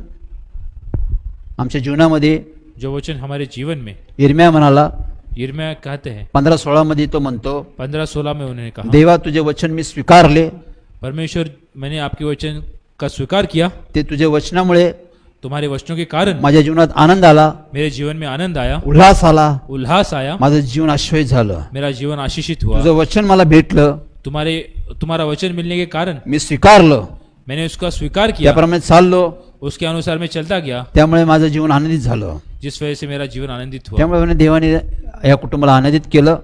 आमच्या जीवनामध्ये जो वचन हमारे जीवन में, इर्म्या म्हणाला यिर्मयाह कहते हैं 15-16 मध्ये तो म्हणतो, 15-16 में उन्होंने कहा, देवा तुझे वचन मी स्वीकारले, परमेश्वर मैंने आपके वचन का स्वीकार किया, ते तुझे वचनामुळे तुम्हारे वचनों के कारण माझ्या जीवनात आनंद आला, मेरे जीवन में आनंद आया, उल्हास आला, उल्लास आया, माझं जीवन आश्वयित झालं. मेरा जीवन आशीषित हुआ। तुझं वचन मला भेटलं, तुम्हारा वचन मिलने के कारण मी स्वीकारलं, मैंने उसका स्वीकार किया, त्याप्रमाणे चाललो, उसके अनुसार मैं चलता गया, त्यामुळे माझं जीवन आनंदित झालं. जिस वजह से मेरा जीवन आनंदित हुआ। त्यामुळे म्हणे देवाने या कुटुंबाला आनंदित केलं.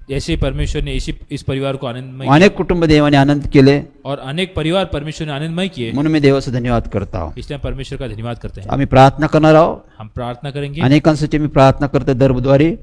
ऐसे परमेश्वर ने इस परिवार को आनंदमय अनेक कुटुंब देवाने आनंद केले, और अनेक परिवार परमेश्वर ने आनंदमय किए। म्हणून मी देवाचा धन्यवाद करत आहोत. इसलिए हम परमेश्वर का धन्यवाद करते हैं। आम्ही प्रार्थना करणार आहोत. हम प्रार्थना करेंगे, अनेकांसाठी मी प्रार्थना करतो दर बुधवारी.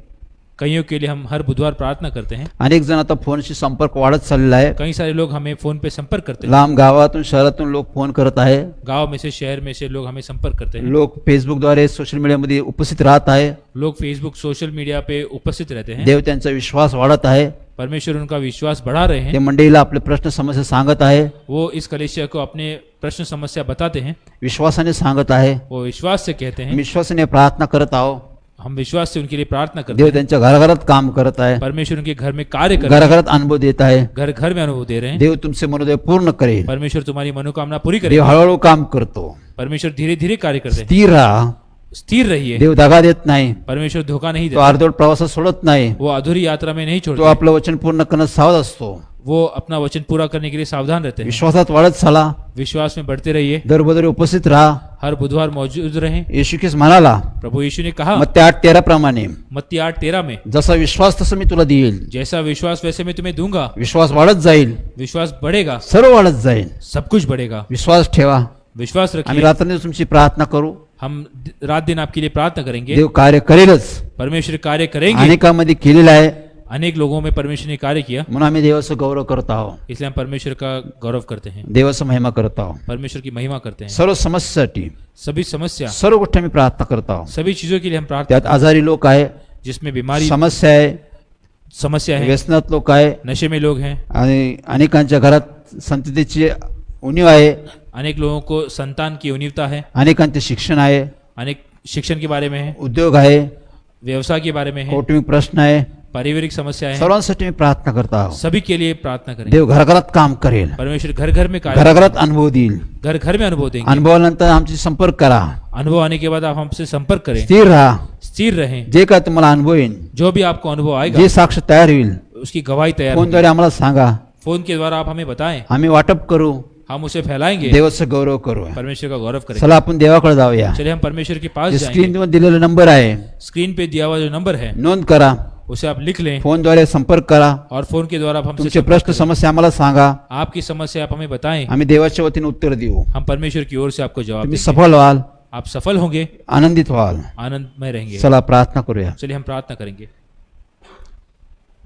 कईयों के लिए हम हर बुधवार प्रार्थना करते हैं। अनेक जण आता फोनशी संपर्क वाढत चाललेला आहे. कई सारे लोग हमें फोन पे संपर्क करते हैं। लांब गावातून शहरातून लोक फोन करत आहे. गांव में से, शहर में से लोग हमें संपर्क करते हैं। लोक फेसबुकद्वारे सोशल मीडियामध्ये उपस्थित राहत आहे. लोग फेसबुक, सोशल मीडिया पे उपस्थित रहते हैं। देव त्यांचा विश्वास वाढत आहे. परमेश्वर उनका विश्वास बढ़ा रहे ते हैं। मंडळीला आपले प्रश्न समस्या सांगत आहे, वो इस कलेशिया को अपने प्रश्न समस्या बताते हैं, विश्वासाने सांगत आहे. वो विश्वास से कहते हैं। विश्वासाने प्रार्थना करत आहो. हम विश्वास से उनके लिए प्रार्थना करते देव हैं। त्यांच्या घराघरात काम करत आहे, परमेश्वर उनके घर में कार्य कर रहे हैं, घराघरात अनुभव देत आहे. घर घर में अनुभव दे रहे हैं। देव तुमचे मनोदय पूर्ण करेल. परमेश्वर तुम्हारी मनोकामना पूरी देव करेगा। हळूहळू काम करतो. परमेश्वर धीरे धीरे कार्य करते हैं। स्थिर राहा. स्थिर रहिए। देव दगा देत नाही. परमेश्वर धोखा नहीं तो देता। अर्धवट प्रवासात सोडत नाही. वो अधूरी यात्रा में नहीं तो छोड़ता। आपलं वचन पूर्ण करण्यात सावध असतो. वो अपना वचन पूरा करने के लिए सावधान रहते हैं। विश्वासात वाढत चला. विश्वास में बढ़ते रहिए। दर बुधवारी उपस्थित राहा. हर बुधवार मौजूद रहें। येशू ख्रिस्त म्हणाला प्रभु यीशु ने कहा मत्ती 8:13 प्रमाणे, मत्ती 8:13 में, जसा विश्वास तसं मी तुला देईल. जैसा विश्वास वैसे मैं तुम्हें दूंगा। विश्वास वाढत जाईल, विश्वास बढ़ेगा, सर्व वाढत जाईल. सब कुछ बढ़ेगा। विश्वास ठेवा. विश्वास आम्ही रखिए। रात्रंदिवस तुमची प्रार्थना करू. हम रात दिन आपके लिए प्रार्थना करेंगे। देव कार्य करेलच. परमेश्वर कार्य करेंगे। अनेकांमध्ये केलेलं आहे, अनेक लोगों में परमेश्वर ने कार्य किया। म्हणून आम्ही देवाचा गौरव करत आहोत. इसलिए हम परमेश्वर का गौरव करते हैं, देवाचा महिमा करत आहोत. परमेश्वर की महिमा करते हैं। सर्व समस्यासाठी, सभी समस्या, सर्व गोष्टी आम्ही प्रार्थना करत आहोत. सभी चीजों के लिए हम प्रार्थना, त्यात आजारी लोक आहे, जिसमें बीमारी समस्या आहे, समस्या है, व्यसनात लोक आहे, नशे में लोग हैं, आणि अनेकांच्या घरात संततीची उणीव आहे, अनेक लोगों को संतान की उन्नीवता है, अनेकांचे शिक्षण आहे, अनेक शिक्षण के बारे में है, उद्योग आहे, व्यवसाय के बारे में है, कौटुंबिक प्रश्न आहे. पारिवारिक समस्या है। सर्वांसाठी मी प्रार्थना करत आहोत. सभी के लिए प्रार्थना करें। देव घराघरात काम करेल, परमेश्वर घर घर में कार्य, घराघरात अनुभव देईल. घर घर में अनुभव देंगे। अनुभवानंतर आमची संपर्क करा. अनुभव आने के बाद आप हमसे संपर्क करें। स्थिर राहा. स्थिर रहें। जे काय तुम्हाला अनुभव येईल, जो भी आपको अनुभव आएगा, जे साक्ष तयार होईल, उसकी गवाही तैयार होगी। फोनद्वारे आम्हाला सांगा. फोन के द्वारा आप हमें बताएं, आम्ही वाटप करू, हम उसे फैलाएंगे, देवाचा गौरव करू. परमेश्वर का गौरव करें। चला आपण देवाकडे जाऊया. चलिए हम परमेश्वर के पास जे जाएंगे। स्क्रीनवर दिलेला नंबर आहे, स्क्रीन पे दिया हुआ जो नंबर है, नोंद करा. उसे आप लिख लें फोनद्वारे संपर्क करा. और फोन के द्वारा आप हमसे तुमचे संपर्क प्रश्न करें। समस्या आम्हाला सांगा. आपकी समस्या आप हमें बताएं, आम्ही देवाच्या वतीने उत्तर देऊ. हम परमेश्वर की ओर से आपको जवाब तुम्ही देंगे। सफल व्हाल, आप सफल होंगे, आनंदित व्हाल. आनंदमय रहेंगे। चला प्रार्थना करूया. चलिए हम प्रार्थना करेंगे।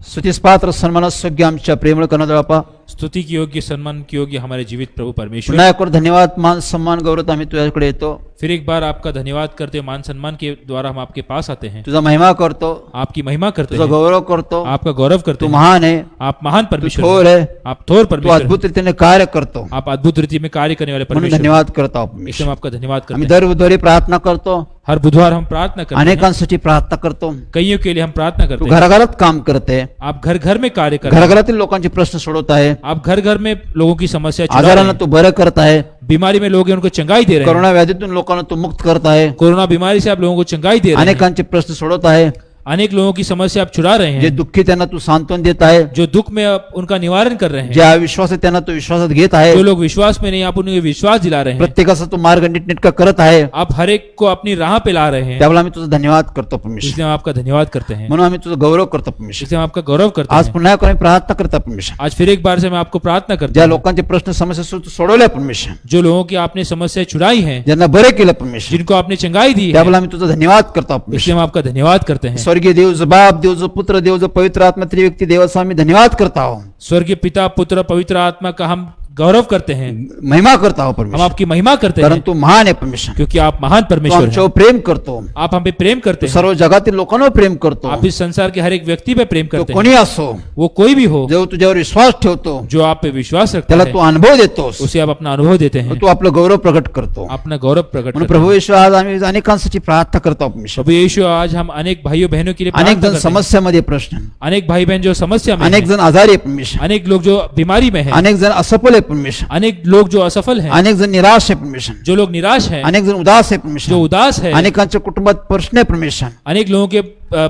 स्तुतीस पात्र सन्मानास योग्य आमच्या प्रेमळ करुणा बापा, स्तुति की योग्य, सम्मान की योग्य हमारे जीवित प्रभु परमेश्वर, पुन्हा एक धन्यवाद, मान सम्मान गौरव आम्ही तुझ्याकडे येतो. फिर एक बार आपका धन्यवाद करते हैं। मान सम्मान के द्वारा हम आपके पास आते हैं, तुझा महिमा करतो, आपकी महिमा करते तुझा हैं, गौरव करतो. आपका गौरव करते तू हैं। महान आहे, आप महान तू परमेश्वर थोर हैं। आहे, आप थोर तू परमेश्वर हैं। अद्भुत रीतीने कार्य करतो. आप अद्भुत रीति में कार्य करने वाले म्हणून परमेश्वर हैं। धन्यवाद करतो आहोत. इसलिए हम आपका धन्यवाद करते आम्ही हैं। दर बुधवारी प्रार्थना करतो, हर बुधवार हम प्रार्थना करते हैं, अनेकांसाठी प्रार्थना करतो. कईयों के लिए हम प्रार्थना तू करते हैं। घराघरात काम करते, आप घर घर में कार्य करते हैं। घराघरातील लोकांचे प्रश्न सोडवत आहे, आप घर घर में लोगों की समस्या छुड़ा रहे आजारांना हैं। तू बरं करत आहे, बीमारी में लोग हैं, उनको चंगाई दे रहे हैं। कोरोना व्याधीतून लोकांना तू मुक्त करत आहे, कोरोना बीमारी से आप लोगों को चंगाई दे रहे हैं। अनेकांचे प्रश्न सोडवत आहे, अनेक लोगों की समस्या आप छुड़ा रहे जे हैं। दुःखी त्यांना तू सांत्वन देत आहे, जो दुख में आप उनका निवारण कर रहे जे हैं। अविश्वास आहे त्यांना तू विश्वासात घेत आहे, जो लोग विश्वास में नहीं, आप उन्हें विश्वास दिला रहे हैं। प्रत्येकाचा तू मार्ग नीटनेटका करत आहे. आप हर एक को अपनी राह पे ला रहे हैं। त्यावेळेला आम्ही तुझा धन्यवाद करतो परमेश्वर. इसलिए हम आपका धन्यवाद करते हैं। म्हणून आम्ही तुझा गौरव करतो परमेश्वर. इसलिए हम आपका गौरव करते आज हैं। पुन्हा एक आम्ही प्रार्थना करतो परमेश्वर. आज फिर एक बार से मैं आपको प्रार्थना करता ज्या हूं। लोकांचे प्रश्न समस्या तू सोडवल्या परमेश्वर, जो लोगों की आपने समस्या छुड़ाई हैं, ज्यांना बरे केलं परमेश्वर, जिनको आपने चंगाई दी है, त्यावेळेला आम्ही तुझा धन्यवाद करतो इसलिए परमेश्वर. हम आपका धन्यवाद करते हैं। स्वर्गीय देव जो बाप, देव जो पुत्र, देव जो पवित्र आत्मा त्रिव्यक्ती देवाचा आम्ही धन्यवाद करत आहोत. स्वर्गीय पिता, पुत्र, पवित्र आत्मा का हम गौरव करते हैं, महिमा करता हो हम परमेश्वर, आपकी महिमा करते कारण हैं, तू महान आहे परमेश्वर. क्योंकि आप महान तू परमेश्वर आमच्यावर हैं. प्रेम करतो, आप हम पे प्रेम करते तू हैं, सर्व जगातील लोकांवर प्रेम करतो. आप इस संसार के हर एक व्यक्ति पे प्रेम तो करते हैं, कोणी असो, वो कोई भी हो जो तुझ्यावर विश्वास ठेवतो जो आप पे विश्वास रखता त्याला है, तू अनुभव देतोस, उसे आप अपना अनुभव देते हैं, तू आपलं गौरव प्रकट करतो. अपना गौरव प्रकट म्हणून करते हैं. प्रभू येशू आज आम्ही अनेकांसाठी प्रार्थना करतो परमेश्वर. प्रभु यीशु, आज हम अनेक भाइयों बहनों के लिए अनेक प्रार्थना जण करते हैं. समस्यामध्ये प्रश्न, अनेक भाई बहन जो समस्या में अनेक हैं, जण आजारी आहे परमेश्वर, अनेक लोग जो बीमारी में हैं, अनेक जण असफल आहे परमेश्वर, अनेक लोग जो असफल हैं, अनेक जण निराश आहे परमेश्वर, जो लोग निराश हैं, अनेक जण उदास आहे जो परमेश्वर, उदास है, अनेकांच्या कुटुंबात प्रश्न आहे परमेश्वर, अनेक लोगों के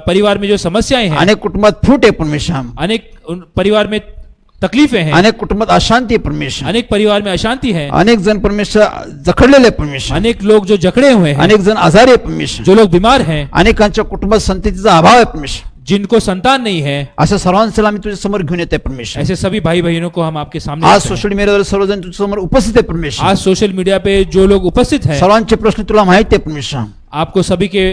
परिवार में जो समस्याएं हैं, अनेक कुटुंबात फूट आहे परमेश्वर, अनेक परिवार में तकलीफें हैं, अनेक कुटुंबात अशांती आहे परमेश्वर, अनेक परिवार में अशांति है, अनेक जण परमेश्वर जखडलेले आहे परमेश्वर, अनेक लोग जो जकड़े हुए हैं, अनेक जण आजारी आहे परमेश्वर, जो लोग बीमार हैं, अनेकांच्या कुटुंबात संततीचा अभाव आहे परमेश्वर. जिनको संतान नहीं है, अशा सर्वांचं आम्ही तुझ्या समोर घेऊन येते परमेश्वर. ऐसे सभी भाई बहनों को हम आपके सामने आज रखते हैं. सोशल मीडियावर सर्वजण तुझ्या समोर उपस्थित आहे परमेश्वर. आज सोशल मीडिया पे जो लोग उपस्थित हैं, सर्वांचे प्रश्न तुला माहिती आहे परमेश्वर, आपको सभी के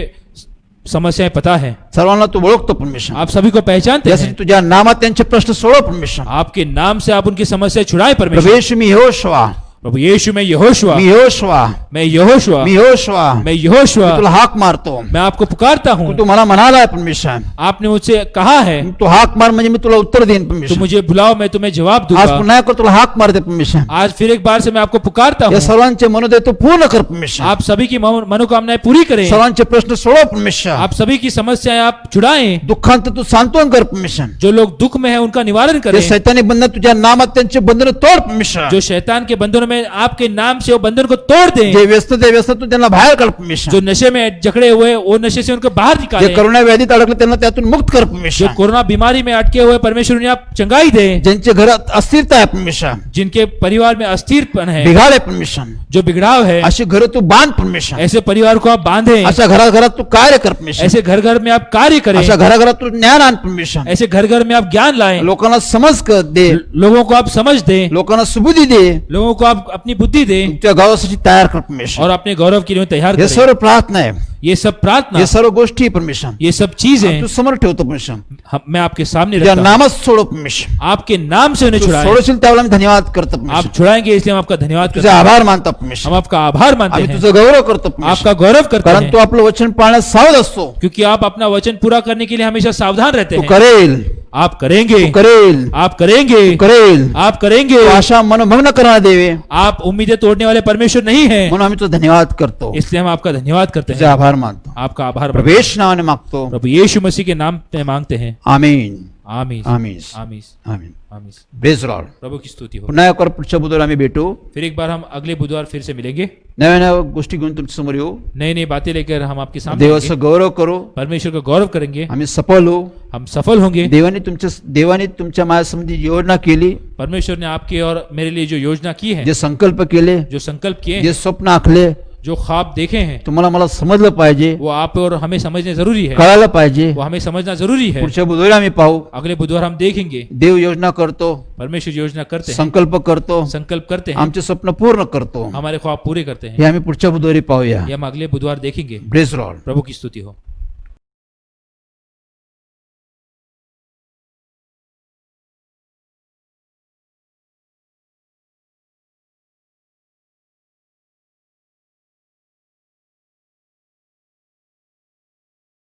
समस्याएं पता है, सर्वांना तू ओळखतो परमेश्वर. आप सभी को पहचानते यासाठी हैं. तुझ्या नामात त्यांचे प्रश्न सोडव परमेश्वर. आपके नाम से आप उनकी समस्या छुड़ाए प्रभू परमेश्वर. येशू मी यहोशुआ, प्रभु यीशु में यहोशुआ, मी यहोशुआ, मैं यहोशुआ, मी यहोशुआ, मैं यहोशुआ, मी तुला हाक मारतो. मैं आपको पुकारता हूँ. तू मला म्हणाला परमेश्वर, आपने मुझसे कहा है, तू हाक मार म्हणजे मी तुला उत्तर देईन तो परमेश्वर. मुझे बुलाओ, मैं तुम्हें जवाब आज दूंगा. पुन्हा एकदा तुला हाक मारते परमेश्वर. आज फिर एक बार से मैं आपको पुकारता या हूँ. सर्वांचे मनोदय तू पूर्ण कर परमेश्वर. आप सभी की मनोकामनाएं पूरी करें. सर्वांचे प्रश्न सोडव परमेश्वर. आप सभी की समस्याएं आप छुड़ाएं. दुःखांत तू सांत्वन कर परमेश्वर. जो लोग दुख में है उनका निवारण जे करें. सैतानी बंधन तुझ्या नामात त्यांचे बंधन तोड परमेश्वर. जो शैतान के बंधनों में आपके नाम से वो बंधन को तोड़ दें. जे व्यस्त ते व्यस्त तू त्यांना बाहेर काढ परमेश्वर. जो नशे में जकड़े हुए वो नशे से उनको बाहर जे निकालें. करोना व्याधीत अडकले त्यांना त्यातून मुक्त कर जो परमेश्वर. कोरोना बीमारी में अटके हुए परमेश्वर उन्हें आप चंगाई दें. ज्यांच्या घरात अस्थिरता आहे परमेश्वर, जिनके परिवार में अस्थिरपन है, बिघाड आहे परमेश्वर, जो बिगड़ाव है, अशी घर तू बांध परमेश्वर. ऐसे परिवार को आप बांधें. अशा घराघरात तू कार्य कर परमेश्वर. ऐसे घर घर में आप कार्य करें. अशा घराघरात तू ज्ञान आण परमेश्वर. ऐसे घर घर में आप ज्ञान लाएं. लोकांना समज दे, लोगों को आप समझ दें. लोकांना सुबुद्धी दे. लोगों को आप अपनी बुद्धि दें तुमच्या गावासाठी तयार कर परमेश्वर. और अपने गौरव के लिए तैयार हे करें. सर्व प्रार्थना आहे, ये सब प्रार्थना, हे सर्व गोष्टी परमेश्वर ये सब चीजें तू समोर ठेवतो परमेश्वर. मैं आपके सामने तुझ्या रखता हूं. नामात सोडव परमेश्वर. आपके नाम से उन्हें तू छुड़ाएं. सोडशील त्यावेळेला आम्ही धन्यवाद करतो आप परमेश्वर. छुड़ाएंगे इसलिए हम आपका धन्यवाद करते तुझे हैं. आभार मानतो परमेश्वर. हम आपका आभार मानते आम्ही हैं, तुझं गौरव करतो परमेश्वर. आपका गौरव करते कारण तू हैं, आपलं वचन पाळण्यास सावध असतो. क्योंकि आप अपना वचन पूरा करने के लिए हमेशा सावधान रहते तू हैं. करेल, आप करेंगे, तू करेल, आप करेंगे, तू करेल. आप करेंगे. तू आशा मनोभंग करणार देवे, आप उम्मीदें तोड़ने वाले परमेश्वर नहीं हैं, म्हणून आम्ही तुझा धन्यवाद करतो. इसलिए हम आपका धन्यवाद करते तुझे हैं. आभार मानतो. आपका आभार. प्रवेश नावाने मागतो. प्रभु यीशु मसीह के नाम पे मांगते हैं. आमीन, आमीन, आमीन, आमीन, आमीन. आमीन. Praise Lord. प्रभु की स्तुति हो. पुन्हा एक बार पुढच्या बुधवारी आम्ही भेटू. फिर एक बार हम अगले बुधवार फिर से मिलेंगे. नव्या नव्या गोष्टी घेऊन तुमच्या समोर येऊ. नई नई बातें लेकर हम आपके सामने आएंगे. देवाचं गौरव करू. परमेश्वर का गौरव करेंगे. आम्ही सफल होऊ. हम सफल होंगे. देवाने तुमच्या माझ्यासंबंधी योजना केली, परमेश्वर ने आपके और मेरे लिए जो योजना की है, जे संकल्प केले, जो संकल्प किए जे हैं, स्वप्न आखले, जो ख्वाब देखे हैं, तुम्हाला मला समजलं पाहिजे, वो आप और हमें समझने जरूरी है. कळायला पाहिजे. वो हमें समझना जरूरी है. पुढच्या बुधवारी आम्ही पाहू. अगले बुधवार हम देखेंगे. देव योजना करतो, परमेश्वर योजना करते हैं, संकल्प करतो, संकल्प करते हैं, आमचे स्वप्न पूर्ण करतो. हमारे ख्वाब पूरे करते हैं. हे आम्ही पुढच्या बुधवारी पाहूया. ये हम अगले बुधवार देखेंगे. Praise Lord. प्रभु की स्तुति हो.